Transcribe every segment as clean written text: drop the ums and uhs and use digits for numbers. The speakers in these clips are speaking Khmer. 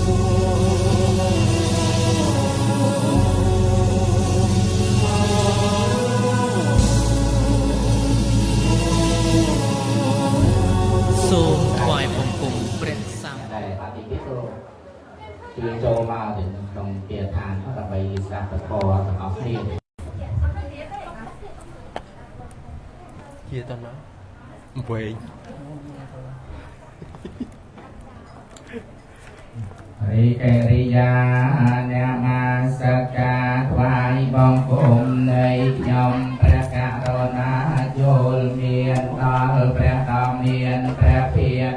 សូមថ្វាយបង្គំព្រះសម្មាដែលអតិភិសូគឺចូលមកក្នុងគាឋានដើម្បីស្ដាប់ពធទាំងអស់គ្នាជាតណាវែងរិកេរិយាអ្នកមាសកាថ្វាយបង្គំនៃខ្ញុំព្រះករុណាយល់មានដល់ព្រះដ៏មានព្រះភិក្ខ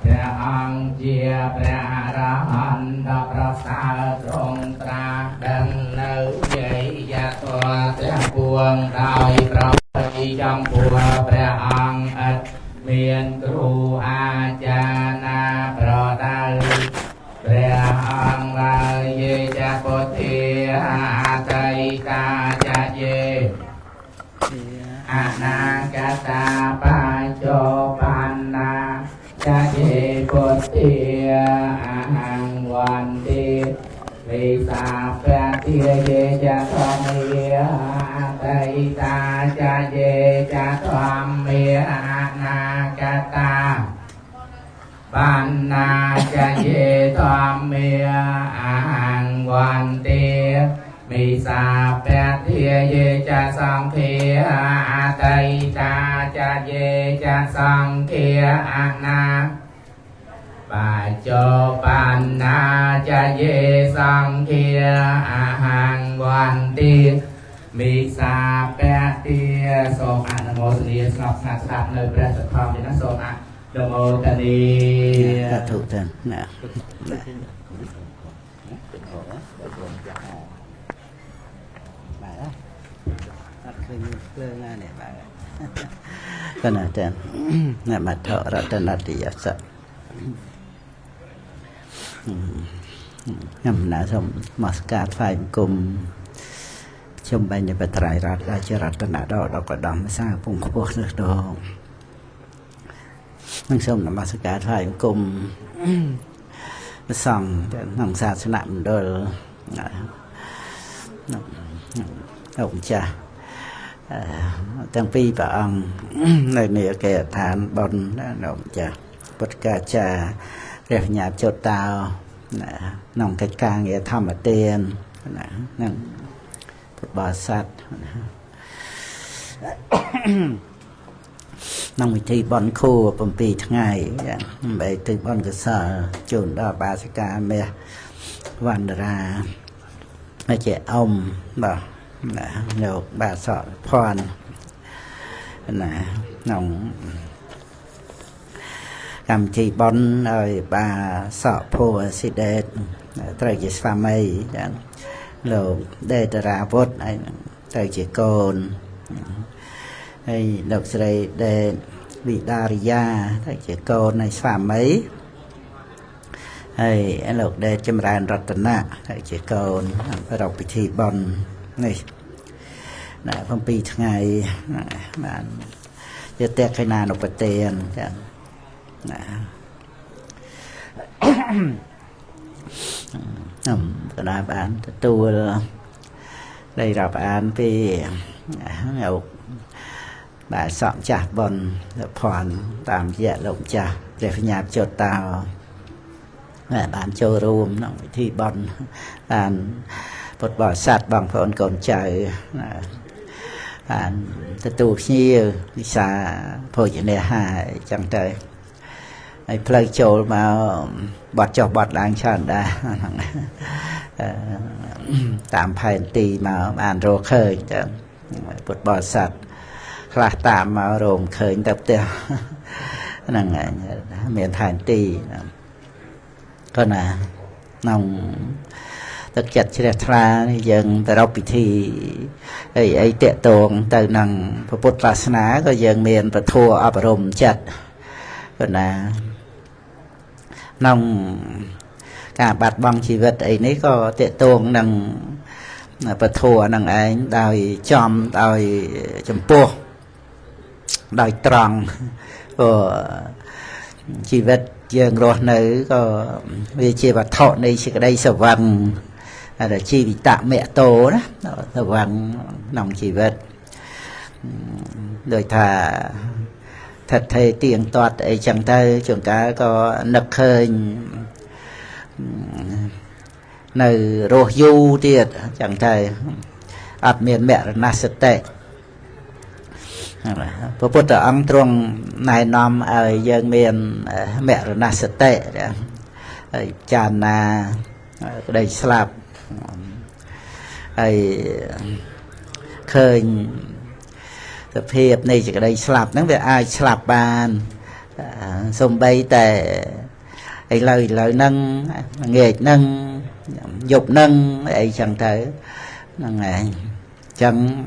ព្រះអង្គជាព្រះអរហន្តដ៏ប្រសើរទ្រង់ត្រាស់ដឹងនៅវិយធម៌ទាំងពួងដោយប្រតិចំពោះព្រះអង្គឥតមានគ្រូអាចារ្យណាប្រដៅព្រះអង្គឡើយយេចពុទ្ធាអតីតាចយេអនាគតាបញ្ចោបណ្ណាចយេពុទ្ធាអហង្វន្តិវិសាពតិយេចធម្មាអតីតាចយេចធម្មាអនាគតាបណ្ណាចយេធម្មាអហង្វន្តិមិសាពតិយេចសង្ឃាអតីតាចយេចសង្ឃាអនាបញ្ចោបណ្ណាចយេសង្ឃាអហង្វន្តិមិសាពតិសូមអនុមោទនាស្ងប់ស្ងាត់ស្ដាប់នៅព្រះសទ្ធំនេះណាសូមអនុមោទនាសាធុទៅណាបាទអត់ឃើញភ្លើងណានេះបាទកណាតែណមថរតនតិយសៈខ្ញុំណាសូមមកស្ការថ្វាយបង្គំខ្ញុំបាញ់នៅបត្រៃរតរាជរតនដល់កដំសាពងខ្ពស់នេះដងនឹងសូមនមស្ការថ្វាយបង្គំព្រះសង្ឃក្នុងសាសនមណ្ឌលលោកចាស់ទាំងពីរព្រះអង្គនៅនាគេឋានបុណ្យលោកចាស់ពុទ្ធកាចាព្រះបញ្ញាចុតតោក្នុងកិច្ចការងារធម្មទាននឹងពុទ្ធបរិស័ទក្នុងវិធីបន់ខួ7ថ្ងៃដើម្បីទិបន់កសលជូនដល់បាសិកាមេវណ្ណរាហើយជាអ៊ំបាទលោកបាសកភ័ណ្ឌណាក្នុងកម្មវិធីបន់ឲ្យបាសកភួសិដេតត្រូវជាស្វាមីលោកដេតរាវុធហើយត្រូវជាកូនហើយលោកស្រីដេតវិដារិយាត្រូវជាកូននៃស្វាមីហើយលោកដេតចម្រើនរតនៈត្រូវជាកូនប្រពៃពិធីបន់នេះណា7ថ្ងៃបានយកតែខែណានុបទានចាណាកណាបានទទួលได้รับអានពីលោកបាទសក់ចាស់បនភ័ណ្ឌតាមរយៈលោកចាស់ព្រះបញ្ញាចុតតោបានចូលរួមក្នុងពិធីបន់បានពុទ្ធបរិស័ទបងប្អូនកូនចៅបានទទួលភ្ញៀវវិសាភោជនាហារអញ្ចឹងទៅហើយផ្លូវចូលមកបាត់ចុះបាត់ឡើងច្រើនដែរតាមផែនទីមកបានរកឃើញទៅពុទ្ធបរិស័ទខ្លះតាមមករោមឃើញទៅផ្ទះហ្នឹងហើយមានផែនទីក៏ណាក្នុងទឹកចិត្តជ្រះថ្លានេះយើងប្រពៃពិធីអីតាក់ទងទៅនឹងពុទ្ធសាសនាក៏យើងមានពធអប់រំចិត្តក៏ណាក្នុងការបាត់បង់ជីវិតអីនេះក៏តាក់ទងនឹងពធនឹងឯងដោយចំដោយចំពោះដោយត្រង់ក៏ជីវិត dương rồi nữ có vì chỉ vật thọ này chỉ cái đây sở văn là chi bị tạm mẹ tổ đó sở văn nòng chỉ vật rồi thà thật thầy tiền toát ấy chẳng tay chúng ta có nực hơi nơi rô du tiệt chẳng thầy ạt miền mẹ là sát tệ Phật Phật ông trong này nằm ở dân miền mẹ là sát tệ chàn là đầy slap ấy khơi tập hiệp này chỉ cái đây slap nó về ai slap bàn xong bay tệ ấy lời nâng nghề nâng dục nâng ấy chẳng thể chẳng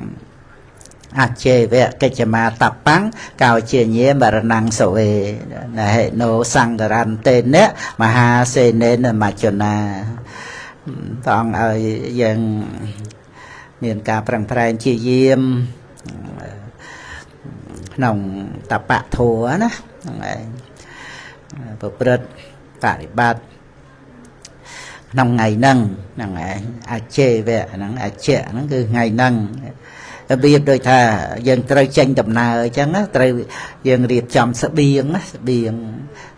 chê về cái chả mà tập bắn cao chia nhé mà năng sổ về hệ nổ xăng ran tên nế mà ha xe nên mà cho na toàn ở dân miền cả prang prang chia diêm nòng tập bạ thua đó bậc bậc tại bát nòng ngày nâng nòng chê về nòng chê nó cứ ngày nâng biết đôi thà dân trời tranh đầm nà chẳng á trời dân điệp chậm sợ biển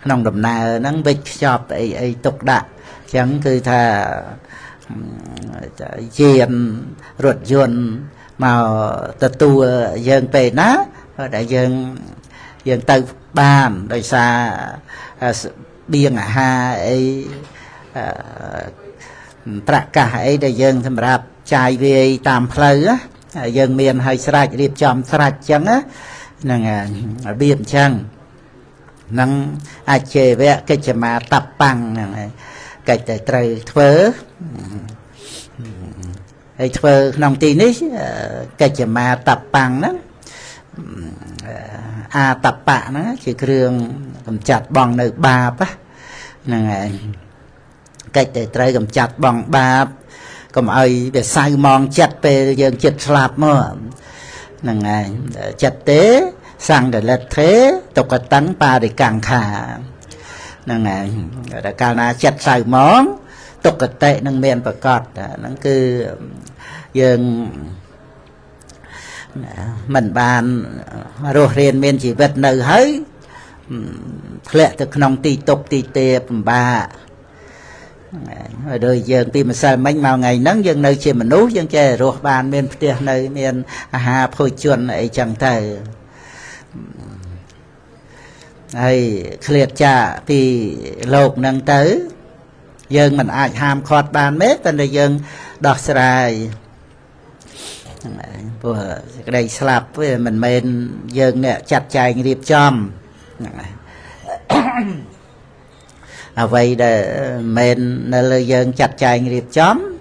nòng đầm nà nó bịch chọp ấy tục đạ chẳng cứ thà chiên ruột dồn màu tật tu dân về ná đại dân từ bàn đời xa biên ha ấy tất cả ấy đại dân thầm rạp trai về tam phơi á dân miền hay sạch điệp chậm sạch chẳng á nè biên chăng nâng chê vẽ cái chả mà tập bằng cái trời thơ hay thơ nông tin ấy cái chả mà tập bằng đó tập bạ nó chỉ cường cầm chặt bằng nơi ba á nè cái trời cầm chặt bằng ba còn ai về sai mong chặt về dân chặt slap mà nè chặt tế sang để lật thế tục cái tấn ba để càng khả nè đã cao na chặt sai món tục cái tệ nâng miền và cọt nó cứ dân mình bàn rồi riêng miền chỉ vật nơi hấy lệ từ nông tì tục tì tê ba ở đời dân tìm mà sao mấy màu ngày nắng dân nơi chỉ mà nú dân chơi rồi bàn miền tiền nơi miền hà phơi chuồn ấy chẳng thể hay liệt trả thì lột nâng tới dân mình ai ham khót bàn mét tên là dân đọt sài vừa cái đây slap với mình men dân nè chặt chài điệp chom vậy để men là dân chặt chài điệp chóm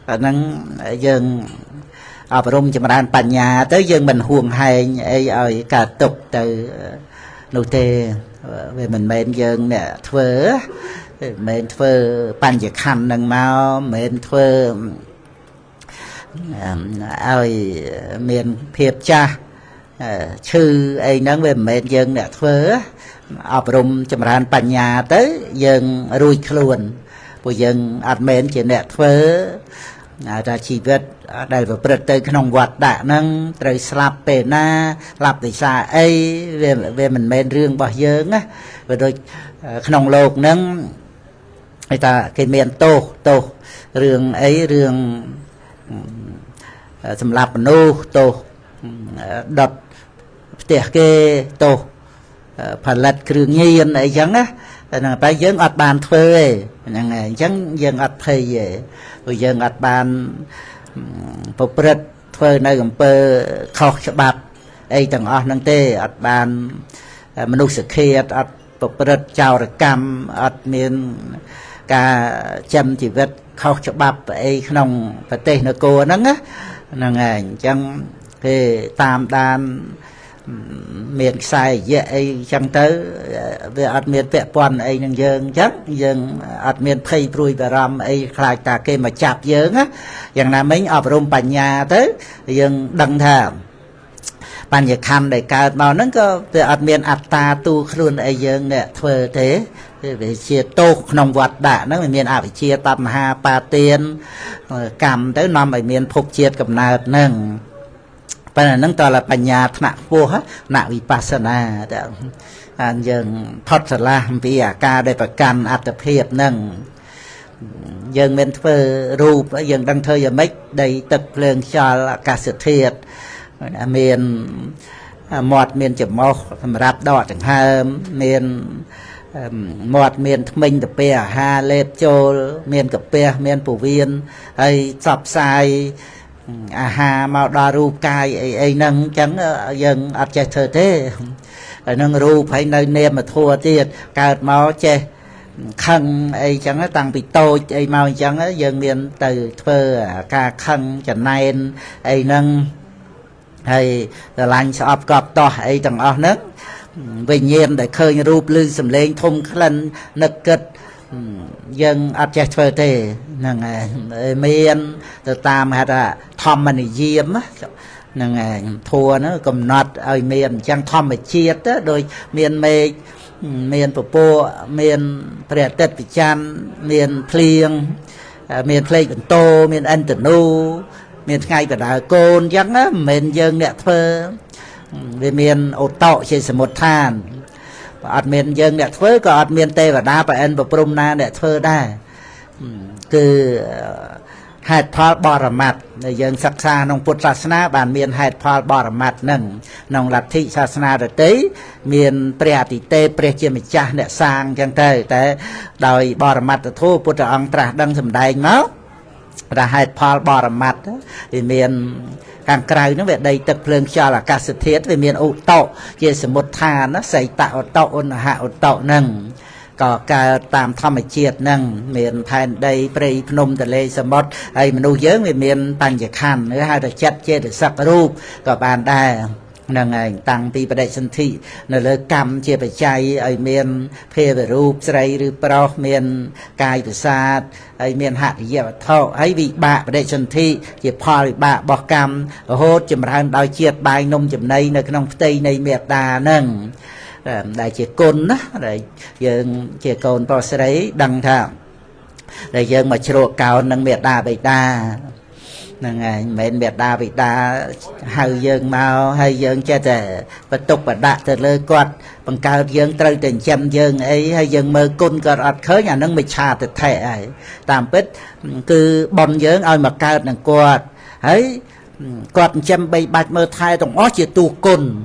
năng dân ở trong chợ đàn bản nhà tới dân mình huồng hay ở cả tục từ nô tê về mình men dân nè thưa men thưa pan giặc khăn nâng mau men thưa ơi miền phiệp cha chư ấy nói về men dân nè thưa ở trong chợ đàn bản nhà tới dân rui luôn của dân ăn men chỉ nè thưa ra chỉ biết đây và bật tới cái nòng quạt đã nâng trời slap bể na lap từ xa ấy về mình men riêng bao giờ á rồi cái nòng lột nâng người ta cái miền tô riêng ấy riêng sầm lap nô tô đập tiệt kê tô phần lật riêng nhiên ấy chẳng á là phải dân ọt bàn thuê này chẳng dân ọt thuê về rồi dân ọt bàn phục rất thuê nơi gần bờ khóc cho bạp ấy tầng ọt nâng tê ọt bàn manu sự khi ọt phục rất chào được cam ọt miền cả chăm chỉ vật khóc cho bạp ấy nông và tê nó cô nắng á này chẳng thì tam đàn miền sai vậy chẳng tới về ở miền vẽ quan ấy nhưng dân chắc dân ở miền tây bùi và ram ấy khai cả cái mà chạp dân áอย่างนั้นmấy ở trong bản nhà tới dân đăng thà bản nhà khăn để cao màu nó có về ở miền ạt ta tu luôn ấy dân nè thuê thế về chia tô nông vật đã nó miền à phải chia tam hà pa tiền cầm tới năm phải miền phục chia cầm nào nâng bây giờ nâng to làปัญญา thạ vô hết nạ vipassana anh dừng thoát ra vì à ca đây phải can áp tập hiệp nâng dừng miền phơ rùp dừng đăng thơ giờ mấy đây tập lương cho là cả sự thiệt miền mọt miền chậm mò rạp đỏ chẳng hai miền mọt miền mình tập bè ha lệp châu miền cặp bè miền phủ viên hay sập sai ha màu đa rùp cài ấy nâng chẳng dừng áp chạy thơ thế nâng rùp hay nơi nêm mà thua tiệt cài máu chê khăn ấy chẳng tăng bị tôi ấy mau chẳng dừng miền từ phơ ca khăn chẳng nay ấy nâng hay là lành sọp cọp to ấy chẳng ở nước vì nhiên để khơi rụp lư sầm lên thùng khăn nực kịch dân áp chạy phơi thế nâng miền từ tam hay là thom mà diêm nâng thua nó cầm nọt ở miền chẳng thom mà chiết đôi miền mê miền popo miền bẹt tết bị chan miền plieng miền plei bẩn tô miền anh tử nu miền ngay và đào côn chẳng á miền dân nẹt phơ về miền ô tọ trên sân một than ở miền dân nẹt phơ có ở miền tây và đa và anh và prom na nẹt phơ đa từ hạt phal bờ mặt dân sắc xa nông Phậtศาสนา bản miền hạt phal bờ mặt nâng nông lập thị ศาสนา rồi tới miền Prea Tị Tê Prea Chiêm Cha nẹt sang chẳng tớiแต่โดย bờ mặt thu Phật ông trả đăng sầm đại nó là hạt phal bờ mặt thì miền càng cày nó về đây tập lương cho là cả sự thiết về miền ô tọ chia sẻ một thà nó xây tạo tọ hạ tọ nâng có cả tam thăm chiết nâng miền thành đây prey phnom tờ lê sầm mót ai mà nuôi dưỡng về miền pan giặc khăn nữa hai là chất chế được sắc rup có bàn đa nâng ảnh tăng pi bade sinh thị nợ lơ cầm chia về chay ai miền phê về rup sray rư pro miền cài về sát ai miền hạt dẹp thọ ấy vị bạ bade sinh thị chia pha vị bạ bọc cầm hốt chìm rang đòi chiết bài nông chìm này nơi cái nông tây này miệt đà nâng đại chỉ côn đó đại dân chỉ côn to sẽ đấy đăng thảo đại dân mà chịu cao nâng miệt đà bị đà nâng ngày mền miệt đà bị đà hai dân mau hai dân che trẻ và tục và đạt từ lời quạt bằng cao dân trời tình chăm dân ấy hai dân mơ côn còn ọt khơi nhà nâng bị trà từ thẻ ấy tạm bích cứ bòn dân ai mà cao nâng quạt ấy quạt chăm bay bạch mơ thai tổng ó chỉ tu côn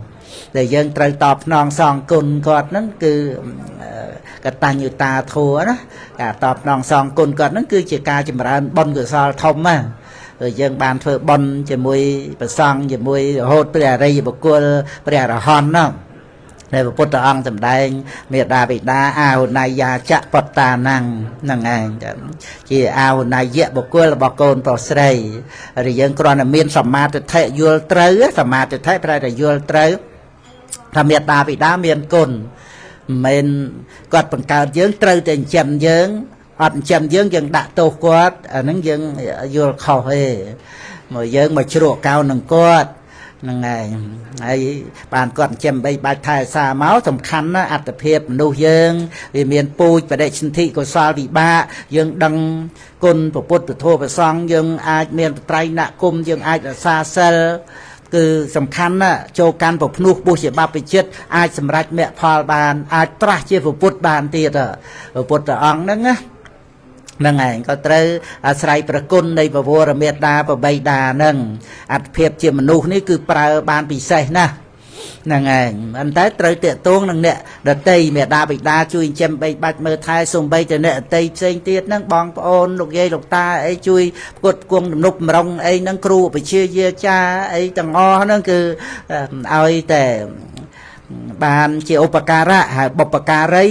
để dân trời tọp non son côn quạt nó cứ cái ta như ta thua đó cả tọp non son côn quạt nó cứ chỉ ca chỉ mà bòn cửa so thông mà rồi dân bàn phơi bòn chỉ mùi bờ son chỉ mùi hốt bè đây bờ cua bè là hòn đó đây bờ Phật ông tầm đây miệt đà bị đa ao này già chạ Phật tà năng năng ngày chỉ ao này dễ bờ cua là bờ côn bờ sấy rồi dân còn là miền sầm ma thế vua trớ sầm ma thế phải là vua trớ tham miệt đà bị đa miền côn miền quạt bằng cao dân trớ trên chầm dân ọt chầm dân dân đã tô quát nâng dân vua khẩu hề mà dân mà chịu cao nâng quát năng ngày ấy bàn còn chém bay bài thải xa máu tầm khăn á ắt tập hiệp nô dương vì miền pui và đại sinh thị của sao bị ba dương đăng côn của Phật của thô và song dương ai miền tây nạ cung dương ai là xa xa cứ tầm khăn á châu can của nuốt bùi sẽ ba bị chết ai sầm rách mẹ phò bàn ai tra chia của Phật bàn tiệt ở Phật ở ông đó á năng ngày có tới sàiประគុណ នៃ ពវរមេត្តា ប្របីតា នឹង អត្ថភាព ជា មនុស្ស នេះ គឺ ប្រើ បាន ពិសេស ណាស់ ហ្នឹង ហើយ ប៉ុន្តែ ត្រូវ តាក់ទង នឹង អ្នក ដតី មេដា បិតា ជួយ ចិញ្ចឹម បី បាច់ មើល ថែ សំបី ទៅ អ្នក ដតី ផ្សេង ទៀត ហ្នឹង បង ប្អូន លោក យាយ លោក តា អី ជួយ ផ្គត់ ផ្គង់ ទំនុក បំរុង អី ហ្នឹង គ្រូ វិជ្ជា យាចា អី ទាំង អស់ ហ្នឹង គឺ ឲ្យ តែ បានជាឧបការៈហើយបុព្វការី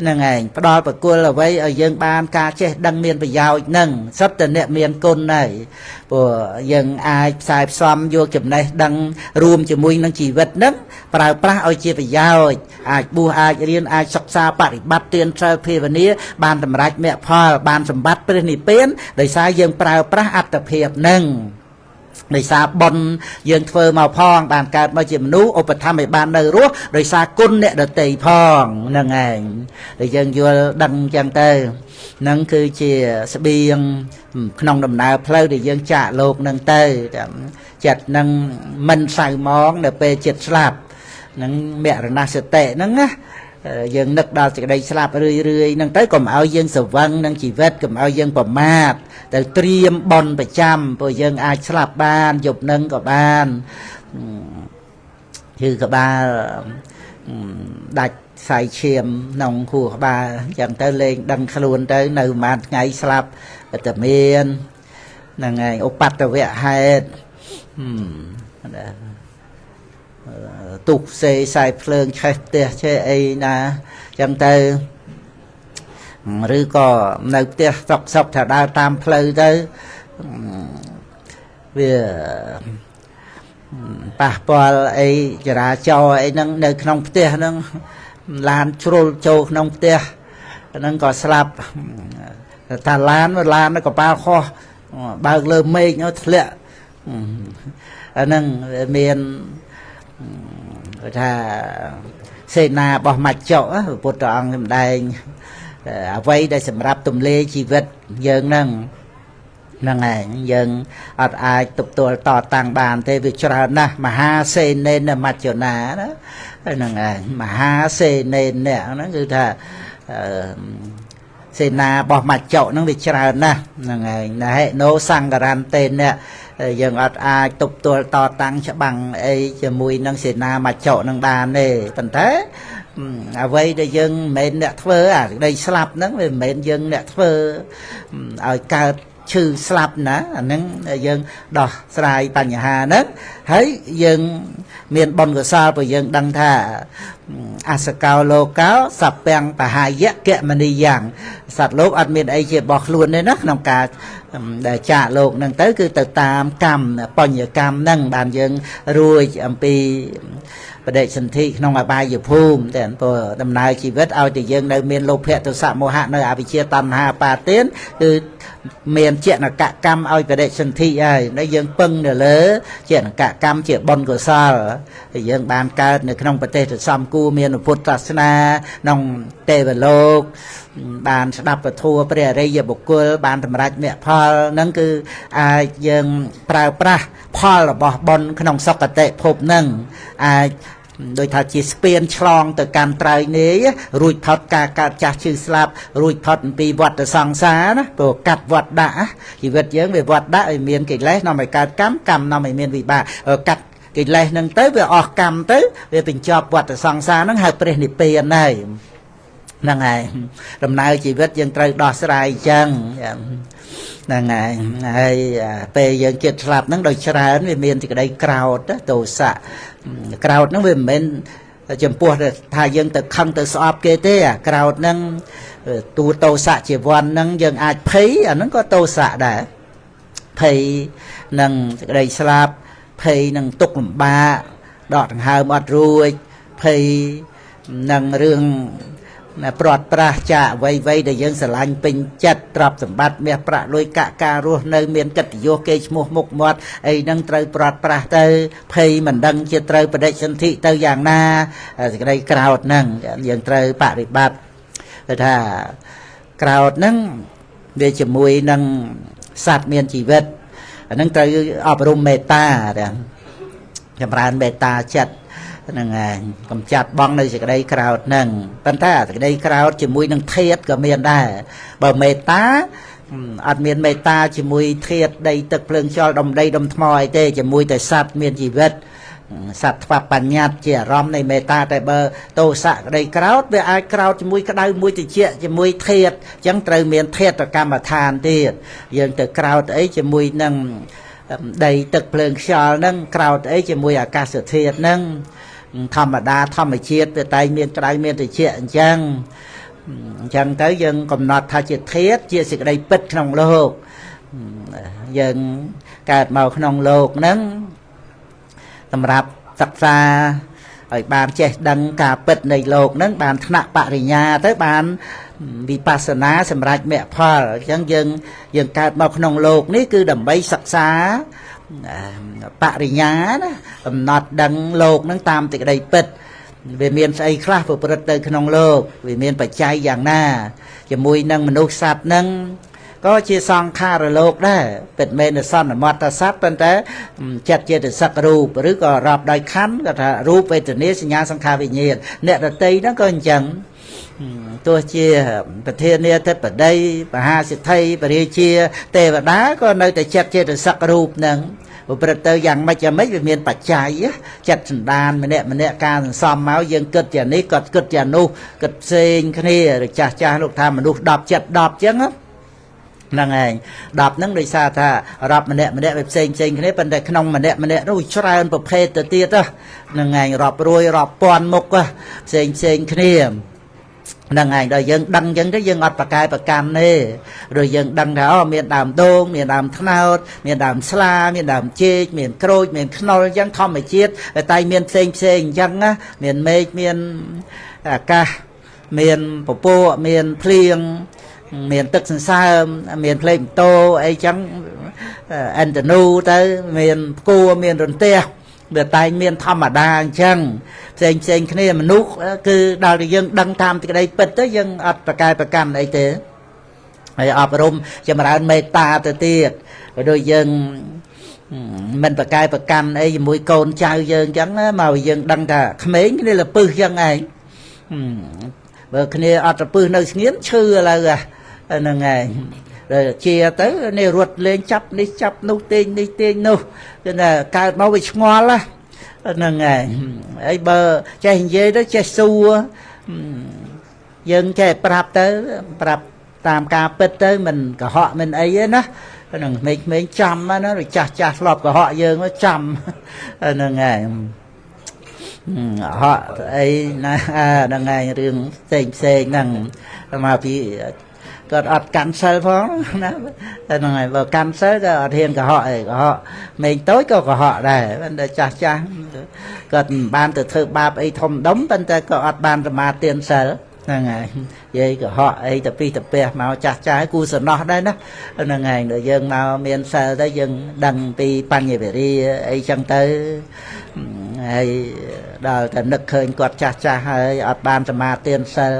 ហ្នឹងឯងផ្ដល់ប្រគល់អ្វីឲ្យយើងបានការចេះដឹងមានប្រយោជន៍ហ្នឹងសិតតែអ្នកមានគុណហើយព្រោះយើងអាចផ្សាយផ្សំយកចំណេះដឹងរួមជាមួយនឹងជីវិតហ្នឹងប្រើប្រាស់ឲ្យជាប្រយោជន៍អាចបួសអាចរៀនអាចសិក្សាបប្រតិបត្តិទានត្រូវភាវនាបានសម្រេចមគ្គផលបានសម្បត្តិព្រះនិព្វានដោយសារយើងប្រើប្រាស់អត្តភាពហ្នឹង ដោយសារបនយើងធ្វើមកផងបានកើតមកជាមនុស្សឧបត្ថម្ភឲ្យបាននៅរស់ដោយសារគុណអ្នកដតីផងហ្នឹងឯងដែលយើងយល់ដឹងចឹងទៅហ្នឹងគឺជាស្បៀងក្នុងដំណើរផ្លូវដែលយើងចាក់លោកហ្នឹងទៅចិត្តហ្នឹងមិនសៅហ្មងនៅពេលចិត្តស្លាប់ហ្នឹងមរណសតិហ្នឹងណាយើងនឹកដល់សេចក្តីស្លាប់រឿយហ្នឹងទៅកុំឲ្យយើងស្រវឹងនឹងជីវិតកុំឲ្យយើងប្រមាទទៅត្រៀមបន់ប្រចាំព្រោះយើងអាចស្លាប់បានយប់នឹងក៏បានគឺក្បាលដាច់ខ្សែឈាមក្នុងខួរក្បាលអញ្ចឹងទៅលេងដឹងខ្លួនទៅនៅប្រហែលថ្ងៃស្លាប់តែមានហ្នឹងឯងឧបតវៈហេតុទុកសេខ្សែភ្លើងឆេះផ្ទះឆេះអីណាអញ្ចឹងទៅឬក៏នៅផ្ទះសុកថាដើរតាមផ្លូវទៅវាប៉ះពាល់អីចរាចរណ៍អីហ្នឹងនៅក្នុងផ្ទះហ្នឹងឡានជ្រុលចូលក្នុងផ្ទះហ្នឹងក៏ស្លាប់ថាឡានក៏ប៉ាល់ខុសបើកលើមេឃនោះធ្លាក់អាហ្នឹងមានថាសេនារបស់មច្ចុពុទ្ធអង្គសម្ដែងអ្វីដែលសម្រាប់ទម្លាយជីវិតយើងហ្នឹងឯងយើងអត់អាចទប់ទល់តតាំងបានទេវាច្រើនណាស់មហាសេនេនមច្ចុណាណាហ្នឹងឯងមហាសេនេននេះហ្នឹងគឺថាសេនារបស់មច្ចុហ្នឹងវាច្រើនណាស់ហ្នឹងឯងណហេណូសង្ករន្ទេនេះយើងអត់អាចទប់ទល់តតាំងច្បាំងអីជាមួយនឹងសេនាមច្ចុនឹងបានទេប៉ុន្តែអ្វីដែលយើងមិនមែនអ្នកធ្វើអាក្តីស្លាប់ហ្នឹងវាមិនមែនយើងអ្នកធ្វើឲ្យកើតឈឺស្លាប់ណាអាហ្នឹងយើងដោះស្រាយបញ្ហាហ្នឹងហើយយើងមានបុណ្យកុសលព្រោះយើងដឹងថាអសកោលោកោសពាំងបហាយកមនីយ៉ាងសត្វលោកអត់មានអីជារបស់ខ្លួនទេណាក្នុងការដែលចាកលោកហ្នឹងទៅគឺទៅតាមកម្មបញ្ញកម្មហ្នឹងបានយើងរួចអំពីបដិសន្ធិក្នុងអបាយភូមិតែព្រោះដំណើរជីវិតឲ្យតែយើងនៅមានលោភៈទោសៈមោហៈនៅអវិជ្ជាតណ្ហាបាទានគឺមានចេតនកកម្មឲ្យបដិសន្ធិហើយនៅយើងពឹងនៅលើចេតនកកម្មជាបុណ្យកុសលហើយយើងបានកើតនៅក្នុងប្រទេសសំគូមានពុទ្ធសាសនាក្នុងទេវលោកបានស្ដាប់ពធព្រះអរិយបុគ្គលបានសម្រេចមគ្គផលហ្នឹងគឺអាចយើងប្រើប្រាស់ផលរបស់បុណ្យក្នុងសុគតិភពហ្នឹងអាចដោយថាជាស្ពានឆ្លងទៅកាន់ត្រៃនេះរួចផុតការកើតចាស់ឈឺស្លាប់រួចផុតពីវដ្តសង្សារណាព្រោះកាត់វដ្តដាក់ជីវិតយើងវាវដ្តដាក់ឲ្យមានកិលេសនាំឲ្យកើតកម្មនាំឲ្យមានវិបាកកាត់កិលេសហ្នឹងទៅវាអស់កម្មទៅវាបញ្ចប់វដ្តសង្សារហ្នឹងហៅព្រះនិព្វានហើយហ្នឹងហើយដំណើរជីវិតយើងត្រូវដោះស្រាយអញ្ចឹងហ្នឹងហើយពេលយើងចិត្តស្លាប់ហ្នឹងដោយច្រើនវាមានសេចក្តីក្រោធទោសៈក្រោធហ្នឹងវាមិនមែនចំពោះថាយើងទៅខឹងទៅស្អប់គេទេអាក្រោធហ្នឹងទូទោសៈជីវ័នហ្នឹងយើងអាចភ័យអាហ្នឹងក៏ទោសៈដែរភ័យនឹងសេចក្តីស្លាប់ភ័យនឹងទុក្ខលំបាកដកដង្ហើមអត់រួចភ័យនឹងរឿងប្រត់ប្រាស់ចាអ្វីដែលយើងស្រឡាញ់ពេញចិត្តទ្រព្យសម្បត្តិមាសប្រាក់លុយកាក់ការរស់នៅមានកិត្តិយសគេឈ្មោះមុខមាត់អីហ្នឹងត្រូវប្រត់ប្រាស់ទៅភ័យមិនដឹងជាត្រូវបដិសន្ធិទៅយ៉ាងណាសេចក្តីក្រោធហ្នឹងយើងត្រូវបប្រតិបត្តិគឺថាក្រោធហ្នឹងវាជាមួយនឹងសត្វមានជីវិតអាហ្នឹងត្រូវអប់រំមេត្តាចម្រើនមេត្តាចិត្តហ្នឹងហើយកុំចាត់បងនៅសេចក្តីក្រោធហ្នឹងប៉ុន្តែសេចក្តីក្រោធជាមួយនឹងធាតុក៏មានដែរបើមេត្តាអត់មានមេត្តាជាមួយធាតុដីទឹកភ្លើងខ្យល់ដុំដីដុំថ្មអីទេជាមួយតែសត្វមានជីវិតសត្វថ្វាបញ្ញត្តិជាអារម្មណ៍នៃមេត្តាតែបើទោសៈក្តីក្រោធវាអាចក្រោធជាមួយក្តៅមួយតិចជាមួយធាតុអញ្ចឹងត្រូវមានធាតុកម្មដ្ឋានទៀតយើងទៅក្រោធអីជាមួយនឹងដីទឹកភ្លើងខ្យល់ហ្នឹងក្រោធអីជាមួយអាកាសធាតុហ្នឹងធម្មតាធម្មជាតិវាតែមានក្តៅមានតិចអញ្ចឹងទៅយើងកំណត់ថាជាធាតុជាសេចក្តីពិតក្នុងលោកយើងកើតមកក្នុងលោកហ្នឹងសម្រាប់សិក្សាឲ្យបានចេះដឹងការពិតនៃលោកហ្នឹងបានថ្នាក់បរិញ្ញាទៅបានវិបស្សនាសម្រាប់មគ្គផលអញ្ចឹងយើងកើតមកក្នុងលោកនេះគឺដើម្បីសិក្សា បរិញ្ញាណាកំណត់ដឹងលោកនឹងតាមទីក្តីពិតវាមានស្អីខ្លះប្រព្រឹត្តទៅក្នុងលោកវាមានបច្ច័យយ៉ាងណាជាមួយនឹងមនុស្សសត្វនឹងក៏ជាសង្ខារលោកដែរពិតមែនសន្មតសត្វប៉ុន្តែចិត្តចេតសិករូបឬក៏រាប់ដោយខណ្ឌក៏ថារូបវេទនាសញ្ញាសង្ខារវិញ្ញាណអ្នកដតីហ្នឹងក៏អញ្ចឹងទោះជាប្រធានាធិបតីមហាសិទ្ធិបរិជាទេវតាក៏នៅតែចិត្តចេតសិករូបហ្នឹងប្រព្រឹត្តទៅយ៉ាងម៉េចវាមានបច្ច័យចិត្តសន្តានម្នាក់ការសន្សំមកយើងគិតយ៉ាងនេះក៏គិតយ៉ាងនោះគិតផ្សេងគ្នាឬចាស់លោកថាមនុស្ស10ចិត្ត10អញ្ចឹងហ្នឹងឯង10ហ្នឹងដោយសារថារាប់ម្នាក់វាផ្សេងគ្នាប៉ុន្តែក្នុងម្នាក់នោះច្រើនប្រភេទទៅទៀតហ្នឹងឯងរាប់រយរាប់ពាន់មុខផ្សេងគ្នាហ្នឹងឯងដល់យើងដឹងអញ្ចឹងទៅយើងអត់ប្រកែប្រកាន់ទេឬយើងដឹងថាមានដើមដូងមានដើមត្នោតមានដើមស្លាមានដើមចេកមានក្រូចមានខ្នុរអញ្ចឹងធម្មជាតិតែមានផ្សេងអញ្ចឹងណាមានមេឃមានអាកាសមានពពកមានភ្លៀងមានទឹកសន្សើមមានផ្លេកម៉ូតូអីចឹងអិនតនូទៅមានផ្គួរមានរន្ទះវាតែមានធម្មតាអញ្ចឹងផ្សេងគ្នាមនុស្សគឺដល់តែយើងដឹងតាមទីក្តីពិតទៅយើងអត់ប្រកែប្រកាន់អីទេហើយអប់រំចម្រើនមេត្តាទៅទៀតដូចយើងមិនប្រកែប្រកាន់អីជាមួយកូនចៅយើងអញ្ចឹងមកយើងដឹងថាក្មេងគ្នាលពឹសអញ្ចឹងឯងបើគ្នាអត់លពឹសនៅស្ងៀមឈឺឥឡូវហ្នឹងឯងដល់ជាទៅនេះរត់លេងចាប់នេះចាប់នោះទាញនេះទាញនោះគឺថាកើតមកវាឆ្ងល់ហ្នឹងឯងហើយបើចេះនិយាយទៅចេះសួរយើងចេះប្រាប់ទៅប្រាប់តាមការពិតទៅមិនកុហកមិនអីទេណាហ្នឹងក្មេងចាំណាចាស់ធ្លាប់កុហកយើងចាំហ្នឹងឯងហក់អីណាហ្នឹងឯងរឿងផ្សេងហ្នឹងមកពីគាត់អត់កាន់សិលផងណាហ្នឹងហើយបើកាន់សិលក៏អត់ហ៊ានកុហកអីកុហកមេងតូចក៏កុហកដែរប៉ុន្តែចាស់គាត់មិនបានទៅធ្វើបាបអីធំដុំប៉ុន្តែក៏អត់បានសមាទានសិលហ្នឹងហើយនិយាយកុហកអីទៅពីទៅពះមកចាស់គូសំណោះដែរណាហ្នឹងហើយដល់យើងមកមានសិលទៅយើងដឹងពីបញ្ញវេរាអីចឹងទៅហើយដល់តែនឹកឃើញគាត់ចាស់ហើយអត់បានសមាទានសិល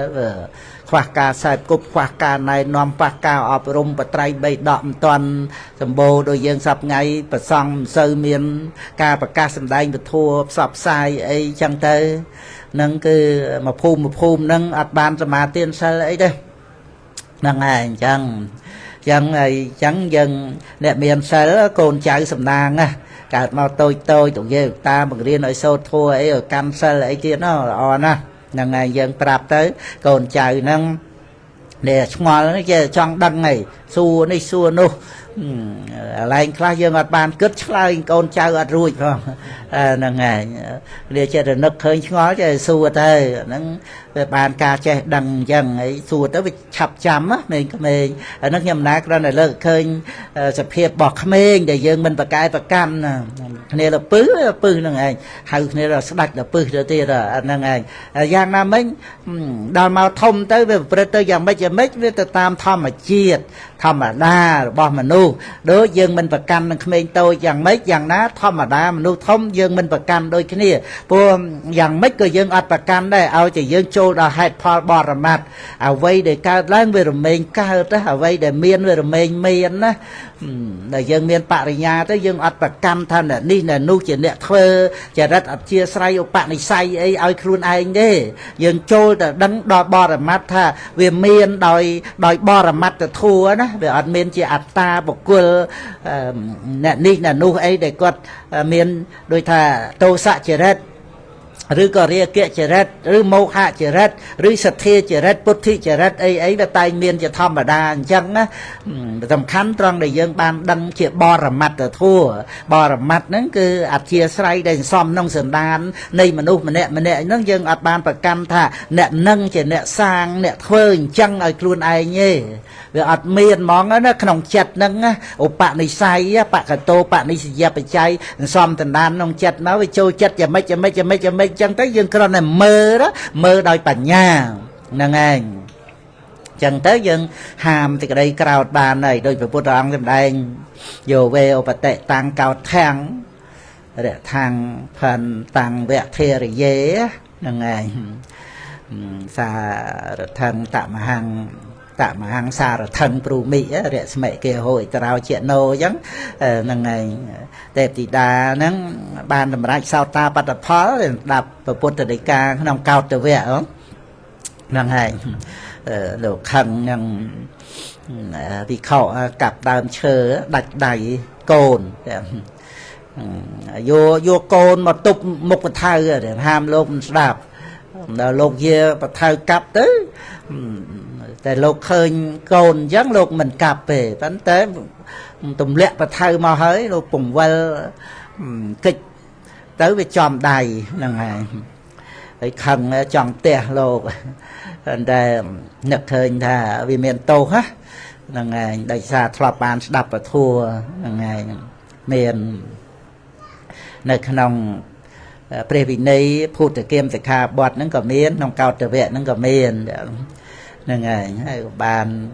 ខ្វះការខ្សែគប់ខ្វះការណែនាំខ្វះការអប់រំបត្រៃបីដកមិនតាន់សម្បូរដោយយើងសពថ្ងៃប្រសង់មិនសូវមានការប្រកាសសម្ដែងពធัวផ្សព្វផ្សាយអីចឹងទៅនឹងគឺមកភូមិហ្នឹងអត់បានសមាទានសិលអីទេហ្នឹងហើយអញ្ចឹងហើយអញ្ចឹងយើងអ្នកមានសិលកូនចៅសំណាងណាកើតមកតូចទៅយើងតាបង្រៀនឲ្យសូត្រធัวអីឲ្យកាន់សិលអីទៀតល្អណាស់ហ្នឹងហើយយើងប្រាប់ទៅកូនចៅហ្នឹងនេះឆ្ងល់នេះគេចង់ដឹងហើយសួរនេះសួរនោះកន្លែងខ្លះយើងអត់បានគិតឆ្លើយកូនចៅអត់រួចផងហ្នឹងហើយវាចេះតែនឹកឃើញឆ្ងល់ចេះសួរទៅហ្នឹងវាបានការចេះដឹងអញ្ចឹងហើយសួរទៅវាឆាប់ចាំណាក្មេងអាហ្នឹងខ្ញុំណាគ្រាន់តែលើកឃើញសភាពរបស់ក្មេងដែលយើងមិនប្រកែប្រកាន់គ្នាលពឹសហ្នឹងឯងហៅគ្នាស្ដាច់លពឹសទៅទៀតហ្នឹងឯងយ៉ាងណាមិញដល់មកធំទៅវាប្រព្រឹត្តទៅយ៉ាងម៉េចវាទៅតាមធម្មជាតិធម្មតារបស់មនុស្សដូចយើងមិនប្រកាន់នឹងក្មេងតូចយ៉ាងម៉េចយ៉ាងណាធម្មតាមនុស្សធំយើងមិនប្រកាន់ដូចគ្នាព្រោះយ៉ាងម៉េចក៏យើងអត់ប្រកាន់ដែរឲ្យតែយើងចូលដល់ហេតុផលបរមត្ថអ្វីដែលកើតឡើងវារមែងកើតអ្វីដែលមានវារមែងមានណាដែលយើងមានបរិញ្ញាទៅយើងអត់ប្រកាន់ថាអ្នកនេះអ្នកនោះជាអ្នកធ្វើចរិតអធិស្ស្រ័យឧបនិស្ស័យអីឲ្យខ្លួនឯងទេយើងចូលទៅដឹងដល់បរមត្ថថាវាមានដោយបរមត្ថធัวណាវាអត់មានជាអត្តាបុគ្គលអ្នកនេះអ្នកនោះអីដែលគាត់មានដូចថាទោសចរិតឬក៏រាគៈចរិតឬមោហៈចរិតឬសទ្ធាចរិតពុទ្ធិចរិតអីវាតែមានជាធម្មតាអញ្ចឹងណាសំខាន់ត្រង់ដែលយើងបានដឹងជាបរមត្ថធัวបរមត្ថហ្នឹងគឺអធិស្ស្រ័យដែលសំក្នុងសន្តាននៃមនុស្សម្នាក់ហ្នឹងយើងអត់បានប្រកាន់ថាអ្នកនឹងជាអ្នកសាងអ្នកធ្វើអញ្ចឹងឲ្យខ្លួនឯងទេវាអត់មានហ្មងណាក្នុងចិត្តហ្នឹងឧបនិស្ស័យបកតោបនិស្សយបច្ច័យសំសន្តានក្នុងចិត្តមកវាចូលចិត្តយ៉ាងម៉េចចឹងទៅយើងគ្រាន់តែមើលដោយបញ្ញាហ្នឹងឯង chẳng tới dân hàm thì cái đây cao bàn này đôi phải bút rong trong đây dù về ở tệ tăng cao thang để thang phần tăng vẹt thề rồi dễ là ngày xa thân tạm hàng xa rồi thân pru mỹ để mẹ kia hội trao chuyện nô giống là ngày đẹp thì đà nắng ban làm ra sao ta bắt được phó đạp và bút từ ca nông cao từ vẹt đó là ngày đồ khăn năng vì khẩu cặp đàm chờ đặt đầy cồn vô cồn mà tục một cái thai để ham lông đạp lông kia và thai cặp tớiแต่โลกเคยโกนยังโลกมันกลับไปตั้งแต่ตุ่มเละประเทศมาเฮ้ยโลกปุ่มว่ากิจtới với chòm đầy là ngày cái khăn chòm tè lô để nhập thời thà vì miền tô hết là ngày đại xa thọp bàn đập và thua là ngày miền nơi khăn ông pre vì này phút từ kem từ kha bọt nó có miền nông cao từ viện nó có miền là ngày bàn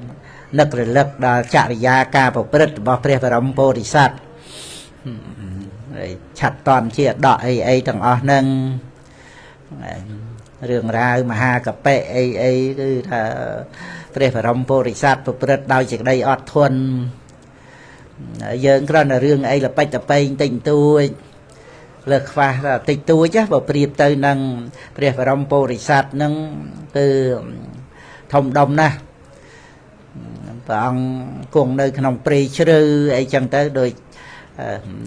nực rồi lực đó chạy ra ca vào bứt vào pre và đóng bồ đi sát chặt toàn chia đợi ấy thằng o nâng rừng ra mà ha cặp bẹ ấy cứ là pre và đóng bồ đi sát và bứt đau chỉ đây ọt thuần giờ cái là rừng ấy là bay tập bay tình tôi lực và là tình tôi chứ vào pre tới nâng pre và đóng bồ đi sát nâng từ thông đông nè và ông cùng nơi khăn ông pre chư ấy chẳng tới đôi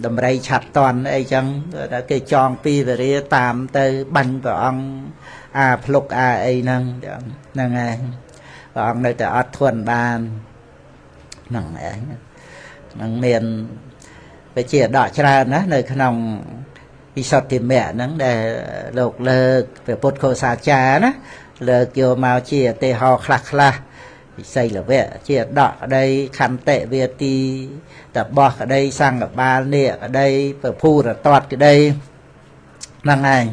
đầm rây chặt toàn ấy chẳng đã kê tròn pi về đi tạm tới bánh của ông pluk ấy nâng nâng và ông nơi tới ọt thuần bàn nâng miền về chia đỏ ra nữa nơi khăn ông đi sọt tìm mẹ nâng để lục lơ về bột khô xa cha đó lơ kêu màu chia tê ho khlạc khla xây là vậy chia đỏ ở đây khăn tệ về thì tập bò ở đây sang ở ba nè ở đây và phu là toát ở đây năng này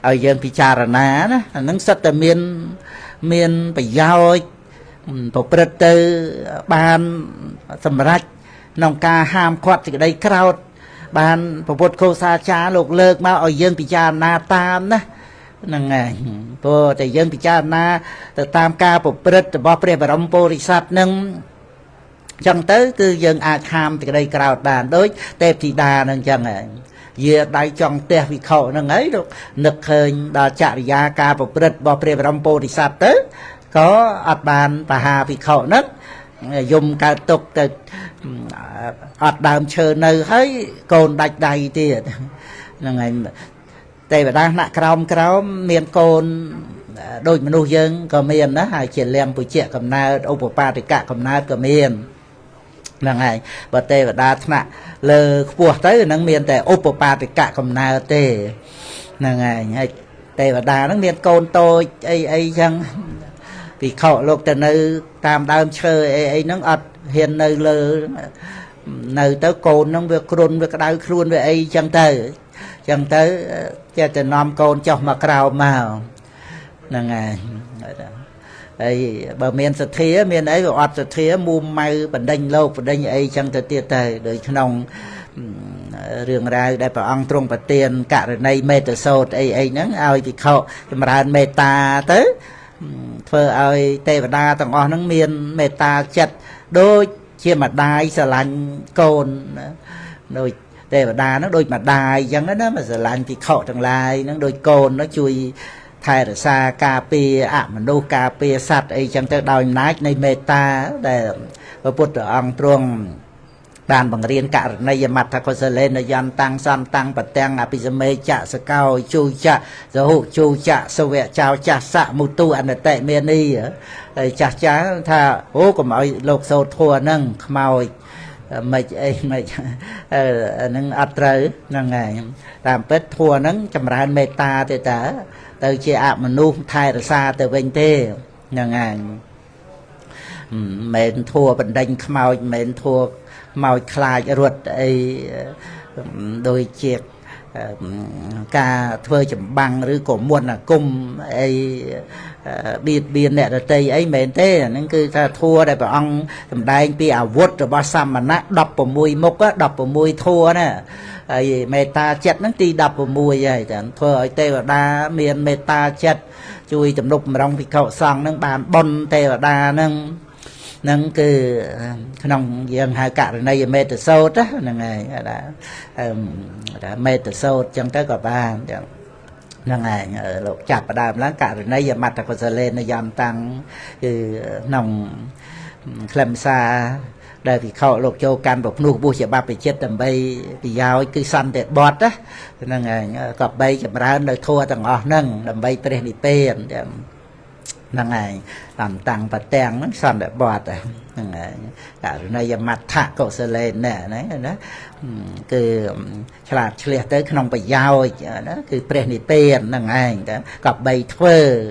ở dân picha là ná đó nâng sắt là miền phải giao bộ bật từ ban sầm rách nông ca ham quạt thì ở đây crowd ban bộ bột khô xa cha lục lơ mà ở dân picha na tam đó năng ngày poแต่យើងពិចារណាទៅតាមការប្រព្រឹត្តរបស់ព្រះបរមពុរិស័ទនឹងចឹងទៅគឺយើងអាចហាមទីក្តីក្រោធបានដូចទេពធីតានឹងចឹងហើយយាដៃចង់ផ្ទះវិខហ្នឹងហើយនឹកឃើញដល់ចរិយាការប្រព្រឹត្តរបស់ព្រះបរមពុរិស័ទទៅក៏អត់បានបហាវិខហ្នឹងយំកើតទុកទៅអត់ដើមឈើនៅហើយកូនដាច់ដៃទៀតហ្នឹងហើយแต่ว่านักกราวเมียนโกนโดยมนุษย์ยังก็เมียนนะหายเฉียนเลี้ยมปุเจกำนาอุปปาติกะกำนาก็เมียนนั่งไงบัดแต่ว่าดาธนะเลอพวกเต้นั่งเมียนแต่อุปปาติกะกำนาเต้นั่งไงแต่ว่าดานั่งเมียนโกนโตไอ้ยังปีเขาโลกแต่ในตามดาวเชยไอ้นั่งอัดเห็นในเลอในเต้โกนนั่งเวกรุนเวกดาวครุนเวไอ้จังเต้chẳng tớiจะนำcon cho mà cào màu là ngày ấy bờ miền sạt thía miền ấy rồi ọt sạt thía mua may bẩn đinh lâu bẩn đinh ấy chẳng tới tiệt thời đời nông riêng ra đây bảo ăn trung bát tiền cả rồi này mê từ sốt ấy nắng ao bị khổ mà ra mê ta tới phơi ai tê và đa tầng on nắng miền mê ta chặt đôi chia mặt đai sờ lạnh cồn đôiแต่ว่าดาnó đôi mà đài chẳng đó mà giờ làm thì khổ thằng lai nó đôi cồn nó chui thay ở xa cà phê mà đô cà phê sạch ấy chẳng tới đòi nátในเมตตาแต่พระพุทธองค์ตรงbàn bằng riêng cả này mặt ta có sẽ lên là dân tăng san tăng bật tăng bị sẽ mê chạ sẽ cao chu chạ giờ hộ chu chạ sâu vẹ chào chạ xạ một tu ăn ở tệ miền đi chạ chá tha ô của mọi lục sâu thua nâng màu mày nâng ắt rồi nâng ngày làm bết thua nâng chầm ra mê ta thì ta từ chị ạ mà nu thay ra xa từ bên tê nâng ngày mền thua bệnh đành màu mền thua màu khai ruột ấy đôi chiếc ca thơ chấm băng rồi cổ muôn là cùng ấy biên nè rồi tây ấy mền thế nên cứ ta thua đây bảo ông tầm đây pi ảo vót rồi bao xăm mà nát đập vào mùi mốc á đập vào mùi thua nè mẹ ta chết nó ti đập vào mùi vậy thua ở tây và đa miền mẹ ta chết chui chấm đục mà trong thì cậu sang nâng bàn bon tây và đa nâng cứ nông dân hai cả rồi này mẹ từ sâu đó là ngày đã mẹ từ sâu trong cái cỏ ba là ngày lộ chặt và đàm lá cả rồi này giờ mặt có giờ lên là dần tăng từ nông làm xa đây thì khâu lục châu can bọc nuôi bùa sẽ ba bị chết tầm bay vì giao cứ săn để bọt á là ngày cọp bay chậm ra nơi thua thằng ngõ nâng đầm bay pre đi pe là ngày làm tăng và tèng nó săn để bọt à ngày cả rồi này giờ mặt thạ cậu sẽ lên nè đấy đó cứ chả chả tới không phải giao đó cứ pre đi pe là ngày cọp bay thưa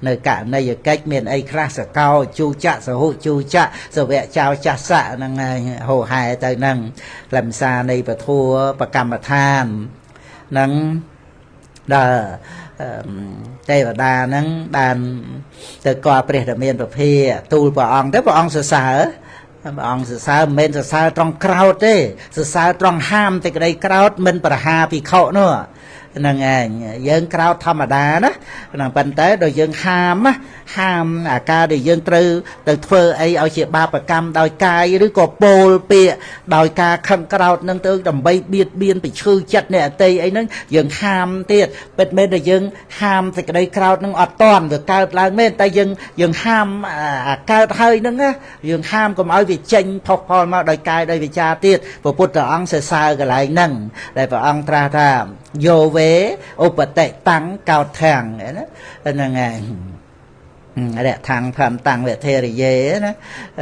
nơi cả này giờ cách miền ấy khác sẽ cao chu chạ sở hữu chu chạ rồi vẽ chào chạ xạ là ngày hồ hài tới năng làm xa này và thua và cầm và than năng đờ đây là đà năng đàn từ qua pre được miền bậc phe tu bảo ông tới bảo ông sợ sợ ông sợ men sợ trong crowd đấy sợ trong ham thì cái đây crowd mình bảo ha bị khổ nữa là ngày dân crowd thầm đá đó là bên tới rồi dân ham á ham ca rồi dân từ thơ ấy ở chị ba bậc cam đòi cai rồi có bồ bịa đòi ca khăn crowd nâng tới đầm bay biên bị chư chặt nè tây ấy nó dân ham tiệt bên bên rồi dân ham thì cái đây crowd nó ọt toàn được cao là bên tay dân ham cao hơi nó á dân ham còn nói vì tranh thọc phò mà đòi cai đòi vì cha tiệt và bút ở ông sẽ sai cái lại nâng để vào ông ra vô về ô bật tệ tăng cao thang ấy đó là ngày để thằng phần tăng về thề dê đó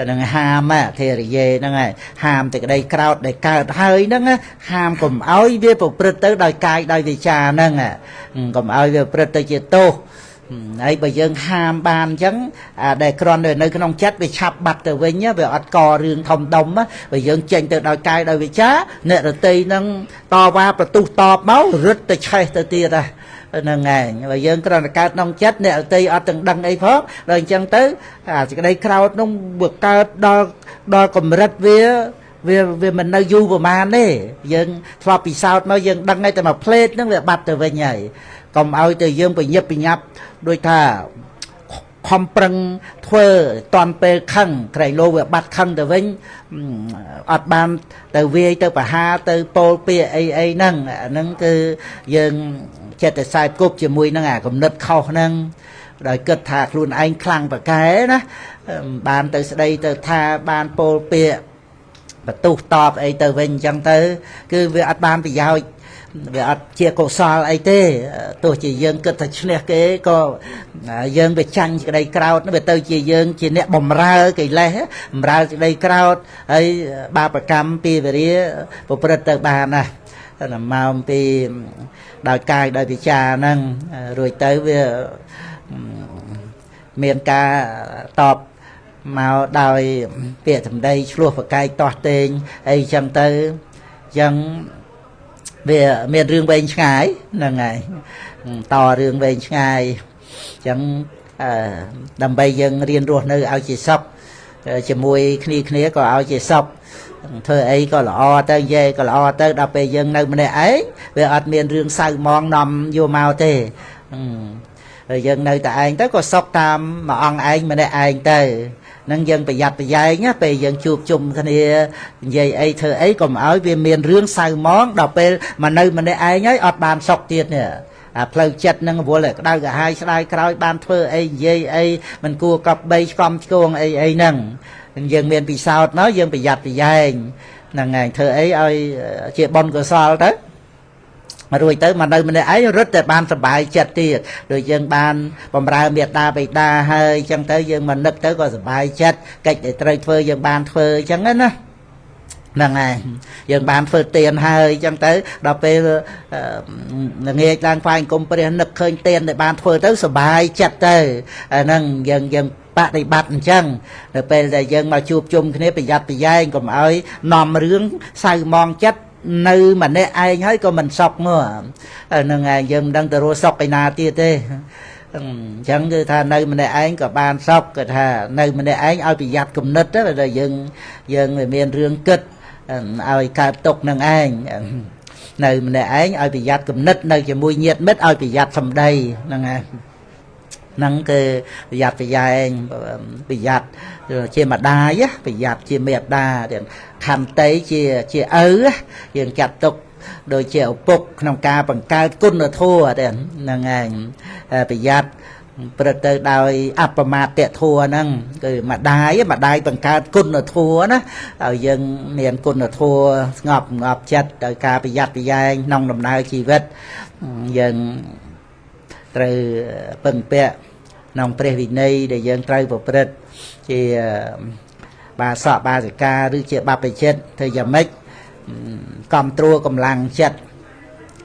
là ham à thề dê đó ngày ham thì cái đây crowd để cao hơi đó ham cùng áo với bộ print tới đòi cai đòi vì cha nâng à cùng áo với print tới chế tô ấy bây giờ ham ban chấn để con rồi nơi cái nông chất về chập bạch từ với nhá về ọt cò rừng thông đông á bây giờ tranh từ đòi cai đòi vì chá nè rồi tây nâng to ba và tu to máu rứt từ chay từ tia ra là ngày bây giờ cái là cao nông chất nè tây ở từng đằng ấy phớt rồi chân tới cái đây crowd nông vượt cao đo cầm rất về mình nơi du của man đấy dân flop bị sao nó dân đăng ngay từ mà plate nó về bạch từ về nhảy còn ao từ dương bị nhập đôi thà không prăng thuê toàn pe khăn cái lô về bắt khăn từ vinh ọt ban từ vi từ bà ha từ pol pe ai nâng cứ dương chết từ sai cúp chỉ mùi nâng còn nứt khâu nâng rồi kết thạc luôn anh khăn và cái đó ban từ đây từ tha ban pol pe và tu tọp ấy từ vinh chẳng tới cứ về ọt ban thì giao về chia cổ sao ấy thế tôi chỉ dân kết thật nè cái có dân về tranh cái đây crowd nó về tôi chỉ dân chỉ nè bầm ra cái lẽ ra đây crowd ấy ba bậc cam pi về đi bộ phật tử bà này là mau pi đòi cai đòi bị cha nâng rồi tới về miền ca tọp mau đòi biệt thầm đây luôn phải cai toa tên ấy chẳng tới chẳng về miền rừng bên ngài là ngày to rừng bên ngài chẳng đầm bay dân riêng ruột nơi ao chỉ sọc chỉ mùi khía có ao chỉ sọc thôi ấy có là o tới dê có là o tới đập về dân nơi mình ấy về ở miền rừng sâu mòn nằm vô màu thế rồi dân nơi tại anh tới có sọc tam mà ăn anh mình anh tới nâng dân phải giặt phải dây nhá phải dân chụp chung thế này vậy ấy thơ ấy còn ở về miền rương sao món đọc về mà nơi mình đây ai nhá ọt bàn sọc tiền nè phơi chặt nâng vô lại đau cả hai sai cái ban thơ ấy dây ấy mình cua cọp bay com cuồng ấy nâng dân miền bị sao nó dân phải giặt phải dây là ngày thơ ấy ơi chị bon cửa sao đấy mà rồi tới mà nơi mình ấy rất là ban sập bài chặt tiệt rồi dân ban bầm ra miệt đa bị đa hơi chẳng tới dân mình nứt tới có sập bài chặt cách để trời phơi dân ban phơi chẳng ấy nữa là ngày dân ban phơi tiền hơi chẳng tới đọc về nghe đang phai công ty nứt khơi tiền để ban phơi tới sập bài chặt tới nâng dân bạn đi bắt chăng rồi về là dân mà chụp chung cái này bị giặt bị dai còn ấy nằm rướng say mong chất nơi mà nè ai hết có mình sọc nữa nâng ngày dân đang từ sọc cái nào tia tê chẳng cứ tha nơi mình ai có ban sọc cái tha nơi mình ai ao bị giặt cùng nứt đó là dân dân về miền rương kịch ao cà tục nâng anh nơi mình ai ao bị giặt cùng nứt nơi chỉ mùi nhiệt mít ao bị giặt sầm đầy nâng ngày nâng cái giặt bị dài bị giặt chia mặt đá á bị giặt chia mệt đá để khăn tế chia ớ dân chặt tục đôi chiều bục nông ca bằng ca cún là thua để nâng ngày bị giặt bật từ đôi áp mà tệ thua nâng cái mặt đai bằng ca cún là thua đó ở dân miền cún là thua ngọc chất đôi ca bị giặt bị dài nông đồng nào chi vết dân từ bằng bẹ nông pre vị này để dân trai vào bật thì bà sọ bà sẽ caឬជាបាប់ទៅចិត្តធ្វើយ៉ាងម៉េចកំត្រួតកម្លាំងចិត្ត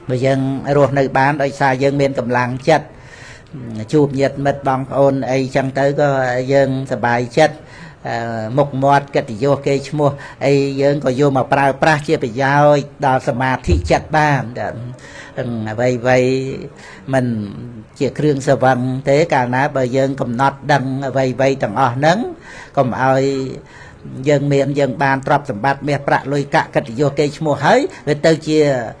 បើយើងរស់នៅបានដោយសារយើងមានកម្លាំងចិត្តជួបញាតិមិត្តបងប្អូនអីចឹងទៅក៏យើងសប្បាយចិត្តមុខមាត់កិត្តិយសគេឈ្មោះអីយើងក៏យកមកប្រើប្រាស់ជាប្រយោជន៍ដល់សមាធិចិត្តបានអ្វីមិនជាគ្រឿងស្រវឹងទេកាលណាបើយើងកំណត់ដឹងអ្វីទាំងអស់ហ្នឹងកុំឲ្យយើងមានយើងបានទ្រព្យសម្បត្តិមាសប្រាក់លុយកាក់កិត្តិយសគេឈ្មោះហើយវាទៅជា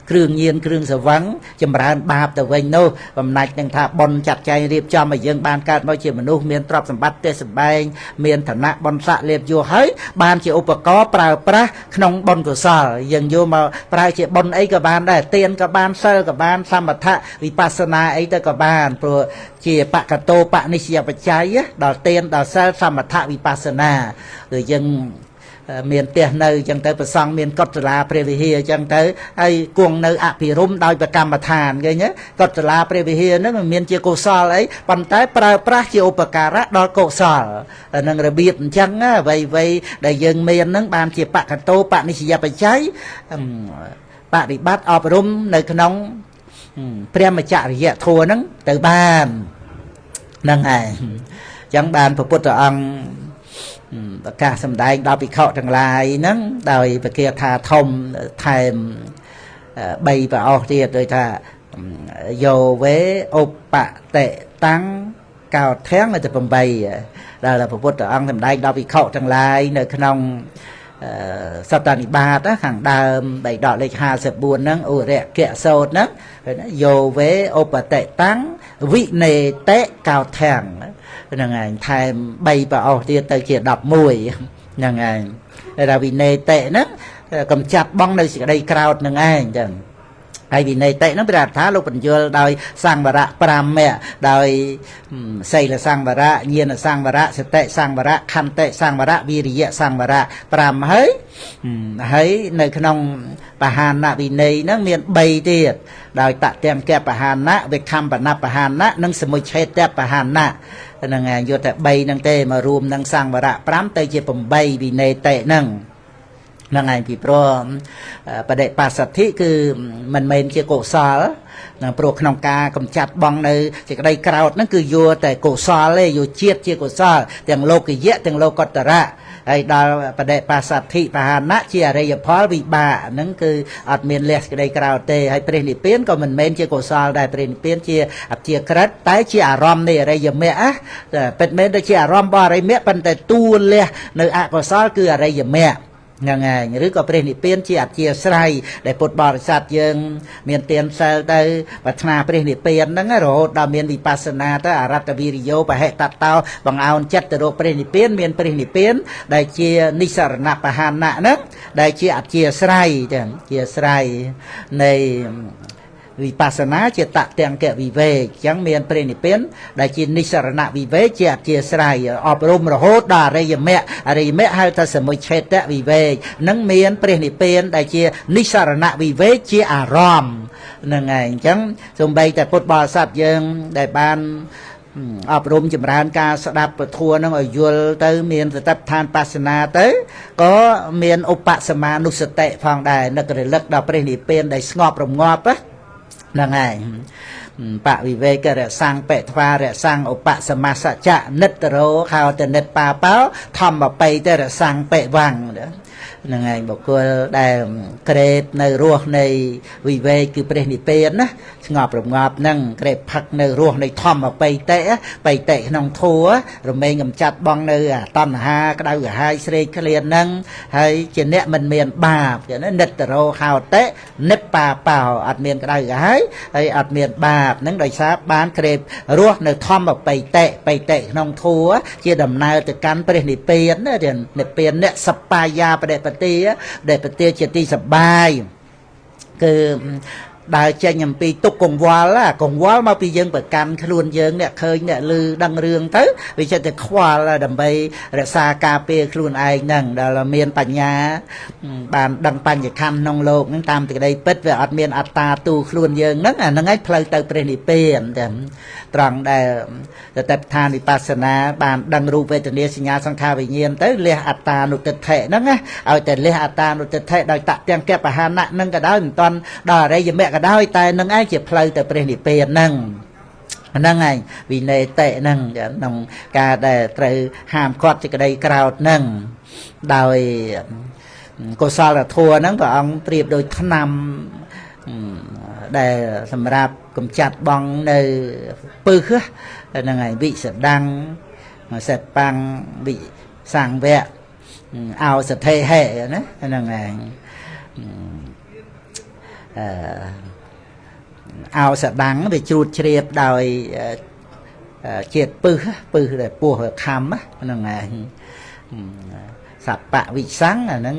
គ្រឿងញៀនគ្រឿងស្រវឹងចម្រើនបាបទៅវិញនោះបំណាច់នឹងថាបុណ្យចាត់ចែងរៀបចំឲ្យយើងបានកើតមកជាមនុស្សមានទ្រព្យសម្បត្តិទេសម្បែងមានឋានៈបុណ្យស័ក្តិលៀបយសហើយបានជាឧបករណ៍ប្រើប្រាស់ក្នុងបុណ្យកុសលយើងយកមកប្រើជាបុណ្យអីក៏បានដែរទានក៏បានសិលក៏បានសមថៈវិបស្សនាអីទៅក៏បានព្រោះជាបកតោបនិស្សយបច្ច័យដល់ទានដល់សិលសមថៈវិបស្សនាគឺយើងមានផ្ទះនៅចឹងទៅប្រសង់មានកុដិសាលាព្រះវិហារចឹងទៅហើយគង់នៅអភិរមដោយប្រកម្មដ្ឋានឃើញទេកុដិសាលាព្រះវិហារហ្នឹងមិនមានជាកុសលអីប៉ុន្តែប្រើប្រាស់ជាឧបការៈដល់កុសលនឹងរបៀបអញ្ចឹងអ្វីដែលយើងមានហ្នឹងបានជាបកតោបនិស្សយបច្ច័យបប្រតិបត្តិអប់រំនៅក្នុងព្រះមច្ចរិយធម៌ហ្នឹងទៅបានហ្នឹងហើយចឹងបានព្រះពុទ្ធអង្គប្រកាសសម្ដែងដល់ភិក្ខុទាំងឡាយហ្នឹងដោយប្រកាសថាធំថែម3ប្រអស់ទៀតដោយថាយោវេឧបតិតាំងកោធាំងទៅ8ដែលព្រះពុទ្ធអង្គសម្ដែងដល់ភិក្ខុទាំងឡាយនៅក្នុងសតនិបាតខាងដើមបៃដកលេខ54ហ្នឹងឧរៈកៈសោតហ្នឹងយោវេឧបតិតាំងវិនេតិកោធាំងហ្នឹងឯងថែម3ប្រអស់ទៀតទៅជា11ហ្នឹងឯងតែវិនេតិហ្នឹងកំចាត់បងនៅសេចក្តីក្រោធហ្នឹងឯងចឹងហើយវិន័យតិហ្នឹងព្រះអត្ថាលោកបញ្យល់ដោយសង្វរៈ5មគ្គដោយសីលសង្វរៈញាណសង្វរៈសតិសង្វរៈខន្តិសង្វរៈវិរិយសង្វរៈ5ហើយនៅក្នុងបហានវិន័យហ្នឹងមាន3ទៀតដោយតទាំងកបហានៈវិខំបណបហានៈនិងសមុច្ឆេតបហានៈហ្នឹងឯងយកតែ3ហ្នឹងទេមករួមនឹងសង្វរៈ5ទៅជា8វិន័យតិហ្នឹងហ្នឹងឯងពីព្រោះបដិបស្សទ្ធិគឺមិនមែនជាកុសលព្រោះក្នុងការកំចាត់បងនៅសេចក្តីក្រោធហ្នឹងគឺយកតែកុសលទេយកជាតិជាកុសលទាំងលោកយៈទាំងលោកតរៈហើយដល់បដិបស្សទ្ធិបហានៈជាអរិយផលវិបាកហ្នឹងគឺអត់មានលះសេចក្តីក្រោធទេហើយព្រះនិព្វានក៏មិនមែនជាកុសលដែរព្រះនិព្វានជាអព្យាក្រឹតតែជាអារម្មណ៍នៃអរិយមគ្គពិតមែនទៅជាអារម្មណ៍របស់អរិយមគ្គប៉ុន្តែតួលះនៅអកុសលគឺអរិយមគ្គហ្នឹងហើយឬក៏ព្រះនិព្វានជាអធិស្រ័យដែលពុទ្ធបរិស័ទយើងមានទានសិលទៅប្រាថ្នាព្រះនិព្វានហ្នឹងរហូតដល់មានវិបស្សនាទៅអរតវិរិយោបហេតតោបង្អោនចិត្តទៅរកព្រះនិព្វានមានព្រះនិព្វានដែលជានិសរណបហានៈហ្នឹងដែលជាអធិស្រ័យចឹងជាស្រ័យនៃវិបស្សនាជាតទាំងកវិវេកអញ្ចឹងមានព្រះនិព្វានដែលជានិសរណវិវេកជាអធិស្រ័យអប់រំរហូតដល់អរិយមគ្គហៅថាសមុច្ឆេតវិវេកនឹងមានព្រះនិព្វានដែលជានិសរណវិវេកជាអារម្មណ៍ហ្នឹងឯងអញ្ចឹងសូម្បីតែពុទ្ធបរិស័ទយើងដែលបានអប់រំចម្រើនការស្ដាប់ពធัวនឹងឲ្យយល់ទៅមានសតិប្បដ្ឋានបស្សនាទៅក៏មានឧបសមានុសតិផងដែរនឹករលឹកដល់ព្រះនិព្វានដែលស្ងប់រងាប់ហ្នឹងហើយបវិវេករសង្ឃបេថ្វារសង្ឃឧបសមសច្ចៈនិត្តរោខោតនិតបាបោធម្មបៃតរសង្ឃបេវាំង ngày một cô đại kẹp nơi ruột này vì về cứ bền đi bền á ngọp nâng kẹp phật nơi ruột này thòm vào bay tệ nông thua rồi mình ngầm chặt bong nơi tầm ha cái đau hai sợi cái liền nâng hay chỉ nẹt mình miền bà cho nó nứt rồi hào tệ nứt bà bảo ạt miền cái đau hai hay ạt miền bà nâng đời xa bán kẹp ruột nơi thòm vào bay tệ nông thua chia đầm nào từ căn bền đi bền á liền nứt bền nẹt sập pa ya để bật tia chỉ ti sập bàiคือได้ใจยำปีตุกกงวอลล่ะกงวอลมาปียังเปิดการขลุ่นยังเนี่ยเคยเนี่ยลือดังเรืองเต้วิจัยแต่ควาละดำไปรักษากาเปียขลุ่นไอ้นั่งดาลเมียนปัญญาบานดังปัญญาคันนองโลกนั่งตามติดได้เป็ดเวอัดเมียนอัตตาตูขลุ่นยังนั่งนั่งไอ้เพลย์เตอร์เปรนิเปียนแต่ตรังได้แต่ทานวิปัสสนาบานดังรูปเวทเนียสัญญาสังขารวิญญาณเต้เลียอัตตานุตเถะนั่งเอาแต่เลียอัตตานุตเถะโดยตัดเตียงแก้ปัญหานั่งก็ได้ตอนได้อะไรยังแม่ก็ได้แต่นั่งไอ้เจ็บเพลย์แต่เปรนิเปียนนั่งนั่งไงวินัยเตะนั่งนองกาได้ตรห้ามกอดจะกระไดกราวนั่งโดยกุศลทัวนั่งพระองค์เปรียบโดยทนำได้สำหรับกำจัดบองในปื้อนั่งไงวิสดังเสร็จปังวิสั่งแวะเอาสะเทแห่นะนั่งไงเอาสะดังไปจูดเฉียบโดยเจ็ดปื้อเลยปัวคำนั่งไงสับปะวิสังนั่ง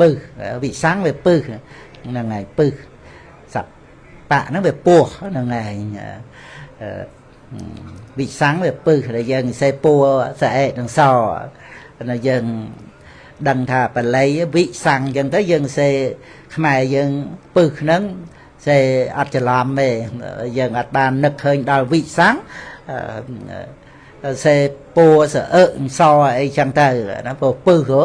ปื้อวิสังไปปื้อนั่งไงปื้อสับปะนั่งไปปัวนั่งไงวิสังไปปื้อเลยยังใส่ปัวใส่ดังซอเลยยังดังท่าไปเลยวิสังยังtớiยังใส่ขมายยังปื้อนั่งใส่อัจฉริยะเมย์ยังอัตบานนึกเคยดาววิสังใส่ปัวเสือซอไอจังเตอร์นะปัวปื้อเหรอ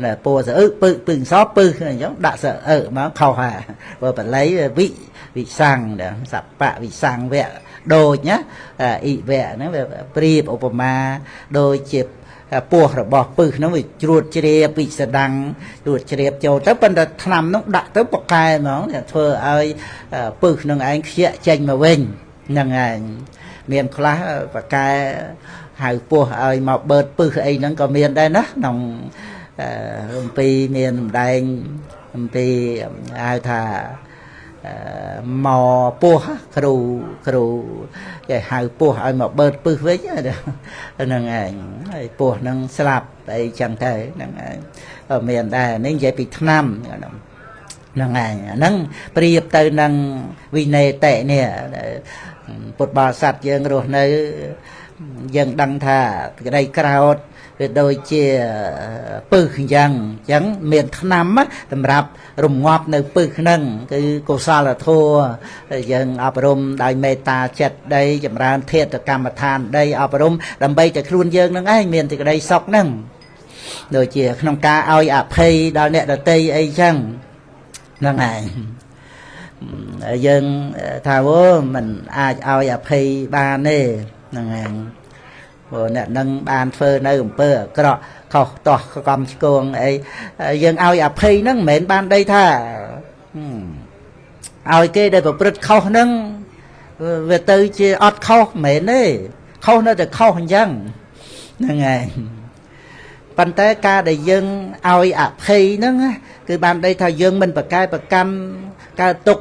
นะปัวเสือปื้อซอปื้อgiống đãเสือmàเข้าหาปัวไปlấyวิสังเดี๋ยวสับปะวิสังแวะโดยนะอีแวะนะแบบเปรียบอุปมาโดยเจ็บปัวระบอกปื้อน้องวิจูดเฉียบวิสดังจูดเฉียบโจแต่เป็นแต่ทำน้องดักแต่ปกกายน้องเนี่ยเธอไอ้ปื้อน้องไอ้เขี้ยเจงมาเว้นยังไงเมียนคลาปกกายหายปัวไอ้มาเบิดปื้อไอ้นั่นก็เมียนได้นะน้องปีเมียนแดงปีไอ้ท่ามอปัวครูใหญ่หายปัวไอ้มาเบิดปื้อไว้เด้อนั่งไงไอ้ปัวนั่งสลับไอ้จังไทยนั่งไงเมียนได้นี่ใหญ่ปีน้ำนั่งไงนั่งเปรียบเตยนั่งวินัยเตะเนี่ยปุตบาสัตยังรู้ในยังดังท่าได้กล่าวโดยเชี่ยปื้อยังเมียนน้ำสำหรับรวมงอบในปื้อนั่งคือกุศลทัวยังอบรมได้เมตตาเจ็ดได้จำรานเทศกรรมฐานได้อบรมดำไปจะครุนยังนั่งไอ้เมียนที่ได้ซอกนั่งโดยเชี่ยขนมกาเอาอภัยดาวเนี่ยดาวเตยไอ้จังนั่งไงยังถ้าว่ามันอาจเอาอภัยบานนี่นั่งไงเนี่ยนั่งบานเฟอร์ในกลุ่มเปอร์ก็เขาต่อกำสกงไอ้ยังเอาอภัยนั่งเหม็นบานได้ท่าเอาไอ้เกได้แบบปรึกเขานั่งเวทย์จะอดเขาเหม็นนี่เขาน่าจะเข้าหันยังนั่งไงปัญหาการได้ยังเอาอภัยนั่งคือบานได้ท่ายังมันประกายประกันการตก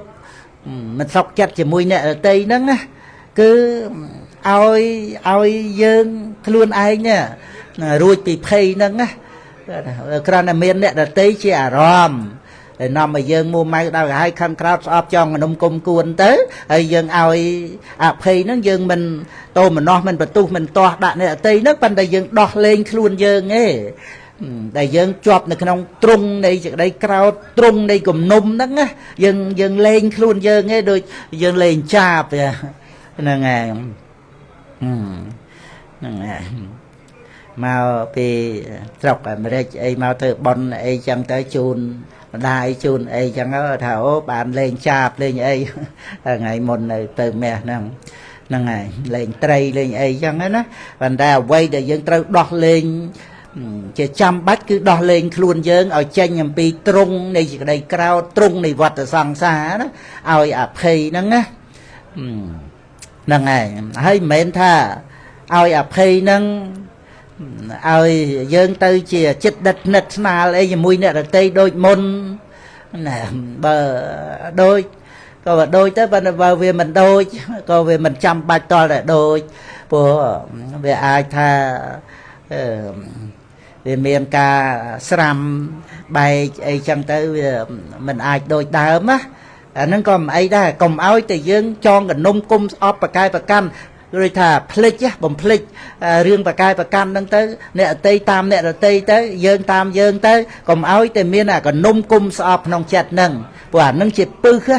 มันสอกจัดจะมวยเนี่ยเตยนั่งคือเอายังคลุนไอเนี่ยรูดปีเพยนั่งคราวนั้นเมียนเนี่ยเตยเชี่ยรอมนำมายังมูไม่ได้ให้คำกล่าวอบจองนมกลมกวนเตยยังเอาเพยนั่งยังมันโตมันนอมันประตูมันต่อด่านเนี่ยเตยนั่งปันได้ยังดอกเลงคลุนยังไงได้ยังจอบในขนมตรงในจากได้กล่าวตรงในกลุ่มนมนั่งยังเลงคลุนยังไงโดยยังเลงชาบนั่งไงนั่งไงมาไปตรอกไม่ได้ไอ้มาเตะบอลไอ้จังเตะจูนได้จูนไอ้จังก็แถวบ้านเลงชาบเลงไอ้ไงมนไอ้เติมแม่นั่งไงเลงไตรเลงไอ้จังนั้นนะวันได้ไว้เดี๋ยวยังเตะดอกเลง ជាចាំបាច់គឺដោះលែងខ្លួនយើងឲ្យចេញអំពីទ្រង់នៃសេចក្តីក្រោធទ្រង់នៃវដ្តសង្សារណាឲ្យអភ័យហ្នឹងណាហ្នឹងហើយមិនមែនថាឲ្យអភ័យហ្នឹងឲ្យយើងទៅជាចិត្តដិតនិតស្នាលអីជាមួយអ្នករតីដូចមុនណាបើដូចក៏ដូចទៅបើវាមិនដូចក៏វាមិនចាំបាច់តល់តែដូចព្រោះវាអាចថាវាមានការស្រាំបែកអីចឹងទៅវាមិនអាចដូចដើមណាអាហ្នឹងក៏មិនអីដែរកុំឲ្យតែយើងចងកនុំគុំស្អប់ប្រកែប្រកាន់ឬថាភ្លេចបំភ្លេចរឿងប្រកែប្រកាន់ហ្នឹងទៅអ្នកអតីតាមអ្នករតីទៅយើងតាមយើងទៅកុំឲ្យតែមានអាកនុំគុំស្អប់ក្នុងចិត្តហ្នឹងព្រោះអាហ្នឹងជាពឹស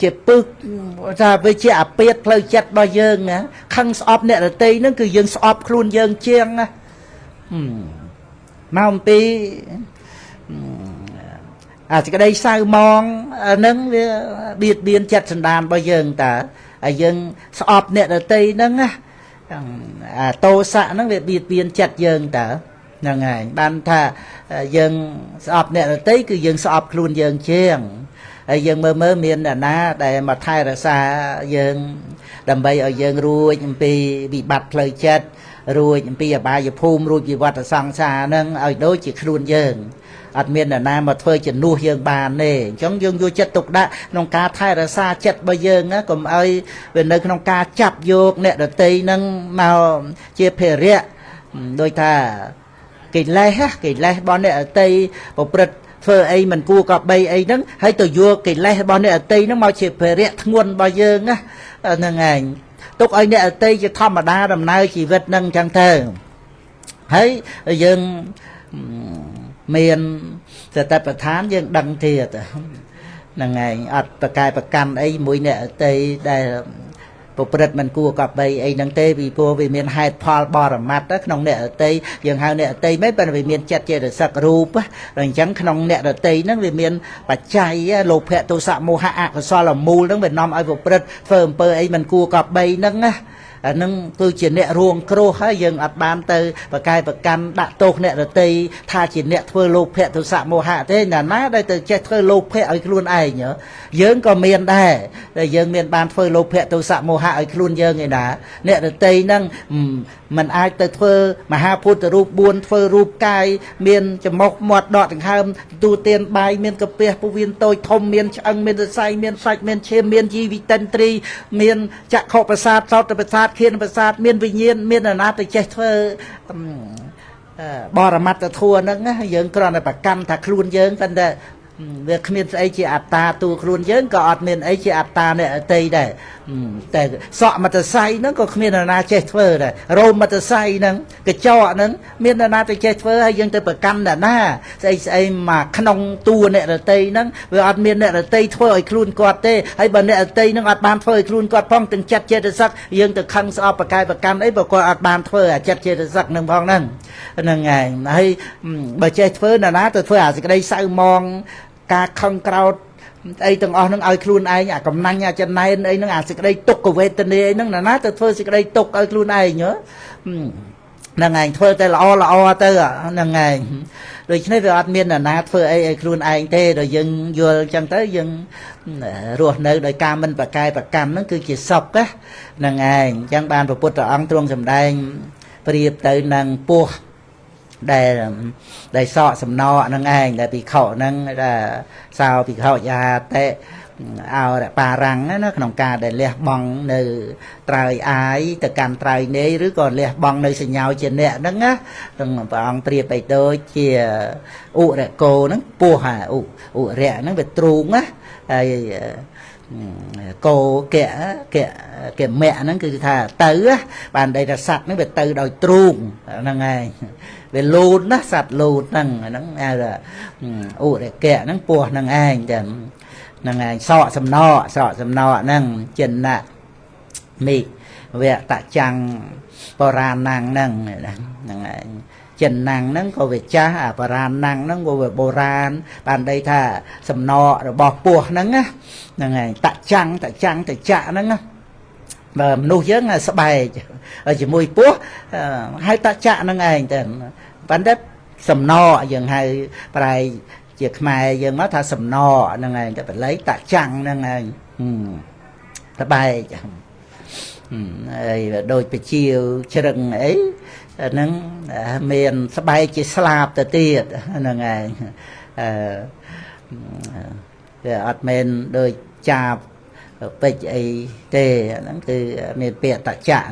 ជាពឹសថាវាជាអាពាធផ្លូវចិត្តរបស់យើងណាខឹងស្អប់អ្នករតីហ្នឹងគឺយើងស្អប់ខ្លួនយើងជាងណាមកអំពីអាសេចក្តីសៅមងហ្នឹងវាបៀតបៀនចិត្តសន្តានរបស់យើងតើហើយយើងស្អប់អ្នកដតីហ្នឹងណាអាតោសៈហ្នឹងវាបៀតបៀនចិត្តយើងតើហ្នឹងហើយបានថាយើងស្អប់អ្នកដតីគឺយើងស្អប់ខ្លួនយើងជាងហើយយើងមើលមានអ្នកណាដែលមកថែរក្សាយើងដើម្បីឲ្យយើងរួចអំពីវិបត្តិផ្លូវចិត្តរួចអំពីអបាយភូមិរួចពីវដ្តសង្សារហ្នឹងឲ្យដូចជាខ្លួនយើងអត់មានអ្នកណាមកធ្វើជំនួសយើងបានទេអញ្ចឹងយើងយកចិត្តទុកដាក់ក្នុងការថែរក្សាចិត្តរបស់យើងណាកុំឲ្យវានៅក្នុងការចាប់យកអ្នកដតីហ្នឹងមកជាភារៈដោយថាកិលេសរបស់អ្នកដតីប្រព្រឹត្តធ្វើអីមិនគួរក៏បីអីហ្នឹងហើយទៅយកកិលេសរបស់អ្នកដតីហ្នឹងមកជាភារៈធ្ងន់របស់យើងណាហ្នឹងឯងទុកឲ្យអ្នកដតីជាធម្មតាដំណើរជីវិតហ្នឹងអញ្ចឹងទៅហើយយើងមានសតិប្បដ្ឋានយើងដឹងទៀតហ្នឹងឯងអត់ប្រកែប្រកាន់អីមួយអ្នកអតីដែលប្រព្រឹត្តមិនគួរកប់បីអីហ្នឹងទេពីព្រោះវាមានហេតុផលបរមត្តក្នុងអ្នកអតីយើងហៅអ្នកអតីមិនប៉ុន្តែវាមានចិត្តចេតសិករូបហើយអញ្ចឹងក្នុងអ្នកអតីហ្នឹងវាមានបច្ច័យលោភៈទោសៈមោហៈអកុសលមូលហ្នឹងវានាំឲ្យប្រព្រឹត្តធ្វើអំពើអីមិនគួរកប់បីហ្នឹងណាអានឹងគឺជាអ្នករួងគ្រោះហើយយើងអត់បានទៅប្រកែប្រកាន់ដាក់ទោសអ្នករតីថាជាអ្នកធ្វើលោភៈទោសៈមោហៈទេណាណាដែលទៅចេះធ្វើលោភៈឲ្យខ្លួនឯងយើងក៏មានដែរដែលយើងមានបានធ្វើលោភៈទោសៈមោហៈឲ្យខ្លួនយើងឯណាអ្នករតីហ្នឹងมันអាចទៅធ្វើមហាពុទ្ធរូប4ធ្វើរូបកាយមានច្រមុះមាត់ដកដង្ហើមទូទានបាយមានកាពះពោះវៀនតូចធំមានឆ្អឹងមានសរសៃមានសាច់មានឈាមមានជីវិតិន្ទ្រីមានចក្ខុប្រសាទសោតប្រសាទខៀនប្រសាទមានវិញ្ញាណមានអាណាទៅចេះធ្វើបរមត្តធัวហ្នឹងយើងគ្រាន់តែប្រកាន់ថាខ្លួនយើងប៉ុន្តែវាគ្មានស្អីជាអត្តាតួខ្លួនយើងក៏អត់មានអីជាអត្តាអ្នកអតីដែរតែសក់មតស័យហ្នឹងក៏គ្មានអ្នកណាចេះធ្វើដែររោមមតស័យហ្នឹងកញ្ចក់ហ្នឹងមានអ្នកណាទៅចេះធ្វើហើយយើងទៅប្រកាន់អ្នកណាស្អីមកក្នុងតួអ្នកអតីហ្នឹងវាអត់មានអ្នកអតីធ្វើឲ្យខ្លួនគាត់ទេហើយបើអ្នកអតីហ្នឹងអត់បានធ្វើឲ្យខ្លួនគាត់ផងទាំងចិត្តចេតសិកយើងទៅខឹងស្អប់ប្រកែប្រកាន់អីបើគាត់អត់បានធ្វើអាចិត្តចេតសិកហ្នឹងផងហ្នឹងហើយបើចេះធ្វើអ្នកណាទៅធ្វើអាសេចក្តីសៅមងការខឹងក្រោធអីទាំងអស់ហ្នឹងឲ្យខ្លួនឯងអាកំណាញ់អាចំណែនអីហ្នឹងអាសេចក្តីទុក្ខវេទនាអីហ្នឹងណាទៅធ្វើសេចក្តីទុក្ខឲ្យខ្លួនឯងហ្នឹងឯងធ្វើតែល្អទៅហ្នឹងឯងដូច្នេះវាអត់មានណាធ្វើអីឲ្យខ្លួនឯងទេដល់យើងយល់អញ្ចឹងទៅយើងរស់នៅដោយការមិនប្រកែប្រកាន់ហ្នឹងគឺជាសុខហ្នឹងឯងអញ្ចឹងបានព្រះពុទ្ធអង្គទ្រង់សម្ដែងប្រៀបទៅនឹងពស់ដែលសក់សំណក់ហ្នឹងឯងដែលភិក្ខុហ្នឹងដែលសោភិក្ខុយាតិអោរបារាំងណាក្នុងការដែលលះបង់នៅត្រើយអាយទៅកាន់ត្រើយនេយឬក៏លះបង់នៅសញ្ញោជាអ្នកហ្នឹងណាព្រះអង្គប្រៀបឲ្យដូចជាឧរកោហ្នឹងពស់ឧរៈហ្នឹងវាទ្រូងណាហើយកោកៈមៈហ្នឹងគឺថាទៅបានដីថាសัตว์ហ្នឹងវាទៅដោយទ្រូងហ្នឹងឯងវាលូតណាសัตว์លូតហ្នឹងហៅថាឧរកៈហ្នឹងពស់ហ្នឹងឯងតែហ្នឹងឯងសក់សំណក់ហ្នឹងចិនៈមិវៈតចាំងបរាណាំងហ្នឹងឯងចិនណាំងហ្នឹងក៏វាចាស់អាបរាណាំងហ្នឹងក៏វាបុរាណបានដីថាសំណក់របស់ពស់ហ្នឹងហ្នឹងឯងតចាំងហ្នឹងបើមនុស្សយើងស្បែកជាមួយពស់ហើយតចៈហ្នឹងឯងទៅ vấn đất sầm nọ dường hay bài chiếc mai dường nó tha sầm nọ năng này phải lấy tạ chăng năng này ta bài đôi phải chiều chừng ấy nâng miền sắp bay chỉ slap từ tiệt năng này admin đôi chạp bịch ấy tê năng từ miền bịa tạ chạ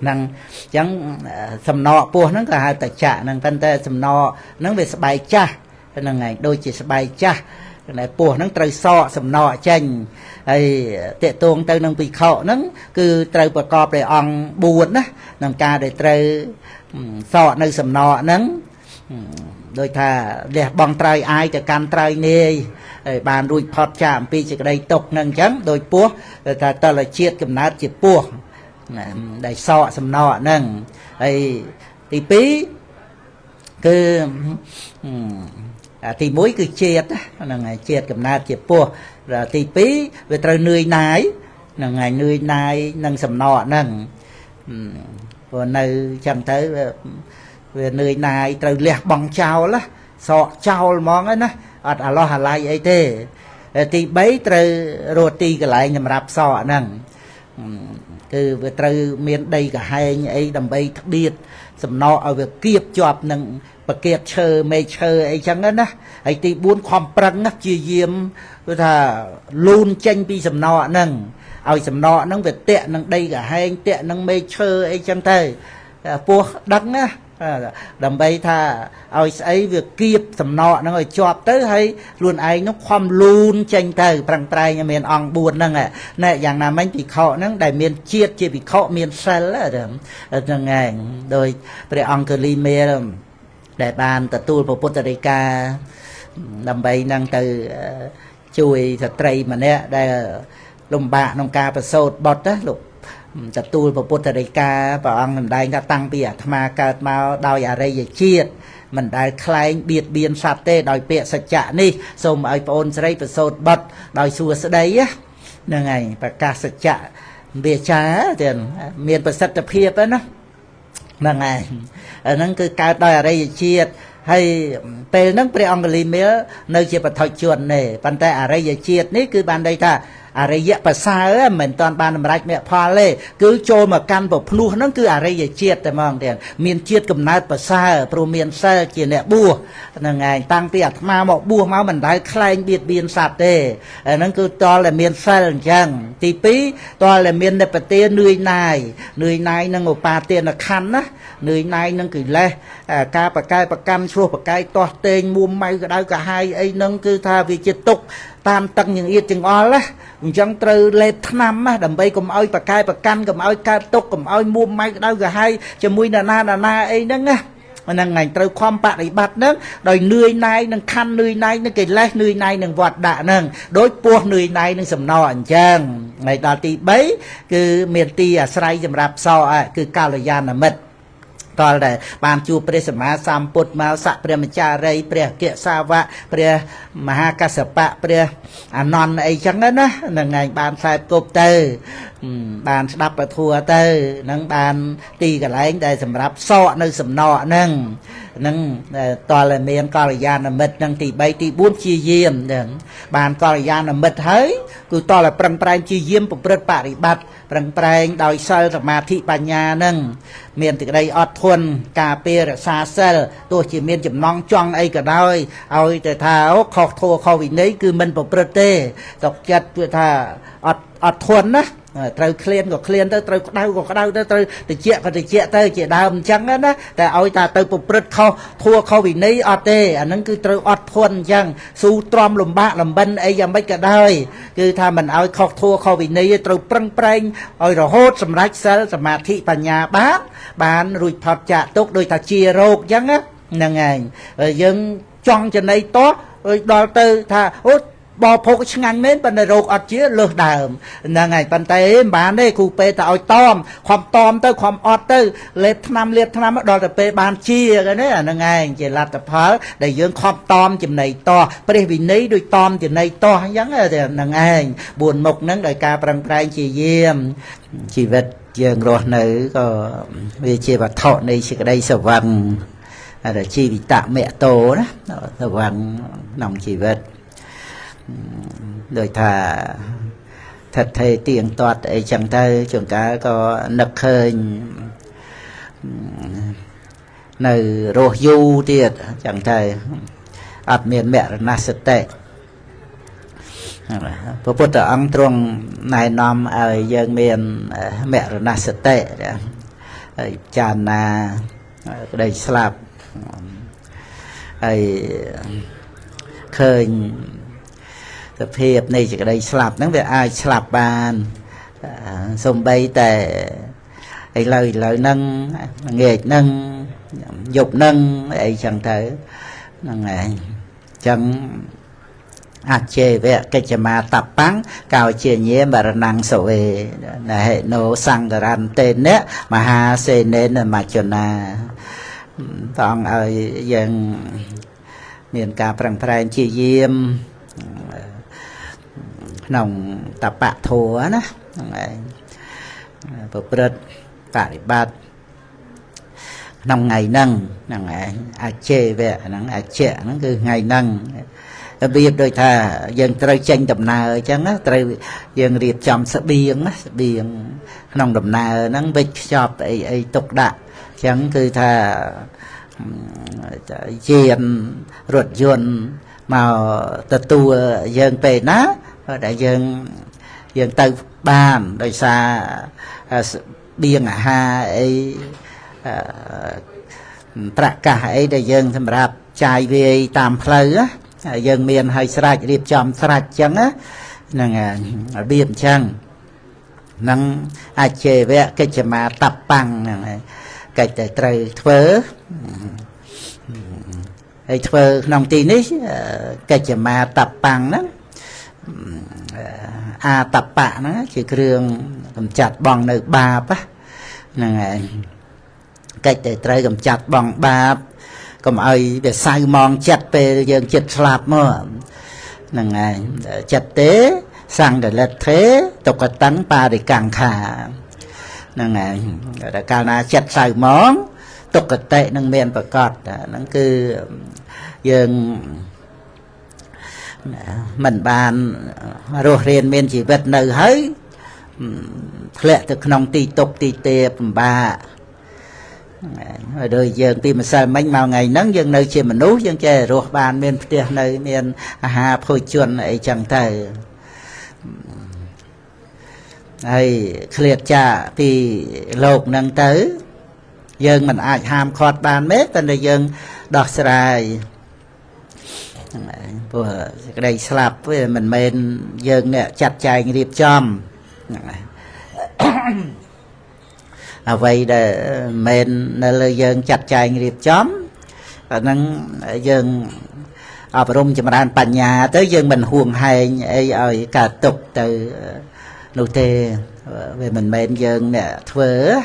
năng chẳng sầm nọ pua năng cả hai tạ chạ năng tân tê sầm nọ năng về sắp bay cha năng này đôi chỉ sắp bay cha này pua năng trời sọ sầm nọ chanh ấy tiệt tuông tới năng bị khọ năng cứ trời bờ cọp để ong buồn á năng ca để trời sọ nơi sầm nọ năng đôi thà để bằng trời aiจะกันtrời nê bàn đuôi phật chạm pi chỉ đây tục năng chấm đôi pua thà ta là chiết cầm nát chỉ pua để sọ sầm nọ năng ấy thì pí cứ thì mỗi cứ chết là ngày chết cầm nát chết pua rồi thì pí về trời nuôi nái là ngày nuôi nái nâng sầm nọ nâng còn nơi chẳng tới về nuôi nái trời lẹt bằng chào lá sọ chào món ấy nè ở lo hà lai ấy thế thì bấy trời rồi thì cái lại nhầm rạp sọ nâng từ về trời miền đây cả hai ấy đầm bay đặc biệt sầm nọ ở việc kiếp chọp nâng bậc kiệt chờ mê chờ ấy chẳng á ấy thì buôn khoăm prăng á chia diêm là luôn tranh pi sầm nọ nâng ao sầm nọ nâng về tệ nâng đây cả hai anh tệ nâng mê chờ ấy chẳng thế pua đắng á đầm bay tha ao ấy việc kiếp sầm nọ nâng rồi chọp tới hay luôn ấy nó khoăm luôn tranh tới prăng prai nhà miền ong buồn nâng ạ nè dạng nào anh bị khọ nâng đại miền chiết chỉ bị khọ miền sel á nâng ngày đôi pre ong cơ li mê đại ban tật tu của Phật Đà Ca đầm bay năng từ chui thật tây mà nè đây lồng bạ nông ca và sốt bọt đó lục tật tu của Phật Đà Ca và ông đây đã tăng bìa tham ca mau đòi ở đây chiết mình đã khai biệt biên sạch tê đòi bịa sạch chạ đi xong ở ôn sấy và sốt bọt đòi xua sẽ đấy á nè ngày và ca sạch chạ bìa trá tiền miền và sạch tập hiệp á nó nè ngày năng cứ cao đòi ở đây chiết hay về năng pre ong li mía nơi chỉ bật thổi chuồn này bàn tay ở đây chiết ní cứ bàn đây ta ở đây dẹp bờ xa mình toàn bàn làm rách mẹ pha lê cứ trôi mà căn vào plu nó cứ ở đây chiếtแต่มองtiền miền chiết cầm nát bờ xa pro miền xa chỉ nè bùa là ngày tăng tiệt mà một bùa máu mìnhได้คลายbiệt biên sạch thế năng cứ to là miền xa chẳng tí pí to là miền đẹp tiền nuôi nai năng một ba tiền là khăn á nuôi nai năng cứ lê ca bạc cam xua bạc cay to tên mua may cái đó cả hai ấy năng cứ tha vì chết tục tam tăng những yên chừng o lá chẳng từ lệ năm á đầm bay cùng ơi bạc cay bạc cam cùng ơi ca tục cùng ơi mua may cái đó cả hai cho mui nà na ấy nâng á năng ngày từ khoam bạc để bát nâng đòi nuôi nai nâng khăn nuôi nai nâng cái lê nuôi nai nâng vọt đạ nâng đối buộc nuôi nai nâng sầm nọ anh chăng ngày đó thì bấy cứ miền tì à say dầm rạp so cứ cao là gian là mệtตอนแต่บานจูเปรสมาสามปุตมาสัเปรมจารีเปรเกศาวะเปรมหากัสปะเปรอนอนไอจังนั้นนะนั่งไงบานสายกบเตอบานดับประทัวเตอนั่งบานตีกันไรได้สำหรับซ้อในสำนอนั่งตอนละเมียนกอลยานมิดนั่งตีใบตีบุญชีเยี่ยมนั่งบานกอลยานมิดเฮ้ยกูตอนละปรังปรายชีเยี่ยมปุบเปิดปฏิบัติปรังปรายโดยเซลสมาธิปัญญานั่งเมียนติดได้อดทนกาเปรซาเซลตัวจีเมียนจำนองจ้องไอ้ก็ได้เอาแต่เท้าขอโทขอวินี้คือมันปุบเปิดเตตกจัดตัวท่าอดทนนะត្រូវเคลียนក៏เคลียនទៅត្រូវក្តៅក៏ក្តៅទៅត្រូវតិចក៏តិចទៅជាដើមអញ្ចឹងណាតែឲ្យតាទៅប្រព្រឹត្តខុសធัวខុសវិន័យអត់ទេអាហ្នឹងគឺត្រូវអត់ធន់អញ្ចឹងស៊ូទ្រាំលំបាកលំបិនអីយ៉ាងម៉េចក៏ដោយគឺថាមិនឲ្យខុសធัวខុសវិន័យត្រូវប្រឹងប្រែងឲ្យរហូតសម្រេចសិលសមាធិបញ្ញាបានរួចផុតចាកទុកដោយថាជារោគអញ្ចឹងហ្នឹងឯងយើងចង់ចំណៃតោះដល់ទៅថាអូบอพกช่างเน้นเป็นโรคอัดเชื้อเลือดดำนั่งไงปันเตะบ้านนี่ครูเปย์แต่เอาตอมความตอมเต้ความอดเต้เล็ดทำดอแต่เปย์บานเชียกันเนี่ยนั่งไงเจริญแต่พอได้ยืนความตอมจำในต่อประเดี๋ยววินี้โดยตอมจำในต่อยังไงแต่นั่งไงบุญหมกนั้นโดยการปรังปรายชีเยี่ยมชีวิต dương rồi nữ có vì chỉ vật thọ này chỉ cái đây sở văn là chi bị tạ mẹ tổ đó sở văn nòng chỉ vật rồi thà thật thầy tiền toát ấy chẳng thơ chúng ta có nực hơi nơi rô du tiệt chẳng thầy ạt miền mẹ na sệt tệพระพุทธองค์ตรงนายนอมยังเมียนแม่นาสเตะจานาได้สลับเคยสเพียบในจะได้สลับนั่งแต่อายสลับบานสมใบแต่lờiนั่งเงยนั่งหยุบนั่งไอ้chẳng thểนั่งไงchẳng chê vẽ cái chả mà tập bắn cao chia nhé mà năng sổ về hệ nổ sang rồi ăn tên nế mà ha xê nên là mà cho na toàn ở dân miền cả prang prang chia diêm nòng tập bạ thua á bậc bậc tại bát nòng ngày nâng nòng chê vẽ nòng chè nó cứ ngày nâng biết đôi thà dân trời tranh đầm nà chẳng á trời dân riệp chậm sẽ biển nông đầm nà nắng bích chọp ấy tục đạ chẳng cứ thà chiên ruột dồn màu tật tu dân về ná đại dân dân từ bàn đời xa biển ha ấy tất cả ấy đại dân thầm rạp trai về tam phơi á dân miền hay sạch điệp chậm sạch chẳng á năng biên chẳng năng chê vẽ cái chả mà tập bằng cái trời thơ cái thơ nông tin ấy cái chả mà tập bằng đó tập bạ nó chỉ cường cầm chặt bằng nơi ba á năng cái trời cầm chặt bằng ba còn ai về sai mong chặt về dân chặt lạp mà năng ngày chặt tế sang để lật thế tục cái tấn ba để càng khả năng ngày đã cao na chặt sai món tục cái tệ năng miền và cọt năng cứ dân mình bàn rồi riêng miền chỉ vật nơi hấy lệ từ nông ti tục ti tê ba đời dân tìm sao mấy màu ngày nắng dân nơi chỉ mình nấu dân chơi ruột bàn miền tây nơi miền hà phơi chuồn ấy chẳng thể ai liệt cha thì lột nâng tới dân mình ai ham khọt bàn mét tên là dân đọt sài vừa cái đây slap với mình men dân nè chặt chài điệp chom vậy để mình là dân chặt chài điệp chóm năng dân ở trong chợ đàn bản nhà tới dân mình huồng hay ở cả tục từ nô tê về mình dân nè thưa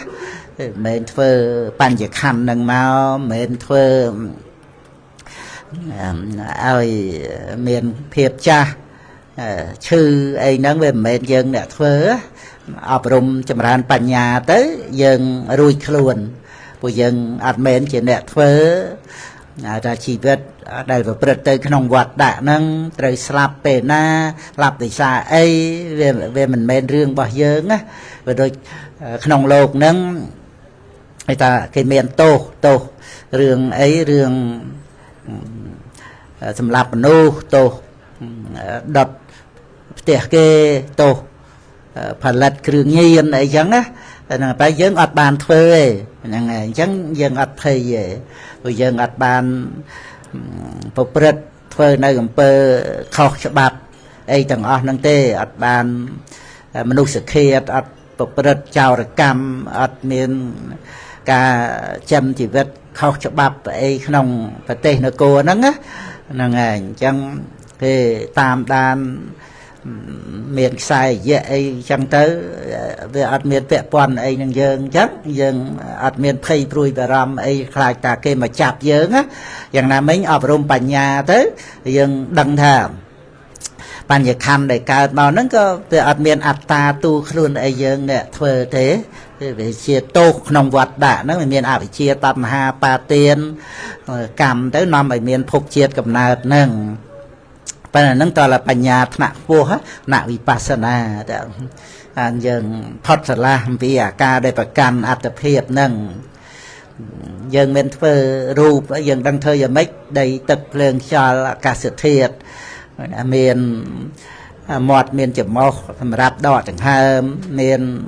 mình thưa pan giặc hành năng mau mình thưa ở miền phiệt cha chư ấy năng về mình dân nè thưa ở trong chợ đàn bản nhà tới dân rùi luôn bây dân ăn men chỉ nè thưa ra chỉ biết đây là bật tới cái nòng quạt đã nâng trời slap bể na lap để xa ấy về mình men riêng bao giờ á về rồi cái nòng lột nâng người ta cái miền tô riêng ấy riêng sầm lap nô tô đập tiệt kê tô phần lật riêng nhiên ấy chẳng á là phải dân ọt bàn thuê này chẳng dân ọt thầy rồi dân ọt bàn phục bật thuê nơi gần bờ khóc cho bạc ấy chẳng ọt năng tê ọt bàn mình nuôi sực khi ọt phục bật chào được cam ọt miền cả chăm chỉ biết khóc cho bạc ấy không phải tê nó cô nắng á này chẳng thì tam đàn miền sai vậy chẳng tới về ở miền vẽ quan ấy năng dân chắc dân ở miền tây pruy và ram ấy khai ta kê mà chạp dân áอย่างนั้นmấy ở trong bản nhà tới dân đăng thà bản nhật khăn để cả bao nó có về ở miền ạt ta tu luôn ấy dân nè thuê thế về chia tô nông vật đã nó miền ảo phải chia tập hà pa tiền cầm tới năm ở miền phục chia cầm nào nâng bây giờ nâng to làปัญญา thạ vua hết nạ vipassana dần thoát ra vì ca đây phải can ắt hiệp nâng dần miền phơ rùp dần đăng thời giờ mấy đầy tập lượng cho là cả sự thiệt miền mọt miền chậm mò rạp đỏ chẳng ha miền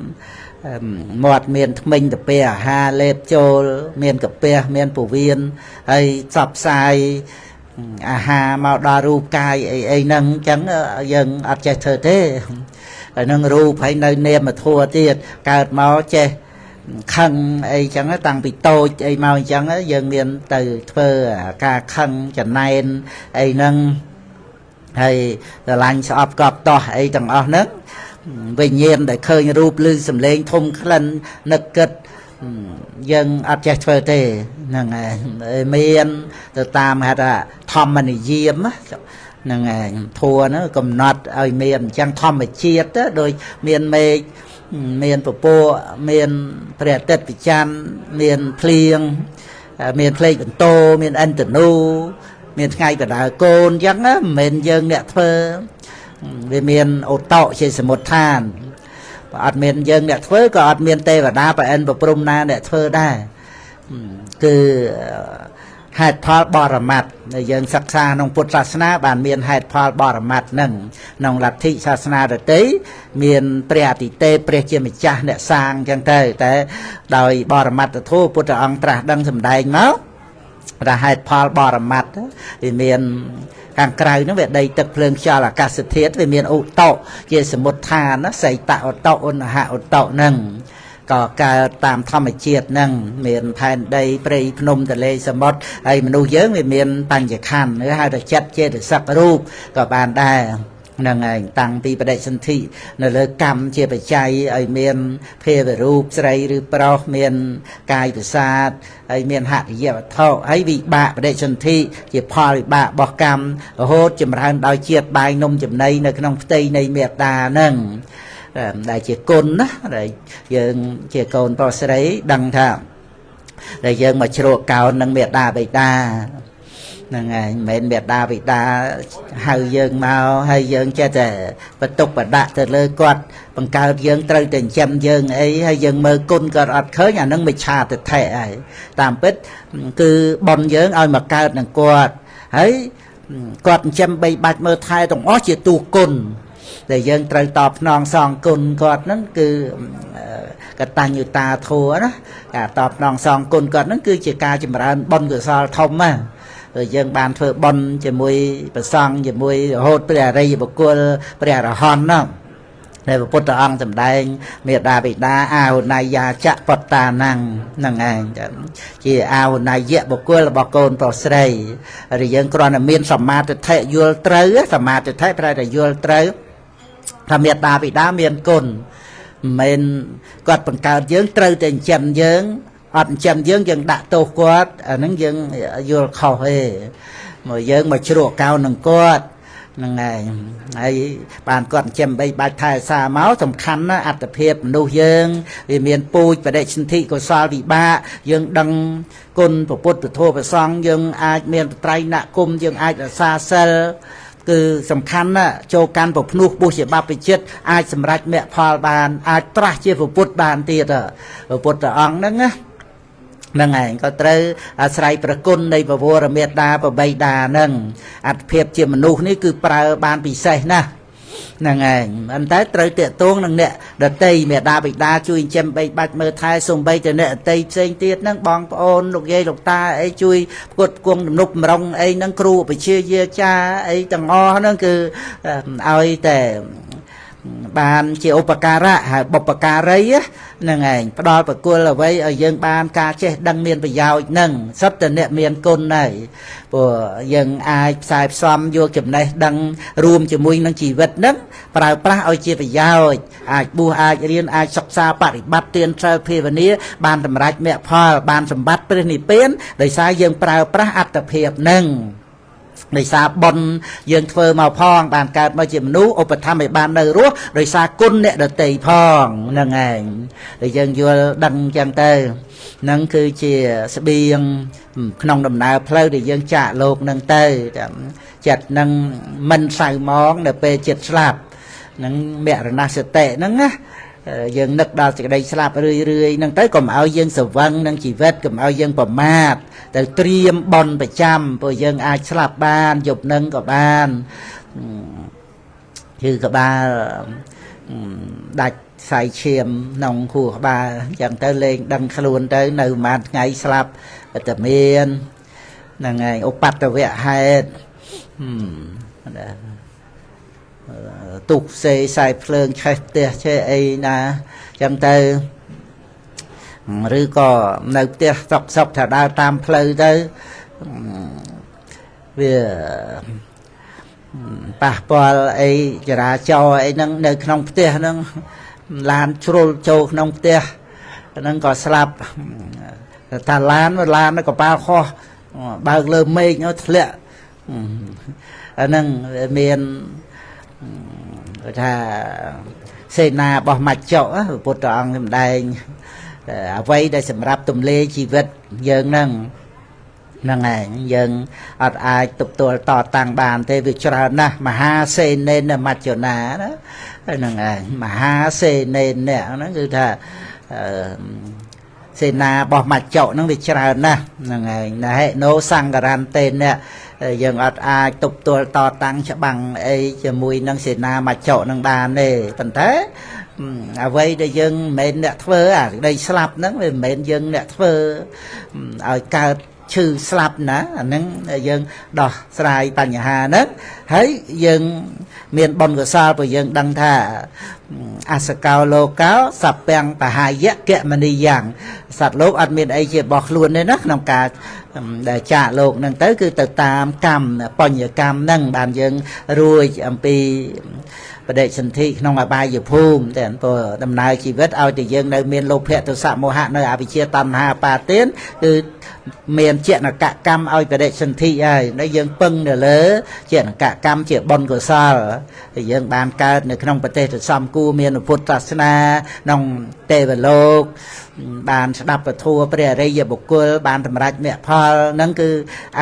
mọt miền mình tập bè ha lệp châu miền cặp bè miền phổ viên hay sập sai ha màu đa ru cài ấy nâng chẳng dần ắt chạy thơ thế nâng ru phải nơi nêm mà thua tiệt cài máu che khăn ấy chẳng tăng bị tôi ấy màu chẳng dần miền từ thơ ca khăn chẳng nay ấy nâng hay là lành sọp cọp to ấy chẳng ở nước vì nhiên để khơi rụp lư sầm lên thùng khăn nực kịch dân áp chạy phơi tê nâng miền từ tam hay là thom mà này diêm á nâng thua nó cầm nọt ở miền chẳng thom mà chiết á đôi miền mê miền popo miền bẹt tết bị chan miền plieng miền plieng tô miền anh tử nu miền ngày và đại côn chẳng á miền dân nẹt phơ về miền ô tọ trên sân một than ở miền dân nẹt phơ có ở miền tây và đa và anh và prom na nẹt phơ đaคือhạt phal bờ rầm mặt dân sắc xa nông Phậtศาสนา bản miền hạt phal bờ rầm mặt nâng nôngลัทธิศาสนา tới miền Prea Tị Tê Prea Chia Mịch Cha nẹt sang chẳng thếแต่โดยบรมัตถ์ทูพุทธองค์ตรัสดังสำแดงเนาะlà hai phal bờ rầm mặt thì miền càng cày nó về đây tập lương cho là cả sự thiết về miền ô tộ chia sẻ một thà nó xây tạo tộ ôn hạ ô tộ nâng có cả tam thăm chiết nâng miền thành đây prey phnom tờ lê sầm mót ai mà nuôi dưỡng về miền tăng giải khăn nữa hai là chất chia được sắc rup có bàn đài nâng ảnh tăng pi bạch sinh thị nó lơ cầm chia phải chay ở miền phê về rup sray rư pro miền cài về sa ai miền hạt dẻo thọ ấy bị bạ bạch sinh thị chỉ phò bị bạ bỏ cầm hốt chìm hàng đòi chiết bài nông chìm này nơi nông tây này miệt đà nâng đại chỉ côn đó đại dân chỉ côn bao sấy đăng thảm đại dân mà chua cao nâng miệt đà bị đà nâng ngày mền miệt đà bị đà hai dân mau hai dân cha trẻ và tục và đạ thật lơ quạt bằng cao dân trời tình chăm dân ấy hai dân mơ côn cờ ọt khơi nhà nâng mịch trà thật thẻ ấy tạm bích cứ bon dân ai mà cao nâng quạt ấy quạt chăm bay bạch mơ thai tổng ó chỉ tu côn để dân trời tọp non son côn cọt nó cứ cái ta như ta thua đó cả tọp non son côn cọt nó cứ chỉ ca chỉ mà bon cửa sao thông mà rồi dân bàn phơi bon chỉ mùi bờ son chỉ mùi hốt bè đây bờ cua bè là hòn đó này bờ Phật ông tầm đây miệt đà bị đa ao này già chạ Phật tà năng năng anh chỉ ao này dẹ bờ cua là bờ côn bờ sấy rồi dân còn là miền sầm ma thể vua trớ sầm ma thể phải là vua trớ thà miệt đà bị đá miền cồn mình quạt bằng cao dưỡng trâu trên chầm dưỡng ọt chầm dưỡng dân đã tô quạt nâng dân vô khẩu hề mà dưỡng mà chua cao nâng quạt nâng này ấy bàn quạt chầm bay bạch thai xa máu tầm khăn á ạt tập hiệp nô dương vì miền pui và đệ sinh thị của sao bị ba dương đăng côn của bột của thô và xong dương ai miền tây nạ cung dương ai là xa sơคือสำคัญนะโจการปกนุกบุษบาปิจิตอาจสำรัจแม่พอลบานอาจตรัสเชื่อปุตบานตีเถอะปุตตะองนั่งนะนั่งไงก็เตยอาศัยประกุลในประวัติเมตตาประใบดานั่งอัดเพียบเจียมนุษย์นี่คือปลาบานปีเสนะนั่งไงอันท้ายเตยเตะตวงนั่งเนี่ยเด็กตีเมตตาปิดาช่วยเจมใบบัดเมื่อไทยส่งใบแต่เนี่ยตีเซงตีนั่งบองปอนลูกเย่ลูกตาไอ้ช่วยกดกวงนุบมรองไอ้นั่งครูไปเชื่อเยี่ยจ้าไอ้ตังอ้อนั่นคือเอาแต่บานเจียวปากการะหาบปากการะนั่งไงพอดอปกุลเอาไว้ยังบานกาเชดังเมียนไปยาวอีกนั่งซับแต่เนี่ยเมียนกลไหนพวยังอายสายซ้อมโยกับในดังรวมจะมุยนั่งชีวิตนั้นปลายปลาเอาเจียไปยาวอาจบูอาจเรียนอาจศึกษาปฏิบัติเตียนเชลเพวันนี้บานทำรักแม่พ่อบานสมบัติเป็นนิเป็นโดยสายยังปลายปลาอัตเพียบนั่ง ដោយសារបនយើងធ្វើមកផងបានកើតមកជាមនុស្សឧបត្ថម្ភឲ្យបាននៅរស់ដោយសារគុណអ្នកដតីផងហ្នឹងឯងដែលយើងយល់ដឹងចឹងទៅហ្នឹងគឺជាស្បៀងក្នុងដំណើរផ្លូវដែលយើងចាក់លោកហ្នឹងទៅចិត្តហ្នឹងមិនសៅហ្មងនៅពេលចិត្តស្លាប់ហ្នឹងមរណសតិហ្នឹងណាយើងនឹកដល់សេចក្តីស្លាប់រឿយហ្នឹងទៅកុំឲ្យយើងស្រវឹងនឹងជីវិតកុំឲ្យយើងប្រមាទទៅត្រៀមបន់ប្រចាំព្រោះយើងអាចស្លាប់បានយប់នឹងក៏បានគឺក្បាលដាច់ខ្សែឈាមក្នុងខួរក្បាលអញ្ចឹងទៅលេងដឹងខ្លួនទៅនៅប្រហែលថ្ងៃស្លាប់តែមានហ្នឹងហើយឧបតវៈហេតុទុកសេខ្សែភ្លើងឆេះផ្ទះឆេះអីណាចឹងទៅឬក៏នៅផ្ទះសុកថាដើរតាមផ្លូវទៅវាប៉ះពាល់អីចរាចរណ៍អីហ្នឹងនៅក្នុងផ្ទះហ្នឹងឡានជ្រុលចូលក្នុងផ្ទះហ្នឹងក៏ស្លាប់ថាឡានក៏ប៉ាល់ខុសបើកលើមេឃនោះធ្លាក់អាហ្នឹងមានថាសេនារបស់មច្ចុពុទ្ធអង្គសម្ដែងអ្វីដែលសម្រាប់ទម្លាយជីវិតយើងហ្នឹងហើយយើងអត់អាចទប់ទល់តតាំងបានទេវាច្រើនណាស់មហាសេនេនមច្ចុណាណាហ្នឹងហើយមហាសេនេននេះហ្នឹងគឺថាសេនារបស់មច្ចុហ្នឹងវាច្រើនណាស់ហ្នឹងហើយណហេណូសង្ករន្ទេនេះយើងអត់អាចទប់ទល់តតាំងច្បាំងអីជាមួយនឹងសេនាមច្ចុនឹងបានទេប៉ុន្តែអ្វីដែលយើងមិនមែនអ្នកធ្វើអាក្តីស្លាប់ហ្នឹងវាមិនមែនយើងអ្នកធ្វើឲ្យកើតឈឺស្លាប់ណាអាហ្នឹងយើងដោះស្រាយបញ្ហាហ្នឹងហើយយើងមានបុណ្យកុសលព្រោះយើងដឹងថាអសកោលោកោសពាំងបហាយៈកមនីយ៉ាងសត្វលោកអត់មានអីជារបស់ខ្លួនទេណាក្នុងការដែលចាកលោកហ្នឹងទៅគឺទៅតាមកម្មបញ្ញកម្មហ្នឹងបានយើងរួចអំពីបដិសន្ធិក្នុងអបាយភូមិតែព្រោះដំណើរជីវិតឲ្យតែយើងនៅមានលោភៈទោសៈមោហៈនៅអវិជ្ជាតណ្ហាបាទានគឺមានចេតនកកម្មឲ្យបដិសន្ធិហើយនៅយើងពឹងនៅលើចេតនកកម្មជាបុណ្យកុសលដែលយើងបានកើតនៅក្នុងប្រទេសសំគូមានពុទ្ធសាសនាក្នុងទេវលោកបានស្ដាប់ពធព្រះអរិយបុគ្គលបានសម្រេចមគ្គផលហ្នឹងគឺ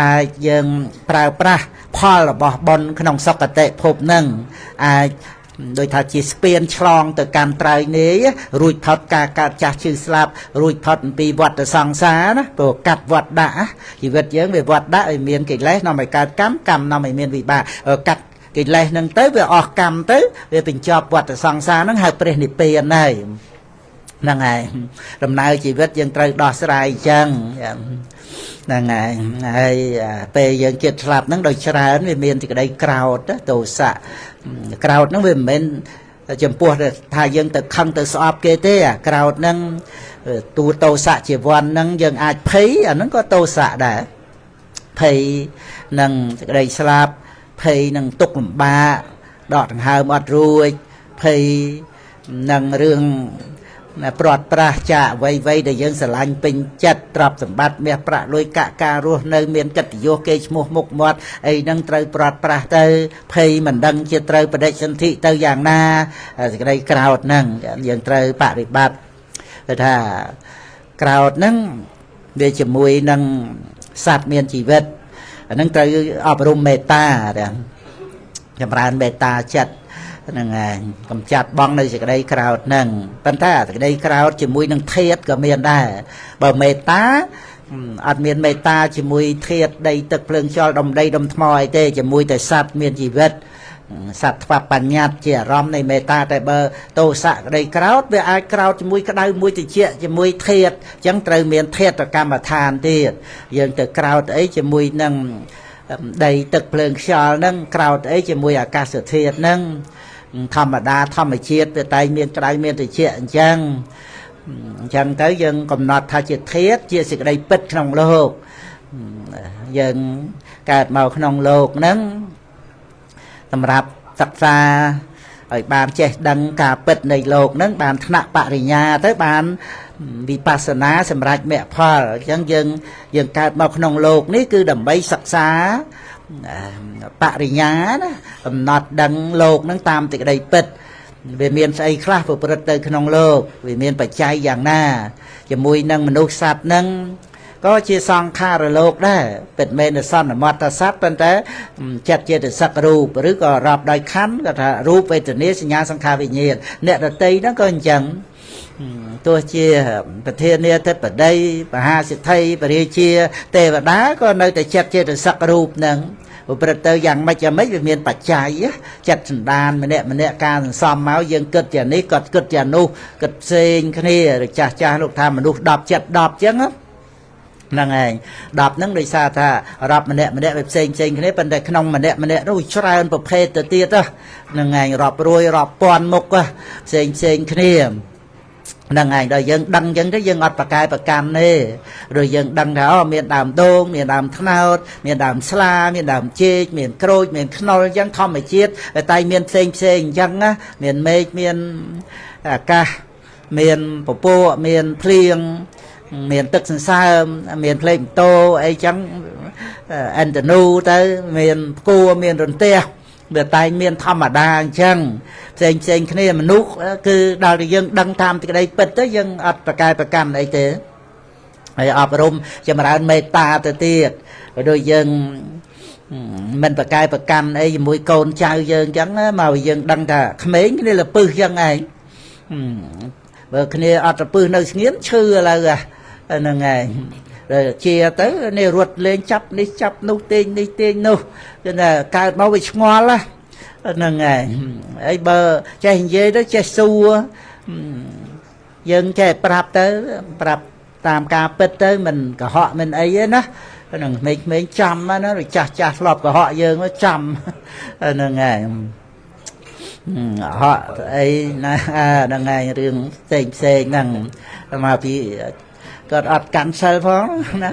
អាចយើងប្រើប្រាស់ផលរបស់បុណ្យក្នុងសុគតិភពហ្នឹងអាចដោយថាជាស្ពានឆ្លងទៅកាន់ត្រើយនេះរួចផុតការកើតចាស់ឈឺស្លាប់រួចផុតអំពីវដ្តសង្សារណាព្រោះកាត់វដ្តដាក់ជីវិតយើងវាវដ្តដាក់ឲ្យមានកិលេសនាំឲ្យកើតកម្មនាំឲ្យមានវិបាកកាត់កិលេសហ្នឹងទៅវាអស់កម្មទៅវាបញ្ចប់វដ្តសង្សារហ្នឹងហៅព្រះនិព្វានហើយហ្នឹងហើយដំណើរជីវិតយើងត្រូវដោះស្រាយអញ្ចឹងហ្នឹងហើយពេលយើងចិត្តស្លាប់ហ្នឹងដោយច្រើនវាមានសេចក្តីក្រោធទោសៈក្រោធហ្នឹងវាមិនមែនចំពោះថាយើងទៅខឹងទៅស្អប់គេទេអាក្រោធហ្នឹងទូទោសៈជីវ័នហ្នឹងយើងអាចភ័យអាហ្នឹងក៏ទោសៈដែរភ័យនឹងសេចក្តីស្លាប់ភ័យនឹងទុក្ខលំបាកដកដង្ហើមអត់រួចភ័យនឹងរឿងព្រាត់ប្រាសចាអ្វីដែលយើងស្រឡាញ់ពេញចិត្តទ្រព្យសម្បត្តិមាសប្រាក់លុយកាក់ការរស់នៅមានកិត្តិយសគេឈ្មោះមុខមាត់អីហ្នឹងត្រូវព្រាត់ប្រាសទៅភ័យមិនដឹងជាត្រូវបដិសន្ធិទៅយ៉ាងណាសេចក្តីក្រោធហ្នឹងយើងត្រូវបប្រតិបត្តិគឺថាក្រោធហ្នឹងវាជាមួយនឹងសត្វមានជីវិតអាហ្នឹងត្រូវអប់រំមេត្តាចម្រើនមេត្តាចិត្តហ្នឹងហើយកំចាត់បងនៅសេចក្តីក្រោធហ្នឹងប៉ុន្តែសេចក្តីក្រោធជាមួយនឹងធាតុក៏មានដែរបើមេត្តាអត់មានមេត្តាជាមួយធាតុដីទឹកភ្លើងខ្យល់ដុំដីដុំថ្មអីទេជាមួយតែសត្វមានជីវិតសត្វថ្វាបញ្ញត្តិជាអារម្មណ៍នៃមេត្តាតែបើទោសៈក្តីក្រោធវាអាចក្រោធជាមួយក្តៅមួយតិចជាមួយធាតុអញ្ចឹងត្រូវមានធាតុកម្មដ្ឋានទៀតយើងទៅក្រោធអីជាមួយនឹងដីទឹកភ្លើងខ្យល់ហ្នឹងក្រោធអីជាមួយអាកាសធាតុហ្នឹងធម្មតាធម្មជាតិវាតែមានក្តៅមានតិចអញ្ចឹងទៅយើងកំណត់ថាជាធាតុជាសេចក្តីពិតក្នុងលោកយើងកើតមកក្នុងលោកហ្នឹងសម្រាប់សិក្សាឲ្យបានចេះដឹងការពិតនៃលោកហ្នឹងបានថ្នាក់បរិញ្ញាទៅបានវិបស្សនាសម្រាប់មគ្គផលអញ្ចឹងយើងកើតមកក្នុងលោកនេះគឺដើម្បីសិក្សា បរិញ្ញាណាកំណត់ដឹងលោកនឹងតាមទីក្តីពិតវាមានស្អីខ្លះប្រព្រឹត្តទៅក្នុងលោកវាមានបច្ច័យយ៉ាងណាជាមួយនឹងមនុស្សសត្វនឹងក៏ជាសង្ខារលោកដែរពិតមែនតែសន្មតសត្វប៉ុន្តែចិត្តចេតសិករូបឬក៏រាប់ដោយខណ្ឌក៏ថារូបវេទនាសញ្ញាសង្ខារវិញ្ញាណអ្នកដតីហ្នឹងក៏អញ្ចឹងទោះជាប្រធានាធិបតីមហាសិទ្ធិបរិជាទេវតាក៏នៅតែចិត្តចេតសិករូបហ្នឹងប្រព្រឹត្តទៅយ៉ាងម៉េចវាមានបច្ច័យចិត្តសន្តានម្នាក់ការសន្សំមកយើងគិតយ៉ាងនេះគាត់គិតយ៉ាងនោះគិតផ្សេងគ្នាចាស់លោកថាមនុស្ស10ចិត្ត10អញ្ចឹងហ្នឹងឯង10ហ្នឹងដោយសារថារាប់ម្នាក់វាផ្សេងគ្នាប៉ុន្តែក្នុងម្នាក់នោះច្រើនប្រភេទទៅទៀតហ្នឹងឯងរាប់រយរាប់ពាន់មុខផ្សេងគ្នាហ្នឹងឯងដល់យើងដឹងអញ្ចឹងទៅយើងអត់ប្រកែប្រកាន់ទេឬយើងដឹងថាមានដើមដូងមានដើមត្នោតមានដើមស្លាមានដើមចេកមានក្រូចមានខ្នុរអញ្ចឹងធម្មជាតិតែមានផ្សេងអញ្ចឹងណាមានមេឃមានអាកាសមានពពកមានភ្លៀងមានទឹកសន្សើមមានភ្លេងម៉ូតូអីចឹងអិនតនូទៅមានផ្គួរមានរន្ទះវាតែមានធម្មតាអញ្ចឹងផ្សេងគ្នាមនុស្សគឺដល់តែយើងដឹងតាមទីក្តីពិតទៅយើងអត់ប្រកែប្រកាន់អីទេហើយអប់រំចម្រើនមេត្តាទៅទៀតដូចយើងមិនប្រកែប្រកាន់អីជាមួយកូនចៅយើងអញ្ចឹងមកយើងដឹងថាក្មេងគ្នាលពឹសអញ្ចឹងឯងបើគ្នាអត់លពឹសនៅស្ងៀមឈឺឥឡូវហ្នឹងឯងជាទៅនេះរត់លេងចាប់នេះចាប់នោះទាញនេះទាញនោះគឺថាកើតមកវាឆ្ងល់ហ្នឹងឯងហើយបើចេះនិយាយទៅចេះសួរយើងចេះប្រាប់ទៅប្រាប់តាមការពិតទៅមិនកុហកមិនអីទេណាហ្នឹងក្មេងចាំណាចាស់ធ្លាប់កុហកយើងចាំហ្នឹងឯងហក់អីណាហ្នឹងឯងរឿងផ្សេងហ្នឹងមកពីគាត់អត់កាន់សិលផងណា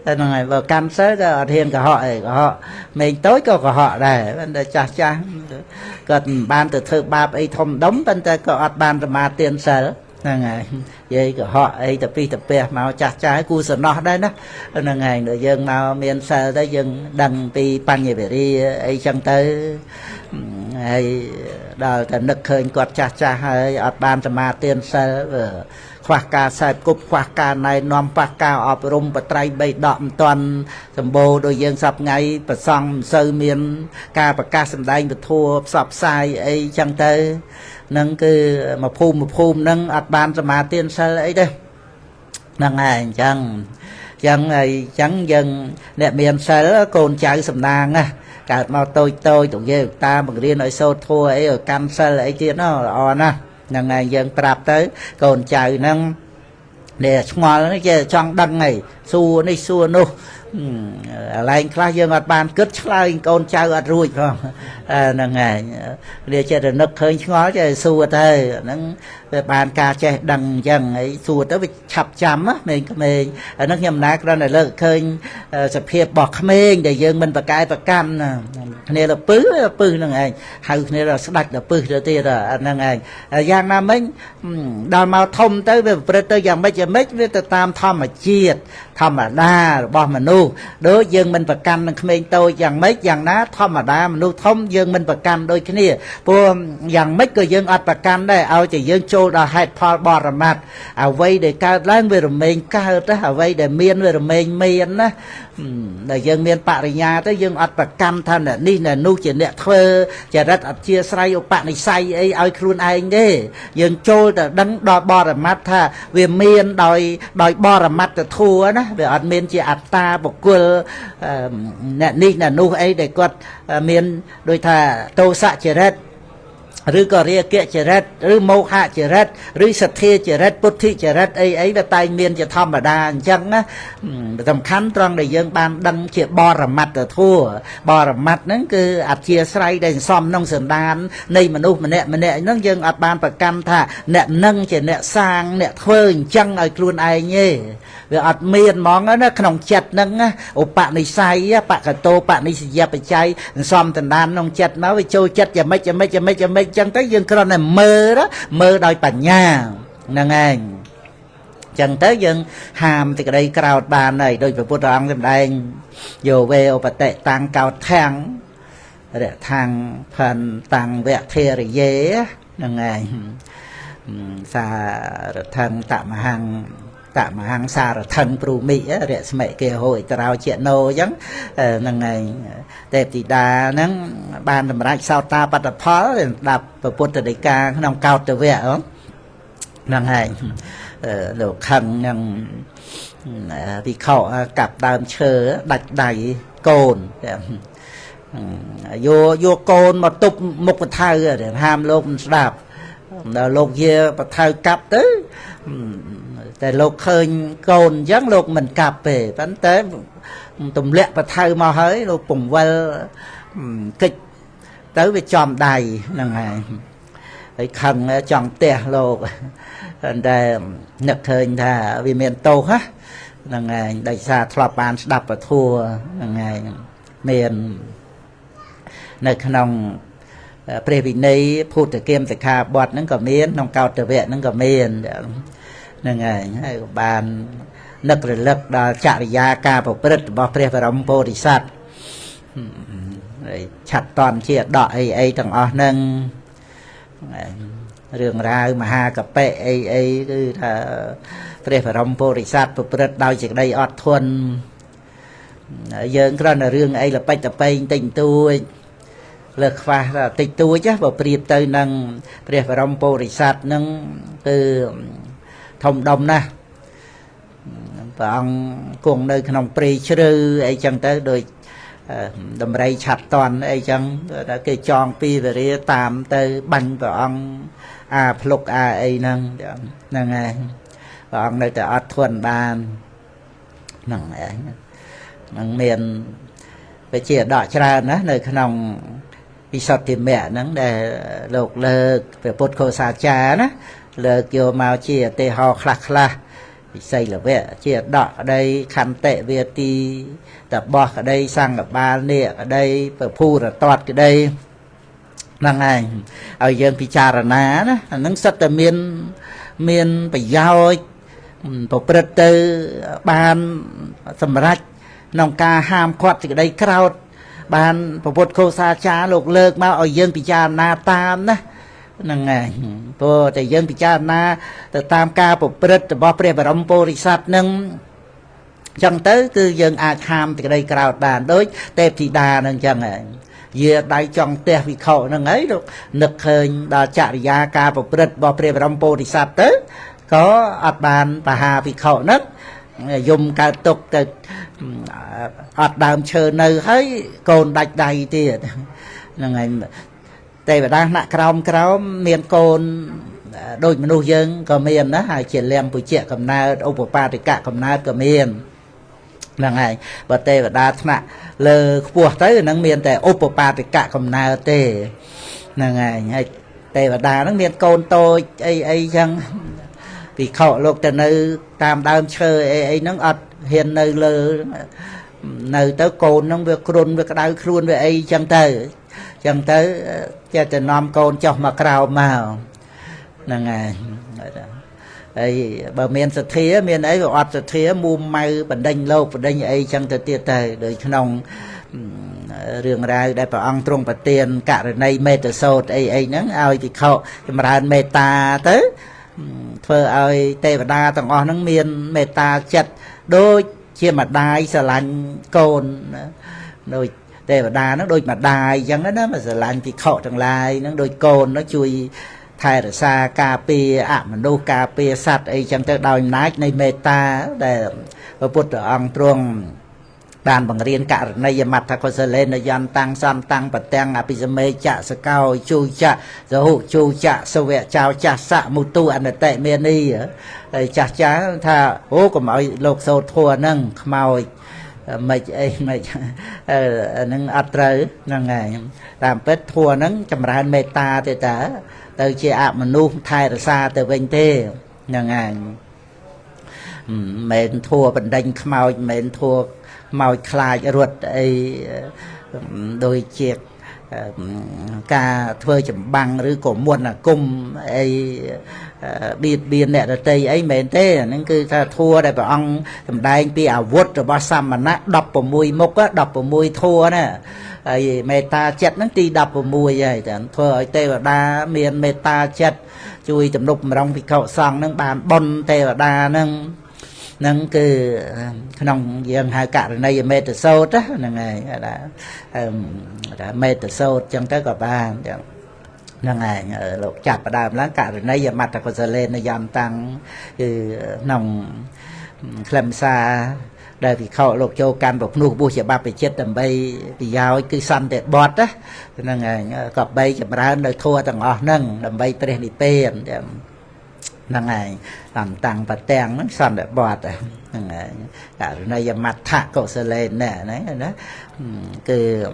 ហ្នឹងហើយបើកាន់សិលក៏អត់ហ៊ានកុហកអីកុហកមេងតូចក៏កុហកដែរប៉ុន្តែចាស់គាត់មិនបានទៅធ្វើបាបអីធំដុំប៉ុន្តែក៏អត់បានសមាទានសិលហ្នឹងហើយនិយាយកុហកអីទៅពីទៅពះមកចាស់គូសំណោះដែរណាហ្នឹងហើយដល់យើងមកមានសិលទៅយើងដឹងពីបញ្ញវេរីអីចឹងទៅហើយដល់តែនឹកឃើញគាត់ចាស់ហើយអត់បានសមាទានសិលខ្វះការខ្សែគប់ខ្វះការណែនាំខ្វះការអប់រំបត្រៃបីដកមិនទាន់សម្បូរដោយយើងសពថ្ងៃប្រសង់មិនសូវមានការប្រកាសសម្ដែងពធផ្សព្វផ្សាយអីចឹងទៅនឹងគឺមកភូមិហ្នឹងអត់បានសមាទានសិលអីទេហ្នឹងហើយអញ្ចឹងហើយអញ្ចឹងយើងអ្នកមានសិលកូនចៅសំណាងណាកើតមកតូចទៅយាយតាបង្រៀនឲ្យសូត្រធម៌អីឲ្យកាន់សិលអីទៀតល្អណាស់ហ្នឹងហើយយើងប្រាប់ទៅកូនចៅហ្នឹងនេះឆ្ងល់នេះគេចង់ដឹងហើយសួរនេះសួរនោះកន្លែងខ្លះយើងអត់បានគិតឆ្លើយកូនចៅអត់រួចផងហ្នឹងហើយវាចេះតែនឹកឃើញឆ្ងល់ចេះសួរទៅហ្នឹងវាបានការចេះដឹងអញ្ចឹងហើយសួរទៅវាឆាប់ចាំណាក្មេងអាហ្នឹងខ្ញុំណាគ្រាន់តែលើកឃើញសភាពរបស់ក្មេងដែលយើងមិនប្រកែប្រកាន់គ្នាលពឹសហ្នឹងឯងហៅគ្នាថាស្ដាច់លពឹសទៅទៀតហ្នឹងឯងយ៉ាងណាមិញដល់មកធំទៅវាប្រព្រឹត្តទៅយ៉ាងម៉េចវាទៅតាមធម្មជាតិធម្មតារបស់មនុស្សដូចយើងមិនប្រកាន់នឹងក្មេងតូចយ៉ាងម៉េចយ៉ាងណាធម្មតាមនុស្សធំយើងមិនប្រកាន់ដូចគ្នាព្រោះយ៉ាងម៉េចក៏យើងអត់ប្រកាន់ដែរឲ្យតែយើងចូលដល់ហេតុផលបរមត្ថអ្វីដែលកើតឡើងវារមែងកើតអ្វីដែលមានវារមែងមានណាដែលយើងមានបរិញ្ញាទៅយើងអត់ប្រកាន់ថាអ្នកនេះអ្នកនោះជាអ្នកធ្វើចរិតអធិស្ស្រ័យឧបនិស្ស័យអីឲ្យខ្លួនឯងទេយើងចូលទៅដឹងដល់បរមត្ថថាវាមានដោយបរមត្ថធัวណាវាអត់មានជាអត្តាបុគ្គលអ្នកនេះអ្នកនោះអីដែលគាត់មានដូចថាទោសៈចរិតឬក៏រាគៈចរិតឬមោហៈចរិតឬសទ្ធាចរិតពុទ្ធិចរិតអីវាតែមានជាធម្មតាអញ្ចឹងណាសំខាន់ត្រង់ដែលយើងបានដឹងជាបរមត្ថធัวបរមត្ថហ្នឹងគឺអធិស្ស្រ័យដែលសំក្នុងសន្តាននៃមនុស្សម្នាក់ហ្នឹងយើងអត់បានប្រកាន់ថាអ្នកនឹងជាអ្នកសាងអ្នកធ្វើអញ្ចឹងឲ្យខ្លួនឯងទេវាអត់មានហ្មងណាក្នុងចិត្តហ្នឹងឧបនិស្ស័យបកតោបនិស្សយបច្ច័យសំសន្តានក្នុងចិត្តមកវាចូលចិត្តយ៉ាងម៉េចចឹងទៅយើងគ្រាន់តែមើលដោយបញ្ញាហ្នឹងឯង chẳng tới dân hàm thì cái đây cao bàn này đôi phải bút rong trong đây dù về ở bậc tệ tăng cao thang để thang phần tăng vẹt thề rồi dễ là ngày xa thân tạm hàng xa rồi thân pru mỹ để mẹ kia hội tao chuyện nô giống là ngày đẹp thì đà nắng ban làm ra sao ta bắt được phó đạp và bút từ đây ca nông cao từ vẹt không là ngày lục khăn năng vì họ cặp đàm chờ đặt đầy cồn vô cồn mà tục một cái thai để ham lông đạp lục kia và thai cặp tớiแต่lục khơi cồn giống lục mình cặp về vấn tế tùm lẹ và thai mà hơi lục cùng vơ kịch tới với chòm đầy là ngày cái khăn chọn tè lục để nực hơn thà vì miền tô á là ngày đại gia thọp bàn đập và thua là ngày miền nơi nông previnay phụt từ kem từ kha bọt nó có miền nông cao từ viện nó có miền là ngày bàn nực rồi lực đã chạy ra ca vào bứt vào preferom bodhisat chặt toàn chia đợi ấy thằng o nâng rừng ra mà ha cặp bệ ấy cứ là phải rong bodhisat và bứt đau chỉ đây ọt thuần giờ cái là rừng ấy là bay tập bay tình tôi lực pha là tình tôi chứ vào priệp tới năng phải rong bodhisat năng từ thông đông nè và ông cùng nơi nông pri chư ấy chẳng tới đôi đầm rây chặt toàn ấy chẳng đã cái tròn pi về đây tạm tới bánh và ông pluk ấy năng ngày và ông nơi tới ọt thuần bàn năng miền về chia đỏ ra nữa nơi nông đi sọt tìm mẹ nắng để lục lơ về bột khô sa cha đó lơ kêu màu chia tê ho khạc la xây là vậy chia đỏ ở đây khăn tệ về ti tập bò ở đây sang ở ba nè ở đây và phu là toát ở đây năng này ở dân picharana đó nắng sắt là miền phải giao bộ bật từ ban sầm rách nông ca ham quạt thì ở đây crowd ban bột khô sa cha lục lơ mà ở dân picharana tam đó năng ngày poแต่យើងពិចារណាទៅតាមការប្រព្រឹត្តរបស់ព្រះបរមពុរិស័ទនឹងចឹងទៅគឺយើងអាចហាមទីក្តីក្រោធបានដូចទេពធីតានឹងចឹងហើយយាដៃចង់ផ្ទះវិខហ្នឹងហើយលោកនឹកឃើញដល់ចរិយាការប្រព្រឹត្តរបស់ព្រះបរមពុរិស័ទទៅក៏អត់បានបហាវិខហ្នឹងយំកើតទុកទៅអត់ដើមឈើនៅហើយកូនដាច់ដៃទៀតហ្នឹងហើយแต่ว่าด้านนักครามเมียนโกนโดยมนุษย์ยังก็เมียนนะหายเฉียดเลี้ยมปุจเจกำเนิดอุปปาติกะกำเนิดก็เมียนนั่งไงว่าแต่ว่าด้านนักเลอพวกเต้นั่งเมียนแต่อุปปาติกะกำเนิดเต้นั่งไงแต่ว่าด้านนักเมียนโกนโตไอ้ยังปีเขาโลกแต่ในตามดาวเชยไอ้นั่งอัดเห็นในเลอในเต้โกนนั่งเวกรุนเวกดาวครุนเวไอ้จังเต้chẳng tớiจะนำcon cho mà cào màu là ngày ấy bờ miền sạt thía miền ấy ọt sạt thía mua may bẩn đinh lâu bẩn đinh ấy chẳng tới tiệt tới đời nông rừng ra đại bảo ăn trung bát tiền cả rồi này mê từ sốt ấy nắng ao thì khâu mà ra mê ta tới phơi ai tê và đa tầng on nắng miền mê ta chặt đôi chia mặt đai sờ lạnh cồn đôiแต่ว่าดาnó đôi mà đài chẳng đó mà giờ làm thì khổ thằng lai nó đôi cồn nó chui thay ra xa cà phê mình đô cà phê sạch ấy chẳng tới đòi nátในเมตตาđểพระพุทธองค์ตรงการบังเรียนกะในยมัตถะคนเสเลนยันตังซ้ำตังปัตตังอภิสเมจะสเกาจูจะสหุจูจะสเวะเจ้าจะสะมุตุอันเตะเมนีจะจ้าถ้าโอ้ก็หมายโลกโซทัวนั่งขมายไม่นั่งอัตรานั่งไงตามเป็ดทัวนั่งจำรานเมตตาแต่เตอเชียมนุษย์ไทยซาเตอเวงเทยังไงเมนทัวเป็นดังขมายเมนทัวเมาคลายรวดไอโดยเชีย ca thơ chấm băng rứ cổ muôn là cung ấy biệt biên nè tây ấy mền thế nên cứ ta thua đây bà ông thầm đai pi ảo vót rồi ba xăm mà nát đập vào mùi mốc á đập vào mùi thua nè meta chết nó ti đập vào mùi vậy thua ở tây và đa miền meta chết chui chấm nục mà đông bị cậu sang nâng bàn bon tây và đa nâng cứ nông dân hai cả này mê từ sâu đó nâng này đã mê từ sâu trong cái cọp ba nâng này lục chặt và đàm lá cả này giờ mặt có giờ lên nó dần tăng cứ nông làm xa đây thì khâu lục châu can bọc nu bu sẽ ba bị chết đầm bay vì giao cứ xăm để bọt á nâng này cọp bay chậm ra nơi thua thằng ngõ nâng đầm bay pre đi pe nâng này làm tăng và tèng nó xăm để bọt nâng này cả này giờ mặt thạ cậu sẽ lên nè đấy đó cứ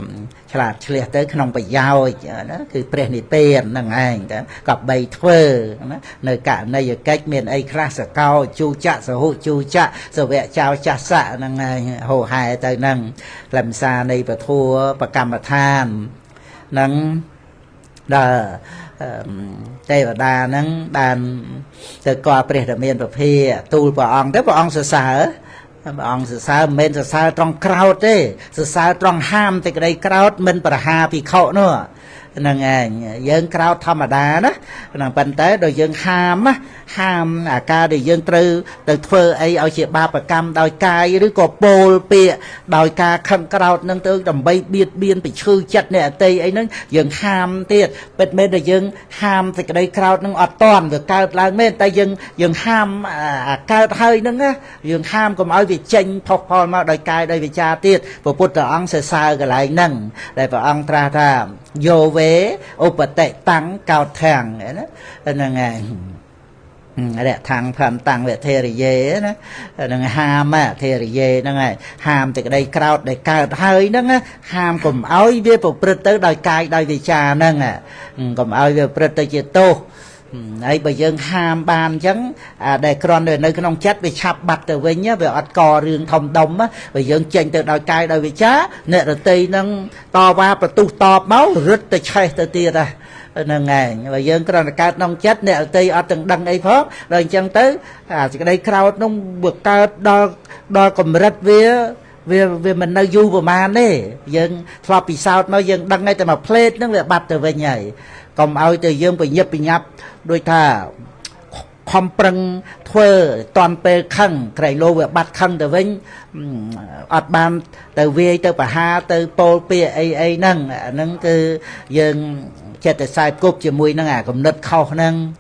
là chia tới không phải giao đó cứ pre đi pe nâng này đó cọp bay thưa nơi cả này giờ cách miền ấy khác sẽ cao chu chạ sở hữu chu chạ sở vẽ chào chạ xạ nâng này hồ hài tới nâng làm xa này và thua và cầm và than nâng đờ đây và đà nâng đàn từ qua pre được miền và phi tu bà ông đấy bà ông sợ sợ bà ông sợ sợ mình sợ sợ trong crowd đấy sợ sợ trong ham thì cái đây crowd mình bà hà vì khổ nữa nâng dân crowd thầm đá đó nâng bánh tế rồi dân ham á ham ca rồi dân trừ từ thơ ấy ở chị ba bà cam đòi caiឬក៏ពោលពាក្យដោយការខឹងក្រោតនឹងទៅដើម្បីបៀតបៀនពីឈឺចិត្តអ្នកអតីអីហ្នឹងយើងហាមទៀតពិតមែនតែយើងហាមសេចក្តីក្រោតនឹងអត់តន់វាកើតឡើងមែនតែយើងហាមកើតហើយហ្នឹងណាយើងហាមកុំឲ្យវាចេញផុសផលមកដោយកាយដោយវាចាទៀតព្រះពុទ្ធអង្គសរសើរកន្លែងហ្នឹងដែលព្រះអង្គត្រាស់ថាយោវេឧបតិតាំងកោតធាំងណាហ្នឹងហើយđể thằng phần tăng về thề dễ đó đừng ham á thề dễ đó ngay ham từ đây crowd để cao hơi đó ham cùng áo với phục brit tới đòi cai đòi vì cha nâng cùng áo với brit tới chia tô ấy bây giờ ham ban chấn để con đời nơi cái nông chết về chập bạch từ với nhá về ọt cò riêng thông đông á bây giờ tranh từ đòi cai đòi vì cha nè rồi tây nâng to ba và tu to máu rứt từ chay từ tia ra nâng ngày và dân cái là cao nông chết nè tây ở từng đăng ấy phó rồi chân tới cái đây crowd nông vượt cao đo cầm rất về mình nơi du của man đấy dân thọ bị sao nó dân đăng ngay từ mà plate nó về bạch từ về nhảy còn ao từ dân bị nhập đôi thà không prăng thuê toàn pe khăn cái lô về bạch khăn từ vinh ọt ban từ về từ bà ha từ pol pe ai nâng cứ dân chết tại sai cúp chỉ mùi nâng cũng nứt khâu nâng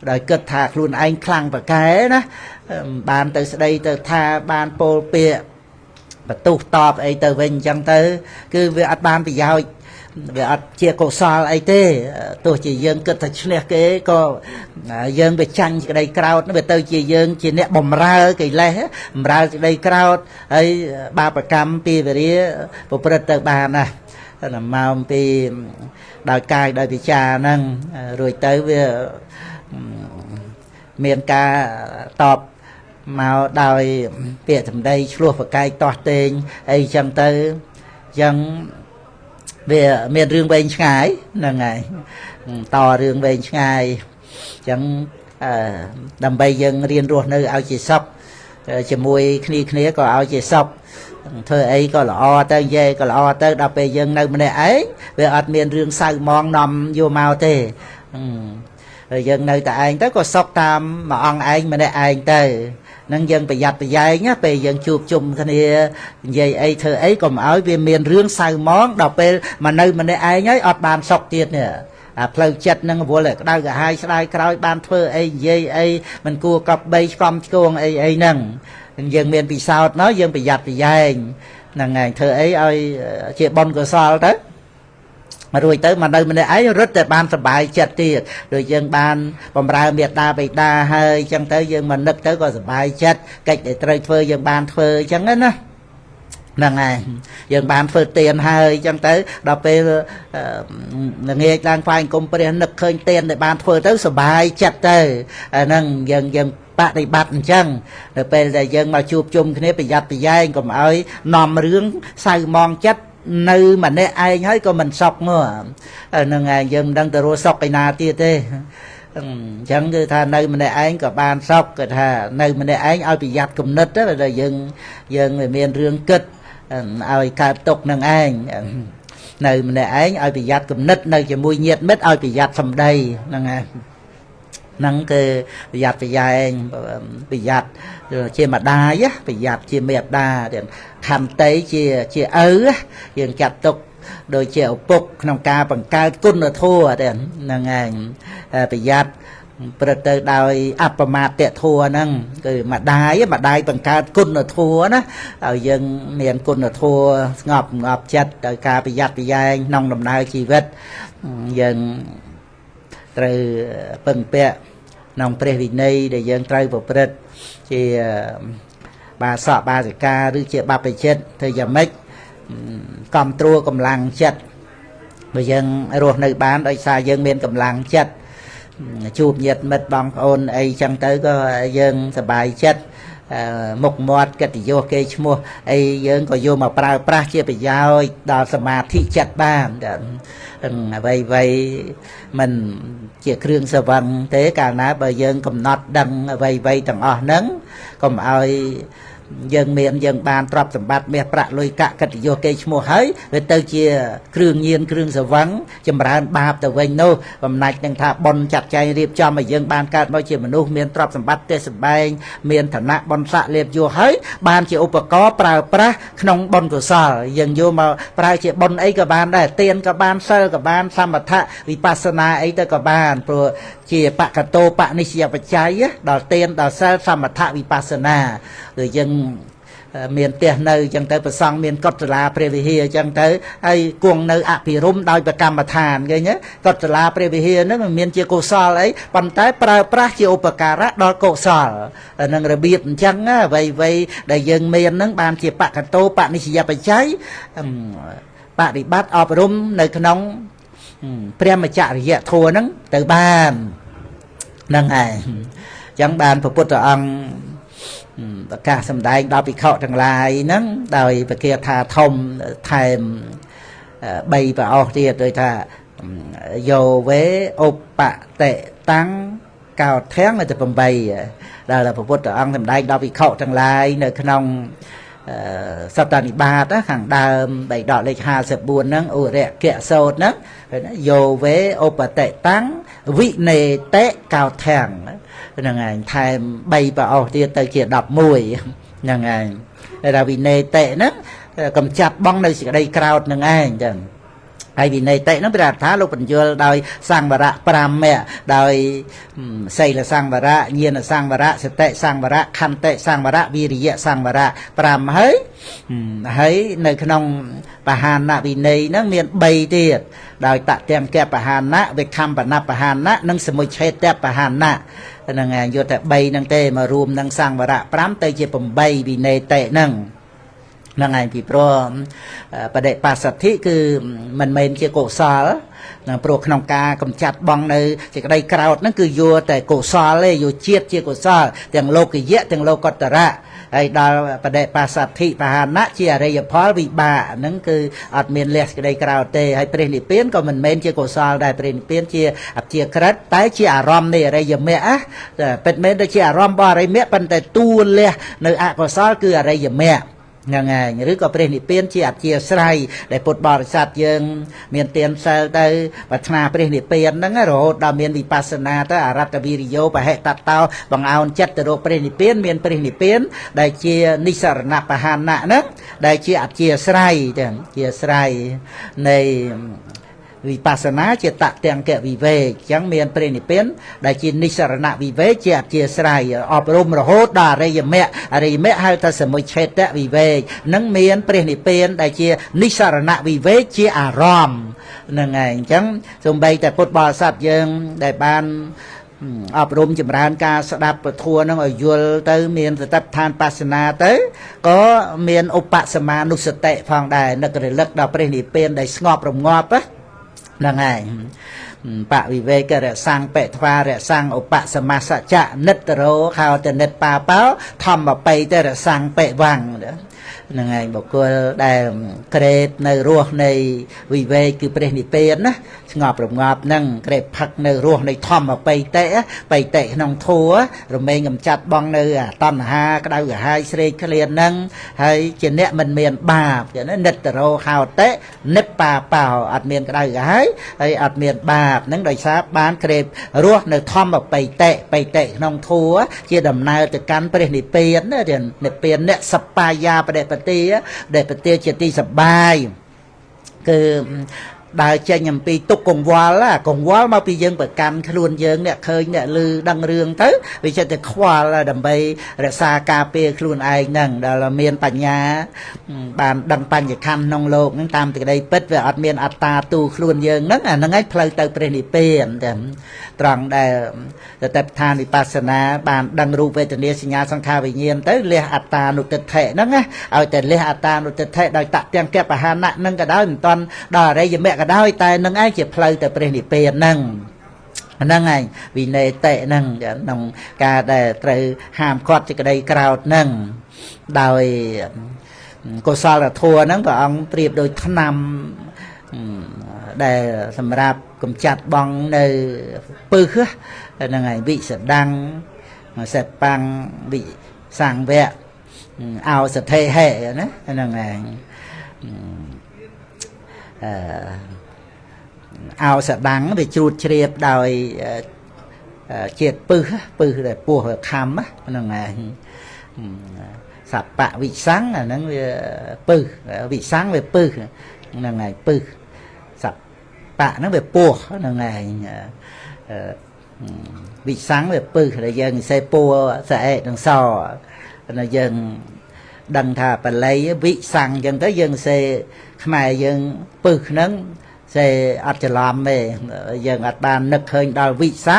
rồi kết thạc luôn anh khăn và cái đó bàn từ đây từ tha ban pol pe và tu tập ấy từ bên chẳng tới cứ về ọt ban bị giao về ọt chia cổ sao ấy thế tôi chỉ dân kết thật nè cái có dân về chăng cái đây crowd nó về tôi chỉ dân chỉ nè bầm ra cái lẽ ra đây crowd ấy ba bậc cam pi về đi bộ phật từ bàn này là mau pi đòi cai đòi bị cha nâng rồi tới về miền ca tọp mau đòi biệt thầm đây chua và cai to tên ấy chẳng tới chẳng về miền rừng bên ngài là ngày to rừng bên ngài chẳng đầm bay dân riêng ruột nơi ao chỉ sọc chỉ mùi khné có ao chỉ sọc thôi ấy có lọ tới dê có lọ tới đập về dân nơi mình ấy về ở miền rừng sao mòn nằm vô màu tê rồi dân nơi tại anh tới có sọc tam mà ăn anh mình anh tới nâng dân phải giặt phải dây nhá phải dân chụp chung thế này vậy ấy thơ ấy còn ở về miền rương sao món đọc về mà nơi mình ai nhớ ọt bàn sọc tiền nè phơi chật nâng vô lại đau cả hai slide cào ban thơ ấy vậy ấy mình cua cọp bay com cuồng ấy nâng dân miền vì sao nó dân phải giặt phải dây nâng ngày thơ ấy ơi chị bon của sao đấy mà rồi tới mà nơi mình ấy rất là ban sờ bài chật tiệt rồi dân ban bầm ra miệt đa bị đa hơi chẳng tới dân mình nứt tới có sờ bài chật cách để trời phơi dân ban phơi chẳng ấy nè này dân ban phơi tiền hơi chẳng tới đọc về nghe đang phai công ty nứt khơi tiền để ban phơi tới sờ bài chật tới nâng dân bạn đi bắt chăng rồi về là dân mà chụp chung cái này bị giặt bị dai còn ấy nằm rướng say mòn chất nơi mà nè ai hết có mình sọc nữa nâng ngày dân đang từ rô sọc cái nào tia tê chẳng cứ tha nơi mà nè ai có bàn sọc cái tha nơi mà nè ai ai bị giặt cùng nít đó là dân người miền rương kịch ai ca tục nâng anh nơi mà nè ai bị giặt cùng nít nơi cho mùi nhiệt mít ai bị giặt sầm đầy nâng anh nâng cái giặt bị dài bị giặt chia mà đa á bị giặt chia mệt đa để thành tế chia ớ dừng chặt tục đôi chiều bục nông ca bằng cao cún là thua để nâng anh bị giặt bật từ đôi áp mà tệ thua nâng cái mà đai bằng cao cún là thua đó ở dân miền cún là thua ngọp chặt đôi ca bị giặt bị dài nông đồng nào chi vết dân từ bừng bẹ nông pre vì này để dân trai vào bật thì bà sọ bà sẽ ca rư chia bà phải chết thời giờ mấy cầm trua cầm lăng chết bây giờ ruột nơi bán đôi xa dân miền cầm lăng chết chụp nhiệt mệt bằng ôn ấy chẳng tới có dân sờ bài chết một mọt cái thì vô cái mua ấy dân có vô mà pra chia bị giao đào mà thị chặt ba vậy mình chỉ kêu sờ vần thế cả ná bởi dân cầm nọt đằng vậy tầng nắng cầm ai dân miền dân ban trọp sầm bát miệt bạ lôi cạ cái thì vô cái mua hấy về tới chia kêu nhiên kêu sờ vắng chấm rán ba từ vinh nô cầm nạch đang thả bon chặt chay riệp cho mà dân ban cát bao chiều mà nô miền trọp sầm bát tê sầm bay miền thản nạ bon sạ riệp vô hấy ban chỉឧបករណ៍ប្រើប្រាស់ក្នុងbonកុសលយើងយកមកប្រើជាbonអីក៏បានដែរទៀនក៏បានសិលក៏បានសមថៈវិបស្សនាអីទៅក៏បានព្រោះជាបកតោបនិស្សយបច្ច័យដល់ទៀនដល់សិលសមថៈវិបស្សនាគឺយើងមានផ្ទះនៅចឹងទៅប្រសង់មានកុដសាលាព្រះវិហារចឹងទៅហើយគង់នៅអភិរមដោយប្រកម្មដ្ឋានឃើញទេកុដសាលាព្រះវិហារហ្នឹងមានជាកុសលអីប៉ុន្តែប្រើប្រាស់ជាឧបការៈដល់កុសលនឹងរបៀបអញ្ចឹងអ្វីដែលយើងមានហ្នឹងបានជាបកតោបនិស្សយបច្ច័យបដិបត្តិអប់រំនៅក្នុងព្រះមច្ចរិយធម៌ហ្នឹងទៅបានហ្នឹងហើយចឹងបានព្រះពុទ្ធអង្គប្រកាសសម្ដែងដល់ភិក្ខុទាំងឡាយហ្នឹងដោយប្រកាសថាធំថែម3ប្រអស់ទៀតដោយថាយោវេឧបតិតាំងកោធាំងទៅ8ដែលព្រះពុទ្ធអង្គសម្ដែងដល់ភិក្ខុទាំងឡាយនៅក្នុងសត្តានិបាតខាងដើមបៃដកលេខ54ហ្នឹងឧរៈកៈសោតហ្នឹងយោវេឧបតិតាំងវិនេតេកោធាំងហ្នឹងឯងថែម3ប្រអស់ទៀតទៅជា11ហ្នឹងឯងតែវិនេតេហ្នឹងកំចាត់បងនៅសេចក្តីក្រោធហ្នឹងឯងចឹងហើយវិន័យតិហ្នឹងព្រះថាលោកបញ្យល់ដោយសង្វរៈ5មគ្គដោយសីលសង្វរៈញាណសង្វរៈសតិសង្វរៈខន្តិសង្វរៈវិរិយសង្វរៈ5ហើយនៅក្នុងបហានវិន័យហ្នឹងមាន3ទៀតដោយតទាំងកបហានៈវិខំបណបហានៈនិងសមុច្ឆេតបហានៈហ្នឹងឯងយកតែ3ហ្នឹងទេមករួមនឹងសង្វរៈ5ទៅជា8វិន័យតិហ្នឹងហ្នឹងឯងពីព្រោះបដិបស្សទ្ធិគឺមិនមែនជាកុសលព្រោះក្នុងការកំចាត់បងនៅសេចក្តីក្រោធហ្នឹងគឺយកតែកុសលទេយកជាតិជាកុសលទាំងលោកយៈទាំងលោកតរៈហើយដល់បដិបស្សទ្ធិបហានៈជាអរិយផលវិបាកហ្នឹងគឺអត់មានលះសេចក្តីក្រោធទេហើយព្រះនិព្វានក៏មិនមែនជាកុសលដែរព្រះនិព្វានជាអព្យាក្រឹតតែជាអារម្មណ៍នៃអរិយមគ្គពិតមែនទៅជាអារម្មណ៍របស់អរិយមគ្គប៉ុន្តែតួលះនៅអកុសលគឺអរិយមគ្គហ្នឹងហើយឬក៏ព្រះនិព្វានជាអធិស្រ័យដែលពុទ្ធបរិស័ទយើងមានទានសិលទៅប្រាថ្នាព្រះនិព្វានហ្នឹងរហូតដល់មានវិបស្សនាទៅអរតវិរិយោបហេតតោបង្អោនចិត្តទៅរកព្រះនិព្វានមានព្រះនិព្វានដែលជានិសរណបហានៈហ្នឹងដែលជាអធិស្រ័យទាំងជាស្រ័យនៃវិបស្សនាជាតទាំងកវិវេកអញ្ចឹងមានព្រះនិព្វានដែលជានិសរណវិវេកជាអធិស្រ័យអប់រំរហូតដល់អរិយមគ្គអរិយមគ្គហៅថាសមុច្ឆេតវិវេកនឹងមានព្រះនិព្វានដែលជានិសរណវិវេកជាអារម្មណ៍ហ្នឹងឯងអញ្ចឹងសូម្បីតែពុទ្ធបរិស័ទយើងដែលបានអប់រំចម្រើនការស្ដាប់ពធនឹងឲ្យយល់ទៅមានសតិប្បដ្ឋានបស្សនាទៅក៏មានឧបសមានុសតិផងដែរនឹករលឹកដល់ព្រះនិព្វានដែលស្ងប់រងាប់ហ្នឹងហើយបវិវេករសង្ឃបេថ្វារសង្ឃឧបសមាសច្ចៈនិត្តរោខោតនិតបាបោធម្មបៃតរសង្ឃបេវាំង នឹងឯងបុគ្គលដែលក្រេបនៅរស់នៃវិវេកគឺព្រះនិព្វានណាស្ងប់រងាប់ហ្នឹងក្រេបផឹកនៅរស់នៃធម្មបៃតិក្នុងធัวរមែងកំចាត់បងនៅតណ្ហាក្តៅក្រហាយស្រេកឃ្លានហ្នឹងហើយជាអ្នកមិនមានបាបចឹងណានិត្តរោហោតិនិព្បាបោអត់មានក្តៅក្រហាយហើយអត់មានបាបហ្នឹងដោយសារបានក្រេបរស់នៅធម្មបៃតិក្នុងធัวជាដំណើរទៅកាន់ព្រះនិព្វានណានិព្វានអ្នកសបាយាបដិបទាដែលប្រទាជាទីសបាយគឺដើរចេញអំពីទុកកង្វល់កង្វល់មកពីយើងប្រកាន់ខ្លួនយើងអ្នកឃើញអ្នកឮដឹងរឿងទៅវាចិត្តតែខ្វល់ដើម្បីរក្សាការពារខ្លួនឯងហ្នឹងដែលមានបញ្ញាបានដឹងបញ្ញខណ្ឌក្នុងโลกហ្នឹងតាមទីក្តីពិតវាអត់មានអត្តាទូខ្លួនយើងហ្នឹងអាហ្នឹងឯងផ្លូវទៅព្រះនិព្វានតែត្រង់ដែលតេបឋានវិបស្សនាបានដឹងរូបវេទនាសញ្ញាសង្ខារវិញ្ញាណទៅលះអត្តានុតិដ្ឋិហ្នឹងណាឲ្យតែលះអត្តានុតិដ្ឋិដោយតទាំងកបហានៈហ្នឹងក៏ដោយមិនតាន់ដល់អរិយមគ្គក៏ដោយតែនឹងឯងជាផ្លូវទៅព្រះនិព្វានហ្នឹងហ្នឹងឯងវិន័យតិហ្នឹងក្នុងការដែលត្រូវហាមឃាត់សេចក្តីក្រោធហ្នឹងដោយកុសលធម៌ហ្នឹងព្រះអង្គប្រៀបដូចថ្នាំដែលសម្រាប់កម្ចាត់បងនៅពឹសហ្នឹងឯងវិសដាំងសេបាំងវិសង្វៈអោសថេហេណាហ្នឹងឯងអោសដាំងវាជ្រួតជ្រាបដោយជាតិពឹសដែលពោះខំហ្នឹងឯងសបៈវិសੰអាហ្នឹងវាពឹសវិសੰវាពឹសហ្នឹងឯងពឹសសបៈហ្នឹងវាពោះហ្នឹងឯងវិសੰវាពឹសដែលយើងសេពោស្អែកនឹងសដែលយើងដឹងថាបល័យវិសੰអញ្ចឹងទៅយើងសេខ្មែរយើងពឹសហ្នឹងសេអត់ច្រឡំទេយើងអត់បាននឹកឃើញដល់វិសੰ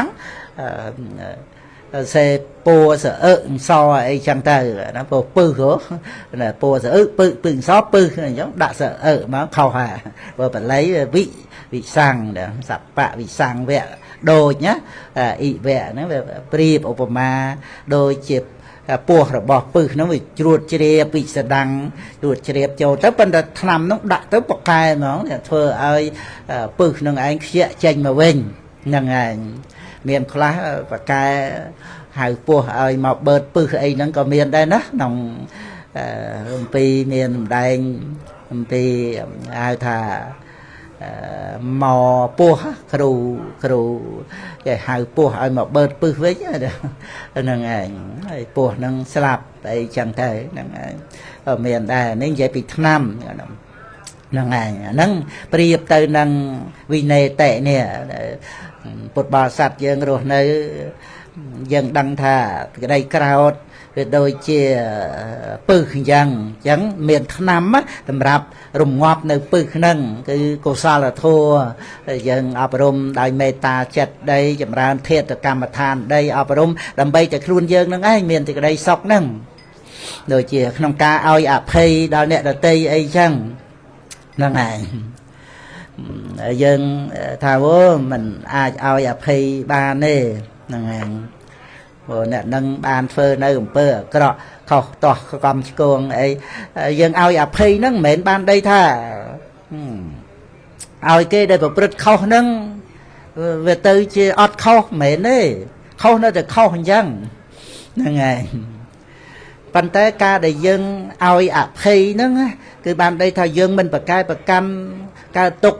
សេពោសអឹសអីចឹងទៅណាពោពឹសណាពោសអឹពឹសសពឹសអញ្ចឹងដាក់សអឹមកខុសហើយបើបល័យវិសੰសបៈវិសង្វៈដូចណាអ៊ីវៈហ្នឹងវាប្រៀបឧបមាដូចជាពោះរបស់ពឹសហ្នឹងវាជ្រួតជ្រាបវិសដាំងជ្រួតជ្រាបចូលទៅប៉ុន្តែថ្នាំហ្នឹងដាក់ទៅប៉កែហ្មងធ្វើឲ្យពឹសហ្នឹងឯងខ្ជាក់ចេញមកវិញហ្នឹងឯងមានខ្លះប៉កែហៅពោះឲ្យមកបឺតពឹសអីហ្នឹងក៏មានដែរណាក្នុងអំពីមានម្ដែងអំពីហៅថាមកពោះគ្រូគេហៅពោះឲ្យមកបឺតពឹសវិញហ្នឹងឯងហើយពោះហ្នឹងស្លាប់អីចឹងទៅហ្នឹងឯងមានដែរនេះនិយាយពីថ្នាំហ្នឹងឯងហ្នឹងប្រៀបទៅនឹងវិន័យតិនេះពុទ្ធបរិស័ទយើងរស់នៅយើងដឹងថាក្តីក្រោធវាដូចជាពឹសអញ្ចឹងមានថ្នាំសម្រាប់រងាប់នៅពឹសហ្នឹងគឺកុសលធម៌យើងអប់រំដោយមេត្តាចិត្តដីចម្រើនធាតុកម្មដ្ឋានដីអប់រំដើម្បីតែខ្លួនយើងហ្នឹងឯងមានតែក្តីសុខហ្នឹងដូចជាក្នុងការឲ្យអភ័យដល់អ្នកដទៃអីចឹងហ្នឹងឯងយើងថាមិនអាចឲ្យអភ័យបានទេហ្នឹងឯងព្រោះអ្នកនឹងបានធ្វើនៅអំពើអាក្រក់ខុសតោះកំឆ្គងអីយើងឲ្យអភ័យហ្នឹងមិនមែនបានដីថាឲ្យគេដែលប្រព្រឹត្តខុសហ្នឹងវាទៅជាអត់ខុសមិនមែនទេខុសនៅតែខុសអញ្ចឹងហ្នឹងហើយប៉ុន្តែការដែលយើងឲ្យអភ័យហ្នឹងគឺបានដីថាយើងមិនប្រកែប្រកាន់កើតទុក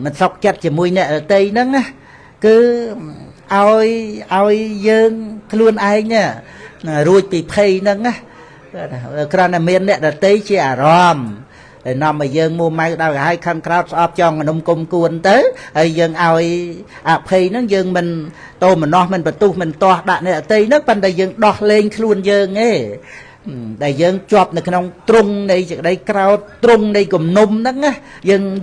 មិនសុខចិត្តជាមួយអ្នកដទៃហ្នឹងណាគឺឲ្យយើងខ្លួនឯងរួចពីភ័យហ្នឹងណាគ្រាន់តែមានអ្នកដទៃជាអារម្មណ៍ដែលនាំឲ្យយើងមួម៉ៅដល់ឲ្យខំក្រោតស្អប់ចង់នំគុំគួនទៅហើយយើងឲ្យអភ័យហ្នឹងយើងមិនតោមនោះមិនបន្ទុះមិនទាស់ដាក់អ្នកដទៃហ្នឹងប៉ុន្តែយើងដោះលែងខ្លួនយើងឯងដែលយើងជាប់នៅក្នុងទ្រង់នៃសេចក្តីក្រោធទ្រង់នៃគំនុំហ្នឹងណា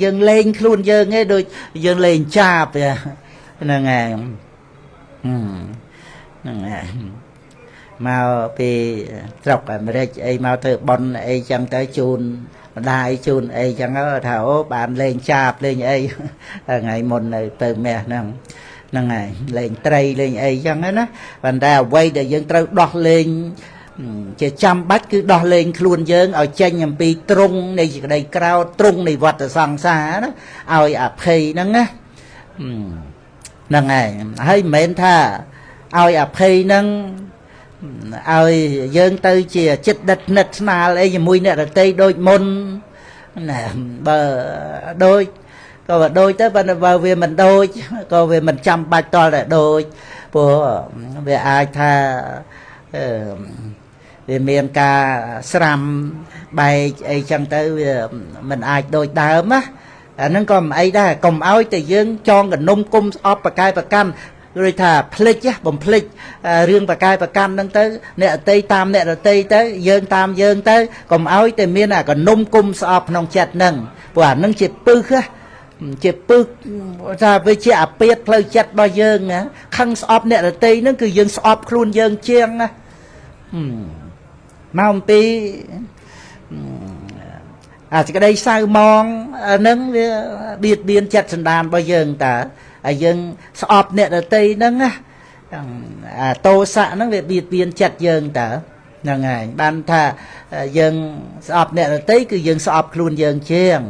យើងលែងខ្លួនយើងឯងដូចយើងលែងចាប់ហ្នឹងហើយហ្នឹងហើយមកពីស្រុកអាមេរិកអីមកធ្វើប៉ុនអីចឹងទៅជូនម្ដាយជូនអីចឹងថាអូបានលេងចាប់លេងអីថ្ងៃមុននៅទៅមាសហ្នឹងហើយលេងត្រីលេងអីចឹងណាប៉ុន្តែអ្វីដែលយើងត្រូវដោះលែង ជាចាំបាច់គឺដោះលែងខ្លួនយើងឲ្យចេញអំពីទ្រង់នៃសេចក្តីក្រោធទ្រង់នៃវដ្តសង្សារណាឲ្យអភ័យហ្នឹងណាហ្នឹងហើយមិនមែនថាឲ្យអភ័យហ្នឹងឲ្យយើងទៅជាចិត្តដិតនិតស្នាលអីជាមួយអ្នកដទៃដូចមុនណាបើដូចក៏ដូចទៅបើវាមិនដូចក៏វាមិនចាំបាច់តល់តែដូចព្រោះវាអាចថាវាមានការស្រាំបែកអីចឹងទៅវាមិនអាចដូចដើមណាអាហ្នឹងក៏មិនអីដែរកុំឲ្យតែយើងចងកនុំគុំស្អប់ប្រកែប្រកាន់ឬថាភ្លេចបំភ្លេចរឿងប្រកែប្រកាន់ហ្នឹងទៅអ្នកអតីតាមអ្នកអតីទៅយើងតាមយើងទៅកុំឲ្យតែមានអាកនុំគុំស្អប់ក្នុងចិត្តហ្នឹងព្រោះអាហ្នឹងជាពឹសជាពឹសថាវាជាអាពាធផ្លូវចិត្តរបស់យើងណាខឹងស្អប់អ្នកដទៃហ្នឹងគឺយើងស្អប់ខ្លួនយើងជាងណាមកអំពីអាសេចក្តីសៅមងហ្នឹងវាបៀតបៀនចិត្តសន្តានរបស់យើងតើហើយយើងស្អប់អ្នកដទៃហ្នឹងណាអាតោសៈហ្នឹងវាបៀតបៀនចិត្តយើងតើហ្នឹងហើយបានថាយើងស្អប់អ្នកដទៃគឺយើងស្អប់ខ្លួនយើងជាង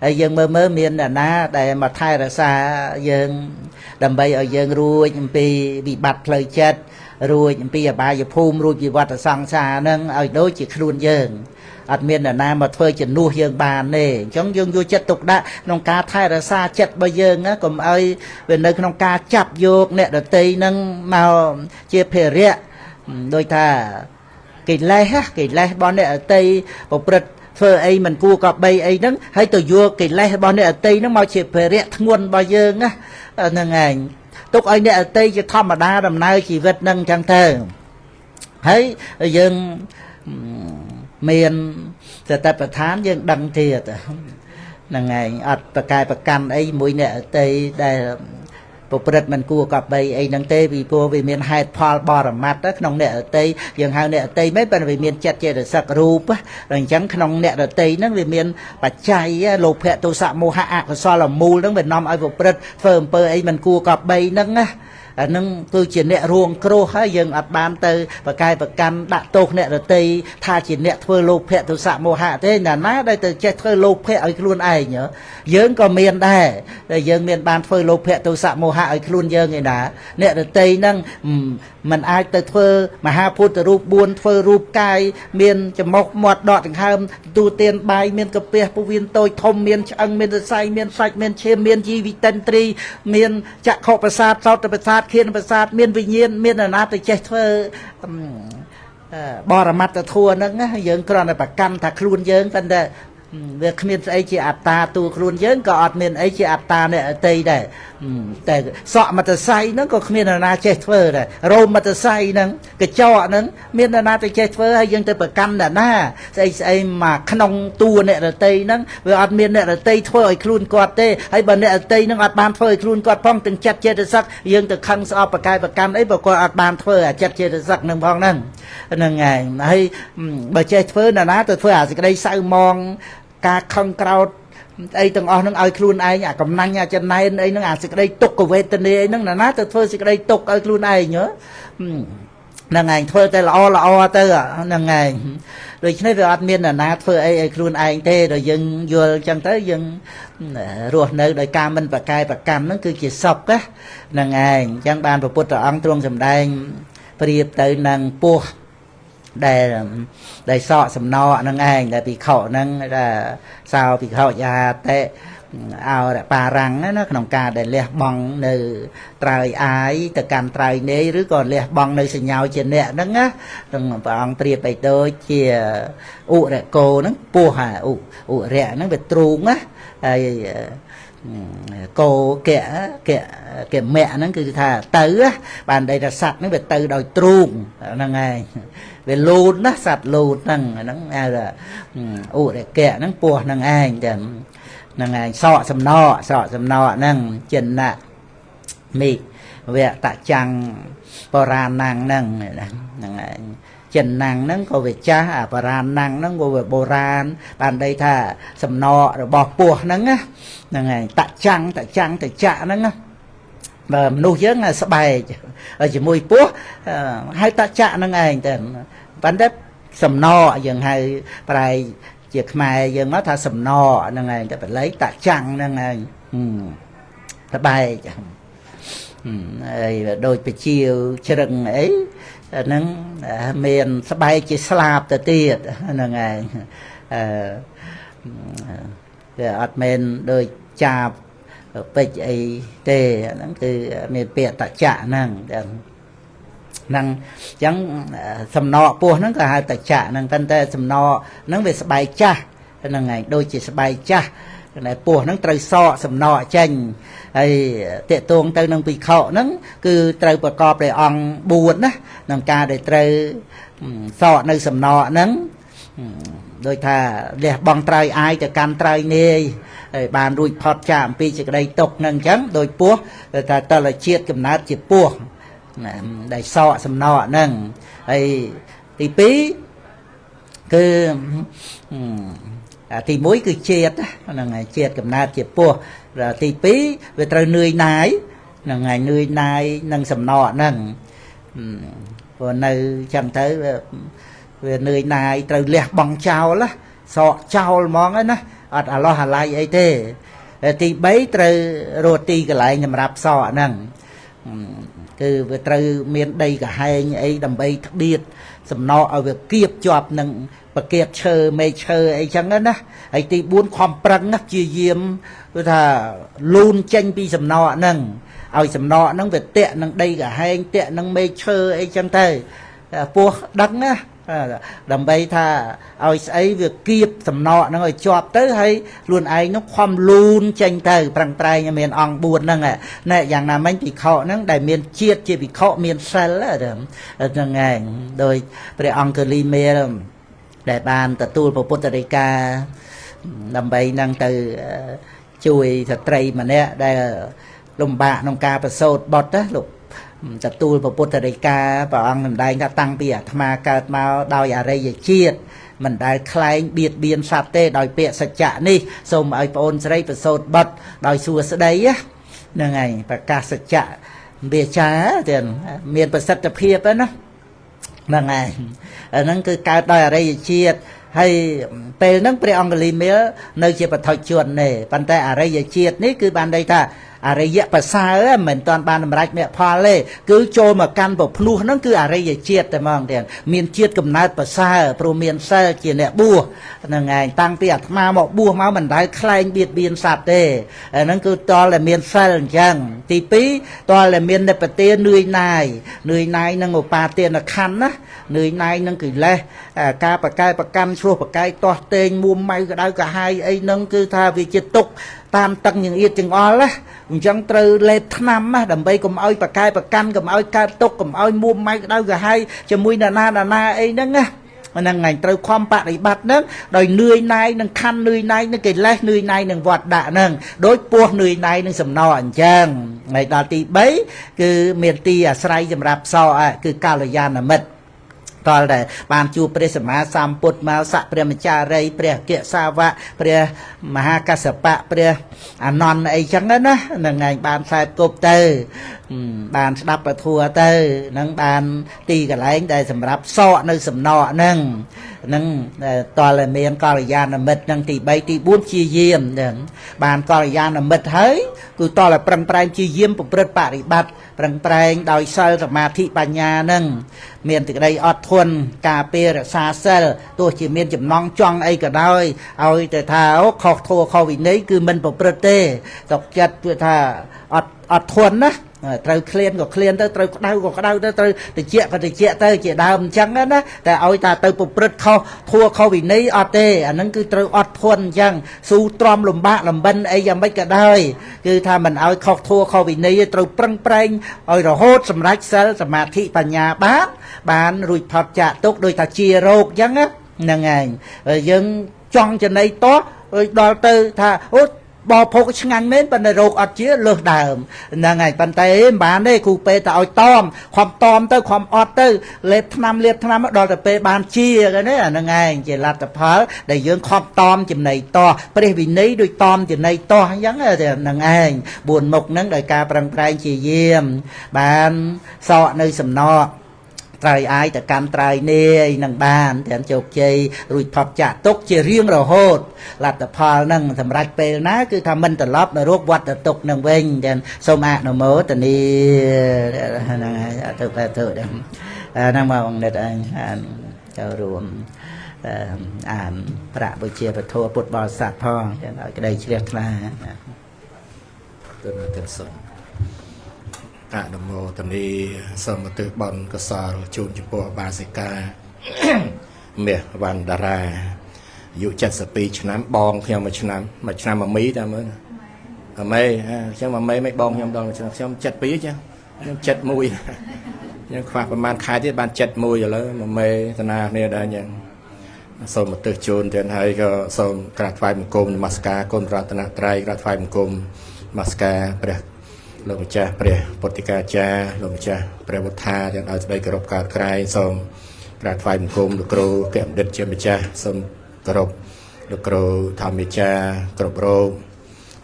ហើយយើងមើលមានអ្នកណាដែលមកថែរក្សាយើងដើម្បីឲ្យយើងរួចអំពីវិបត្តិផ្លូវចិត្តរួចអំពីអបាយភូមិរួចពីវដ្តសង្សារហ្នឹងឲ្យដូចជាខ្លួនយើងអត់មានអ្នកណាមកធ្វើជំនួសយើងបានទេអញ្ចឹងយើងយកចិត្តទុកដាក់ក្នុងការថែរក្សាចិត្តរបស់យើងណាកុំឲ្យវានៅក្នុងការចាប់យកអ្នកដទៃហ្នឹងមកជាភារៈដូចថាកិលេសរបស់អ្នកដទៃប្រព្រឹត្តធ្វើអីមិនគួរក៏បីអីហ្នឹងហើយទៅយកកិលេសរបស់អ្នកអតីហ្នឹងមកជាភារៈធ្ងន់របស់យើងណាហ្នឹងឯងទុកឲ្យអ្នកអតីជាធម្មតាដំណើរជីវិតហ្នឹងអញ្ចឹងទៅហើយយើងមានសតិប្បដ្ឋានយើងដឹងទៀតហ្នឹងឯងអត់ប្រកែប្រកាន់អីមួយអ្នកអតីដែលប្រព្រឹត្តមិនគួរក៏បីអីហ្នឹងទេពីព្រោះវាមានហេតុផលបរមត្តក្នុងអ្នកដតីយើងហៅអ្នកដតីមិនប៉ុន្តែវាមានចិត្តចេតសិករូបដល់អញ្ចឹងក្នុងអ្នកដតីហ្នឹងវាមានបច្ច័យលោភៈទោសៈមោហៈអកុសលមូលហ្នឹងវានាំឲ្យប្រព្រឹត្តធ្វើអំពើអីមិនគួរក៏បីហ្នឹងណាអានឹងគឺជាអ្នករួងគ្រោះហើយយើងអត់បានទៅប្រកែប្រកាន់ដាក់ទោសអ្នកដតីថាជាអ្នកធ្វើលោភៈទោសៈមោហៈទេណាដែលទៅចេះធ្វើលោភៈឲ្យខ្លួនឯងយើងក៏មានដែរតែយើងមានបានធ្វើលោភៈទោសៈមោហៈឲ្យខ្លួនយើងឯណាអ្នកដតីហ្នឹងมันអាចទៅធ្វើមហាពុទ្ធរូប4ធ្វើរូបកាយមានច្រមុះមាត់ដកដង្ហើមទូទានបាយមានកាពះពោះវៀនតូចធំមានឆ្អឹងមានសរសៃមានសាច់មានឈាមមានជីវិតិន្ទ្រីមានចក្ខុប្រសាទសោតប្រសាទឃានប្រសាទមានវិញ្ញាណមានអាណាទៅចេះធ្វើបរមត្តធัวហ្នឹងយើងគ្រាន់តែប្រកាន់ថាខ្លួនយើងប៉ុន្តែវាគ្មានស្អីជាអត្តាតួខ្លួនយើងក៏អត់មានអីជាអត្តាអ្នកអតីដែរតែសក់មតស័យហ្នឹងក៏គ្មាននរណាចេះធ្វើដែររោមមតស័យហ្នឹងកញ្ចក់ហ្នឹងមាននរណាទៅចេះធ្វើហើយយើងទៅប្រកាន់នរណាស្អីមកក្នុងតួអ្នកអតីហ្នឹងវាអត់មានអ្នកអតីធ្វើឲ្យខ្លួនគាត់ទេហើយបើអ្នកអតីហ្នឹងអត់បានធ្វើឲ្យខ្លួនគាត់ផងទាំងចិត្តចេតសិកយើងទៅខឹងស្អប់ប្រកែប្រកាន់អីបើគាត់អត់បានធ្វើអាចិត្តចេតសិកហ្នឹងផងហ្នឹងឯងហើយបើចេះធ្វើនរណាទៅធ្វើអាសេចក្តីសៅមងការខឹងក្រោធអីទាំងអស់ហ្នឹងឲ្យខ្លួនឯងអាកំណាញ់អាចំណែនអីហ្នឹងអាសេចក្តីទុក្ខវេទនាអីហ្នឹងណាទៅធ្វើសេចក្តីទុក្ខឲ្យខ្លួនឯងហ្នឹងឯងធ្វើតែល្អទៅហ្នឹងឯងដូច្នេះវាអត់មានអ្នកណាធ្វើអីឲ្យខ្លួនឯងទេដល់យើងយល់អញ្ចឹងទៅយើងរស់នៅដោយការមិនប្រកែប្រកាន់ហ្នឹងគឺជាសុខហ្នឹងឯងអញ្ចឹងបានព្រះពុទ្ធអង្គទ្រង់សម្ដែងប្រៀបទៅនឹងពស់ដែលសក់សំណក់ហ្នឹងឯងដែលភិក្ខុហ្នឹងថាសោភិក្ខុយាតិអោរបារាំងណាក្នុងការដែលលះបង់នៅត្រើយអាយទៅកាន់ត្រើយនេយឬក៏លះបង់នៅសញ្ញោជាអ្នកហ្នឹងណាទាំងព្រះអង្គប្រៀបទៅដូចជាឧរកោហ្នឹងពស់ឧរៈហ្នឹងវាទ្រូងណាហើយកោកៈមៈហ្នឹងគឺថាទៅបានន័យថាសត្វហ្នឹងវាទៅដោយទ្រូងហ្នឹងឯងវាលូតណាសត្វលូតហ្នឹងហៅថាឧរកៈហ្នឹងពស់ហ្នឹងឯងតែហ្នឹងឯងសក់សំណក់ហ្នឹងចិនៈមិវតចាំងបរាណังហ្នឹងឯងចិនណាំងហ្នឹងក៏វាចាស់អាបរាណណាំងហ្នឹងក៏វាបុរាណបានន័យថាសំណក់របស់ពស់ហ្នឹងហ្នឹងឯងតចាំងហ្នឹង មនុស្សយើងស្បែកជាមួយពោះហៅតចៈហ្នឹងឯងទៅប៉ុន្តែសំណយើងហៅប្រែជាខ្មែរយើងមកថាសំណហ្នឹងឯងតែបល័យតចាំងហ្នឹងឯងស្បែកហើយដូចបជាវជ្រឹងអីហ្នឹងមានស្បែកជាស្លាបទៅទៀតហ្នឹងឯងវាអត់មែនដូចចាបពេជ្រអីទេហ្នឹងគឺមានពាក្យតចៈហ្នឹងហ្នឹងអញ្ចឹងសំណក់ពោះហ្នឹងក៏ហៅតចៈហ្នឹងប៉ុន្តែសំណក់ហ្នឹងវាស្បែកចាស់ហ្នឹងឯងដូចជាស្បែកចាស់តែពោះហ្នឹងត្រូវសក់សំណក់ចេញហើយតេតងទៅនឹងភិក្ខុហ្នឹងគឺត្រូវប្រកបដោយអង្គ4ណាក្នុងការដែលត្រូវសក់នៅសំណក់ហ្នឹងដោយថាលះបង់ត្រើយអាយទៅកាន់ត្រើយនាយហើយបានរួចផុតចាកអំពីសេចក្តីទុក្ខហ្នឹងអញ្ចឹងដោយពោះថាតលជាតិកំណើតជាពោះដែលសក់សំណក់ហ្នឹងហើយទី2គឺទី1គឺជាតិហ្នឹងហើយជាតិកំណើតជាពោះទី2វាត្រូវនឿយណាយហ្នឹងហើយនឿយណាយនឹងសំណក់ហ្នឹងព្រោះនៅចឹងទៅវានឿយណាយត្រូវលះបង់ចោលសក់ចោលហ្មងណាអត់អាឡោះអាឡៃអីទេទី3ត្រូវរត់ទីកន្លែងសម្រាប់សក់ហ្នឹងគឺវាត្រូវមានដីកាហែងអីដើម្បីក្បៀតសំណក់ឲ្យវាគៀបជាប់នឹងបកៀបឈើមេឈើអីចឹងណាហើយទី4ខំប្រឹងណាព្យាយាមគឺថាលូនចេញពីសំណក់ហ្នឹងឲ្យសំណក់ហ្នឹងវាតាក់នឹងដីកាហែងតាក់នឹងមេឈើអីចឹងទៅពោះដឹងណាដើម្បីថាឲ្យស្អីវាគៀបសំណក់ហ្នឹងឲ្យជាប់ទៅហើយខ្លួនឯងនោះខំលូនចេញទៅប្រឹងប្រែងឲ្យមានអង្គ4ហ្នឹងណែយ៉ាងណាមិញភិក្ខុហ្នឹងដែលមានជាតិជាភិក្ខុមានសិលហ្នឹងឯងដោយព្រះអង្គលីមេដែលបានទទួលពុទ្ធដីកាដើម្បីនឹងទៅជួយស្ត្រីម្នាក់ដែលលំបាកក្នុងការប្រសូតបុត្រណាលោកទទួលពុទ្ធដីកាព្រះអង្គសម្ដែងថាតាំងពីអាត្មាកើតមកដោយអរិយជាតិមិនដែលខ្លែងបៀតបៀនសត្វទេដោយពាក្យសច្ចៈនេះសូមឲ្យប្អូនស្រីប្រសូតបុត្រដោយសួស្តីហ្នឹងហើយប្រកាសសច្ចៈវាចាទៀតមានប្រសិទ្ធភាពណាហ្នឹងហើយហ្នឹងគឺកើតដោយអរិយជាតិហើយពេលហ្នឹងព្រះអង្គលីមេលនៅជាបឋិជនទេប៉ុន្តែអរិយជាតិនេះគឺបានន័យថាអរិយប្រសើរមិនតាន់បានសម្រេចមគ្គផលទេគឺចូលមកកាន់ប្រភ្នោះហ្នឹងគឺអរិយជាតិតែហ្មងទៀតមានជាតិកំណើតប្រសើរព្រោះមានសិលជាអ្នកបួសហ្នឹងឯងតាំងពីអាត្មាមកបួសមកមិនដែលខ្លែងបៀតបៀនសត្វទេហ្នឹងគឺតលតែមានសិលអញ្ចឹងទី2តលតែមាននិព្វាននឿយណាយនឹងឧបាទានខណ្ឌណានឿយណាយនឹងកិលេសការប្រកែប្រកម្មឆ្លោះប្រកែកទាស់ទែងមួម៉ៅក្តៅកាហាយអីហ្នឹងគឺថាវាជាទុក្ខតាមតឹងយ៉ាងអៀតចង្អល់ណាអញ្ចឹងត្រូវលេបថ្នាំណាដើម្បីកុំឲ្យប្រកែប្រកាន់កុំឲ្យកើតទុក្ខកុំឲ្យមួម៉ៅក្តៅកាហាយជាមួយនរណាអីហ្នឹងណាហ្នឹងហើយត្រូវខំបប្រតិបត្តិហ្នឹងដោយនឿយណាយនឹងខណ្ឌនឿយណាយនឹងកិលេសនឿយណាយនឹងវត្តដាក់ហ្នឹងដោយពោះនឿយណាយនឹងសំណអញ្ចឹងហើយដល់ទី3គឺមានទីអាស្រ័យសម្រាប់សគឺកាលយានមិត្តតលតែបានជួបព្រះសម្មាសម្ពុទ្ធមកសក្ព្រះមច្ចារីព្រះកិសាវៈព្រះមហាកស្សបៈព្រះអានន្ទអីចឹងណាហ្នឹងឯងបានខ្សែគប់ទៅបានស្ដាប់ពធัวទៅហ្នឹងបានទីកន្លែងដែលសម្រាប់សក់នៅសំណក់ហ្នឹងតលតែមានកល្យាណមិត្តហ្នឹងទី3ទី4ព្យាយាមហ្នឹងបានកល្យាណមិត្តហើយគឺតលតែប្រឹងប្រែងព្យាយាមប្រព្រឹត្តបរិបត្តិប្រឹងប្រែងដោយសិលសមាធិបញ្ញាហ្នឹងមានទីក្តីអត់ធន់ការពាររក្សាសិលទោះជាមានចំណងចង់អីក៏ដោយឲ្យតែថាខុសធម៌ខុសវិន័យគឺមិនប្រព្រឹត្តទេទុកចិត្តគឺថាអត់ធន់ណាត្រូវឃ្លានក៏ឃ្លានទៅត្រូវក្តៅក៏ក្តៅទៅត្រូវតិចក៏តិចទៅជាដើមអញ្ចឹងណាតែឲ្យតែទៅប្រព្រឹត្តខុសធម៌ខុសវិន័យអត់ទេអាហ្នឹងគឺត្រូវអត់ធន់អញ្ចឹងស៊ូទ្រាំលំបាកលំបិនអីយ៉ាងម៉េចក៏ដោយគឺថាមិនឲ្យខុសធម៌ខុសវិន័យត្រូវប្រឹងប្រែងឲ្យរហូតសម្រេចសិលសមាធិបញ្ញាបានរួចផុតចាកទុក្ខដោយថាជារោគអញ្ចឹងហ្នឹងឯងយើងចង់ចំណៃតោះដល់ទៅថាអូ บอพกช่างเม้นปันในโรคอัดเชื้อเลือดดำนั่งไงปันเต้บ้านได้ครูเปแต่เอาต้อมความต้อมเต้ความออดเต้เล็บทำเล็บทำดอกแต่เปบ้านเชียกันเนี่ยนั่งไงเจรัตเพอได้ยื่นความต้อมจิมในต่อประเดี๋ยววินี้โดยต้อมจิมในต่อยังไงแต่นั่งไงบุญมกนั้นโดยการปรังไพรเชี่ยเยี่ยมบ้านสอในสำนอไตรไอแต่การไตรเนยนังบ้านแทนโจกเจรุยพอบจะตกเจเรียงเราโหดลัดแต่พอนั่งสำรักเปลนะคือทำมันตลบในโรควัดตกนังเวงแทนสมาโนโมตนี้นั่งถูกไปถูกนั่งมาองเด็ดอ่านเจ้ารวมอ่านพระบุเชียปโทปุตบอสัตพ่อจะเอาได้เชียร์นาตัวนั้นเต็มสนอะนโมตอนนี้สมตึกบอลกษรจูนจุปบาสิกาเมียวันดาราอยู่70 ปีชนะบองเพียงมาชนะมามีแต่เมื่อไม่ช่างมาไม่บองยังดองชนะช่าง7 ปีจ้ะยัง7 มุยยังขวาประมาณขายที่บ้าน7 มุยอยู่แล้วมาไม่ธนาเนี่ยได้ยังสมตึกจูนเทียนไทยก็สมกระดไฟมุกมมัสกาคนรัตนตรัยกระดไฟมุกมมัสกาเปรียลงจากเปรียปฏิกาจาลงจากเปรียบุทธาอย่างเอาจะได้กรบการใครสมกระดไฟมุกมลูกครูเก็บเด็ดเชื่อมจาสมกรบลูกครูทำมิจากรบโร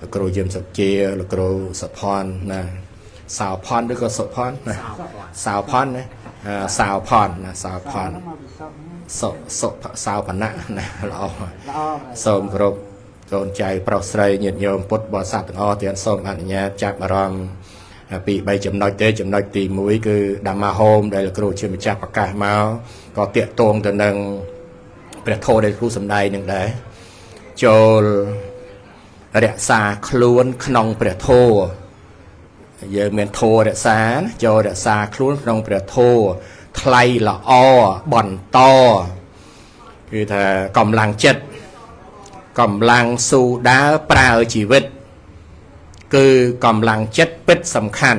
ลูกครูเยี่ยมสักเจียลูกครูสะพอนนะสาวพรด้วยก็สะพอนนะสาวพรนะสาวพรนะสาวพรสาวพนะนะเราสมกรบโดนใจเปล่าใส่เหยียดโยมพุทธบริษัทอ๋อเตียนส้มอันนี้จับมารำปีใบจำนอยเตจำนอยตีมุ้ยคือดำมาโฮมได้ละครูเชื่อมจับปากกาเมาก็เตี้ยตรงตัวหนึ่งเปรียโทได้ครูสำได้หนึ่งได้โจลเรียสาคล้วนขนองเปรียโทเยอะเมียนโทเรียสาโจเรียสาคล้วนขนองเปรียโทไทยละอ้อบ่อนต่อคือถ้ากำลังเจ็ดกำลังสู้ดาปราชีวิตคือกำลังเจ็ดเป็ดสำคัญ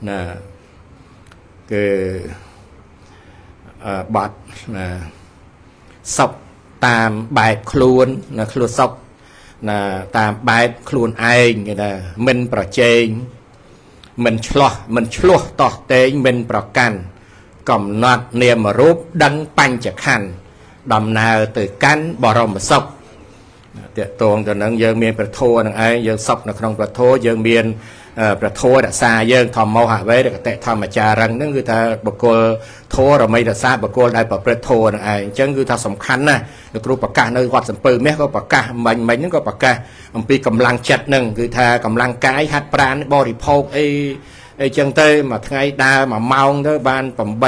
นะคือบัดนะศพตามใบครูนนะครูศพนะตามใบครูนไอ้นะมันประเจงมันชลัวต่อเตงมันประกันกำนัดเนียมรูปดังปัญจขันธ์ดำนาtừกันบรมศพเตะตรงตอนนั้นยังมีประโทนั่งไอ้ยังศพในครองประโทยังมีประโทดัชายังทำมหาเวทแต่ทำมาจารังนั่นคือถ้าบุคคลโทเราไม่ดัชาบุคคลได้ประโทนั่งไอ้จังคือถ้าสำคัญนะครูประกาศในวัดสัมปืนแม่ก็ประกาศมันนั่นก็ประกาศมันปีกำลังจัดนั่งคือถ้ากำลังกายหัดปราณบริโภคไอ้จังเต้มาไงดามาเมาเท่าบ้านผมใบ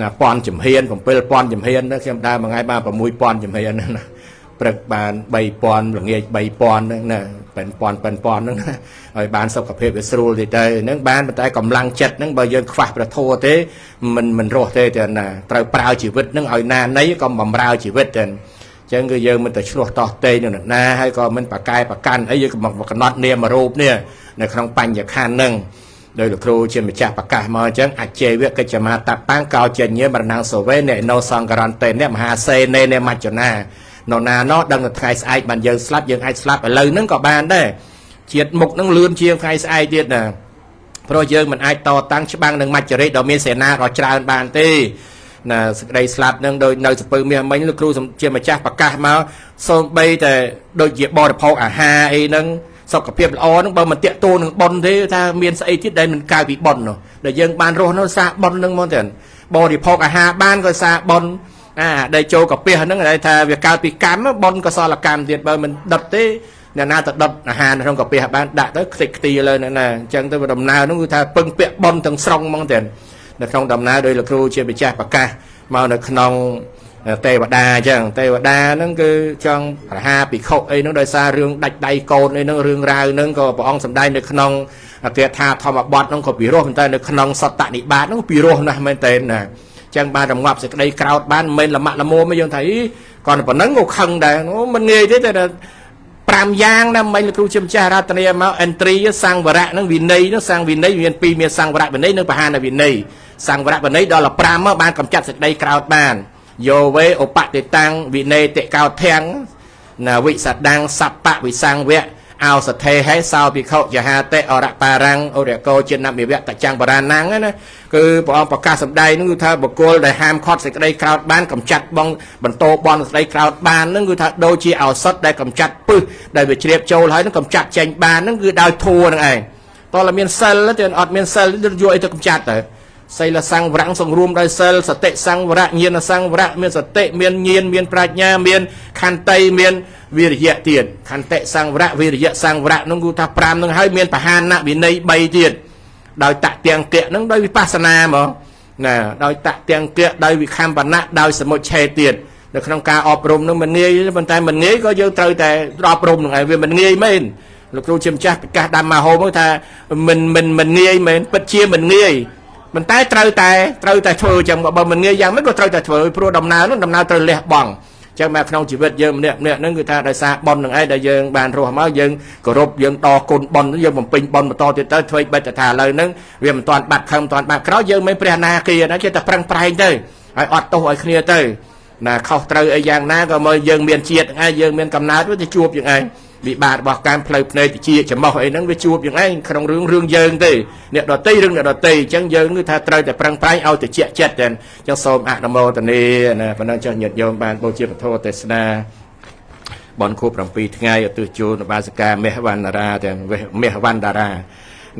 นะปอนจิมเฮียนผมเป็นปอนจิมเฮียนนะเชื่อมได้มาไงบ้างผมมวยปอนจิมเฮียนนะปรึกบานใบปอนหลังเงี้ยใบปอนนั่นนะเป็นปอนนั่นนะไอ้บ้านสกปรกเป็นสูริได้นั่งบ้านมันได้กำลังจัดนั่งใบยังขวาประโทเต้มันโรเต้แต่น่ะตรายปลาวชีวิตนั่งเอาหน้าไหนก็บำราวชีวิตเต้จังก็ยังมันแต่ชั่วต่อเต้เนี่ยนะให้ก็มันปากกายปากกันไอ้ยังมันก็นอดเนี่ยมารูปเนี่ยในครั้งปัญญาคานนั่งโดยครูเชื่อมจากปากกามาจังอาเจเวก็จะมาตัดตั้งเกาเจนเงี้ยบรรณางโซเวเนี่ยโนซังการันเตนเนี่ยมหาเซเนเนี่ยมาจนาโนนาโนดังไทยไอมันยังสลับยังไอสลับไปเลยนั่งก็บานได้เฉียดมุกนั่งเลื่อนเชียงไทยไอเดียดนะเพราะยังมันไอต่อตั้งฉบังหนึ่งมาจริตดอกเมียเสนาเราจราบานตีนะได้สลับนั่งโดยในสเปอร์เมียไม่ครูเชื่อมจากปากกามาโซไปแต่โดยเหยียบบอลพออาหาไอ้นั่งสกปรกละอ้อนั่งบางมันเตะตัวหนึ่งบอลที่ถ้าเมียนใส่ที่ใดมันกลายเป็นบอลเนาะเดี๋ยวยังบานโรนั่งซาบอลนั่งมองเห็นบอลที่พออาหาบ้านก็ซาบอลได้โจกับเปียนั่งอะไรถ้าเวลาปีการบอลก็ซอละการเดียดบอลมันดัดที่เนี่ยน่าจะดัดอาหารtrongกับเปียบ้านดัดtớiติดตีเลยนะจังตัวดำนานั่งคือถ้าปึงเปียบอลทั้งสองมองเห็นในtrongดำนาโดยครูเชื่อไปแจกปากกามาในขนมเตวดาจังเตวดานั่นคือจัง5 ปีเข้าไอ้นั่นโดยซาเรื่องดัดใดโกนไอ้นั่นเรื่องราวนั่นก็พระองค์สำได้ในขนมเตียธาธรรมบดนั่นก็ปีโรมันแต่ในขนมสัตตนิบาตนั่นปีโรนะไม่เต็นนะจังบ้านดำงับเสกได้กราวบ้านไม่ละมะละโมไม่ยังไงก่อนปนั้นก็ขังได้มันเงยที่แต่ปรามยางนะไม่ครูชิมจาราตเนียมาอันตรีสังวระนั่งวินนัยนั่งสังวินนัยเวียนปีเมียสังวระวินนัยนั่งประหารวินนัยสังวระวินนัยดอลปรามเมื่อบ้านกำจัดเสกได้กราวบ้านโยเวโอปะติตังวินัยเตะกาวแทง ណាវិសដាំងសពៈវិសង្វៈអោសថេហេសោភិក្ខុយហាតេអរៈបារាំងអរិយកោជាណាមិវៈតចាំងបរាណាំងណាគឺព្រះអង្គប្រកាសសម្ដែងនឹងគឺថាបុគ្គលដែលហាមឃាត់សេចក្តីក្រោធបានកំចាត់បងបន្តបនសេចក្តីក្រោធបាននឹងគឺថាដូចជាឱសថដែលកំចាត់ពឹសដែលវាជ្រាបចូលហើយនឹងកំចាត់ចេញបាននឹងគឺដោយធัวនឹងឯងតើមានសិលទៅអត់មានសិលទៅយកអីទៅកំចាត់ទៅសីលសង្វរៈសង្រួមដោយសិលសតិសង្វរៈញាណសង្វរៈមានសតិមានញាណមានប្រាជ្ញាមានខន្តីមានវិរិយៈទៀតខន្តិសង្វរៈវិរិយៈសង្វរៈនោះគឺថា5នឹងហើយមានបហានៈវិន័យ3ទៀតដោយតទាំងគៈនឹងដោយវិបស្សនាហ្មងណាដោយតទាំងគៈដោយវិខម្បណៈដោយសមុច្ឆេទទៀតនៅក្នុងការអប់រំនឹងមិនងាយប៉ុន្តែមិនងាយក៏យើងត្រូវតែអប់រំនឹងឯងវាមិនងាយមែនលោកគ្រូជាម្ចាស់ប្រកាសដាំមហោមថាមិនងាយមែនពិតជាមិនងាយប៉ុន្តែត្រូវតែធ្វើចឹងបើមិនងាយយ៉ាងម៉េចក៏ត្រូវតែធ្វើព្រោះដំណើរនោះដំណើរត្រូវលះបង់ចឹងមកក្នុងជីវិតយើងម្នាក់ហ្នឹងគឺថាដោយសារបុណ្យនឹងឯងដែលយើងបានរស់មកយើងគោរពយើងតគុណបុណ្យយើងបំពេញបុណ្យបន្តទៀតទៅធ្វើបិទថាឥឡូវហ្នឹងវាមិនទាន់បាត់ខឹងមិនទាន់បាត់ក្រោយយើងមិនព្រះនាគាណាចេះតែប្រឹងប្រែងទៅហើយអត់ទោសឲ្យគ្នាទៅណាខុសត្រូវអីយ៉ាងណាក៏មកយើងមានជាតិឯងយើងមានកំណើតវាទៅជួបយ៉ាងឯងវិបាករបស់កម្មផ្លូវភ្នែកតិចចំោះអីហ្នឹងវាជួបយ៉ាងឯងក្នុងរឿងយើងទេអ្នកដតីរឿងអ្នកដតីអញ្ចឹងយើងគឺថាត្រូវតែប្រឹងប្រែងឲ្យតិចចិត្តតែអញ្ចឹងសូមអនុមោទនាណាប៉ុណ្ណឹងចុះញាតិញោមបានបូជាពធទេសនាបនខួប7ថ្ងៃឧទ្ទិសជូនបាសិកាមេះវណ្ណារាទាំងមេះវណ្ណារា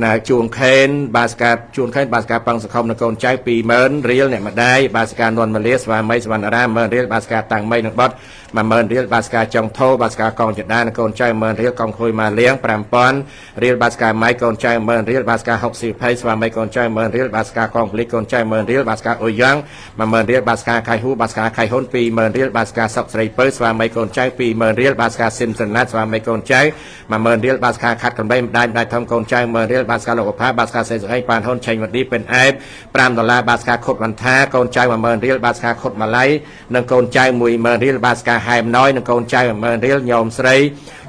ណាជួនខេនបាសិកាជួនខេនបាសិកាប៉ងសង្ឃុំនៅកូនចៅ20000រៀលអ្នកម្ដាយបាសិកាននមលាស្វាមីសវណ្ណារា10000រៀលបាសិកាតាំងមីនឹងបត់10000រៀលបាសិកាចុងធោបាសិកាកងចដានៅកូនចៅ10000រៀលកងខួយមកលៀង5000រៀលបាសិកាម៉ៃកូនចៅ10000រៀលបាសិកា60ភ័យស្វាមីកូនចៅ10000រៀលបាសិកាកងពលិកកូនចៅ10000រៀលបាសិកាអ៊ុយយ៉ាង10000រៀលបាសិកាខៃហ៊ូបាសិកាខៃហ៊ុន20000រៀលបាសិកាសុកស្រីពៅស្វាមីកូនចៅ20000រៀលបាសិកាស៊ីមសណាត់ស្វាមីកូនចៅ10000រៀលបាសិកាខាត់កំបីម្ដាយធំកូនចៅ10000រៀលបាសិកាលោកផាបាសិកាសេសអីប៉ានហ៊ុនឆេងវឌីពេនអែប$5បាសិកាខុតវន្តាកូនចៅ10000រៀលបាសិកាខុតម៉ាឡៃនិងកូនចៅ10000រៀលបាសិកាហែមណយនិងកូនចៅ10000រៀលញោមស្រី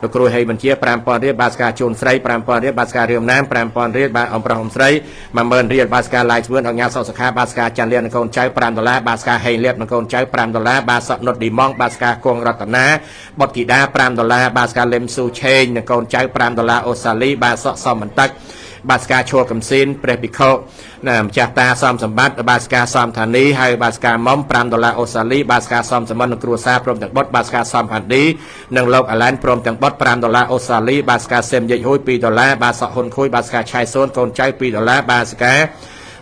លោកគ្រូហេបញ្ជា5000រៀលបាសិកាជូនស្រី5000រៀលបាសិការៀមណាម5000រៀលបាទអំប្រុសអំស្រី10000រៀលបាសិកាឡាយស្វឿនអង្គញាសុខសខាបាសិកាចាន់លៀននិងកូនចៅ$5បាសិកាហេងលៀបនិងកូនចៅ$5បាសក់នុតឌីម៉ងបាសិកាគង់រតនាបុតគីដា$5បាសិកាលឹមស៊ូឆេងនិងកូនចៅ$5អូសាលីបាសក់សំបន្តិចបាសិកាឈួរកំស៊ីនព្រះភិក្ខុណាម្ចាស់តាសំសម្បត្តិបាសិកាសំឋានីហើយបាសិកាមុំ$5អូសាលីបាសិកាសំសម្បត្តិនឹងគ្រួសារព្រមទាំងបុត្របាសិកាសំហាឌីនិងលោកអាឡែនព្រមទាំងបុត្រ$5អូសាលីបាសិកាសេមយិចហួយ$2បាសក់ហ៊ុនខួយបាសិកាឆៃសូនកូនចៅ$2បាសិកា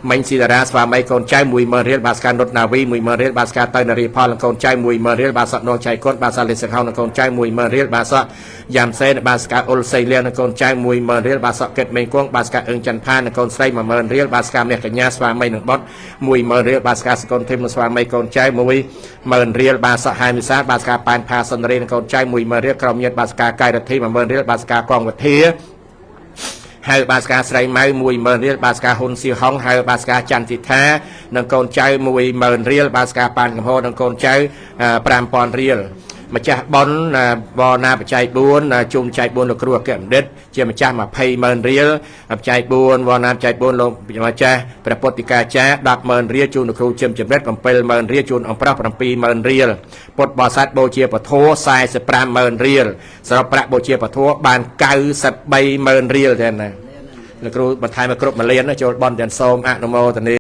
មិញស៊ីតារាស្វាមីកូនចៅ10000រៀលបាសិកានុតណាវី10000រៀលបាសិកាតៃនារីផលនិងកូនចៅ10000រៀលបាសក់នងចៃគុនបាសាលិសខោនិងកូនចៅ10000រៀលបាសក់យ៉ាំសេនបាសិកាអ៊ុលសៃលៀននិងកូនចៅ10000រៀលបាសក់កេតមេងគង់បាសិកាអឹងច័ន្ទផានិងកូនស្រី10000រៀលបាសិកាមាសកញ្ញាស្វាមីនិងបុត្រ10000រៀលបាសិកាសកុនធីមនិងស្វាមីកូនចៅ10000រៀលបាសក់ហែមវិសាបាសិកាប៉ែនផាសុនរីនិងកូនចៅ10000រៀលក្រុមញាតិបាសិកាកៃរទ្ធី10000រៀលបាសិកាកងវធាហើយបាសិកាស្រីម៉ៅ10000រៀលបាសិកាហ៊ុនសៀហុងហើយបាសិកាច័ន្ទទីថានិងកូនចៅ10000រៀលបាសិកាប៉ានកំហោនិងកូនចៅ5000រៀលម្ចាស់ប៉ុនបណាបច្ច័យ4ជុំបច្ច័យ4លោកគ្រូអគ្គបណ្ឌិតជាម្ចាស់200,000រៀលបច្ច័យ4វណ្ណាបច្ច័យ4លោកម្ចាស់ព្រះពុទ្ធិកាចារ100000រៀលជូនលោកគ្រូជឹមចម្រិត70000រៀលជូនអង្គប្រុស70000រៀលពុទ្ធបរិស័ទបូជាពធ45000រៀលសរុបប្រាក់បូជាពធបាន93000រៀលទេណាលោកគ្រូបន្ថែមមកគ្រប់1លានចូលបនទាំងសូមអនុមោទនា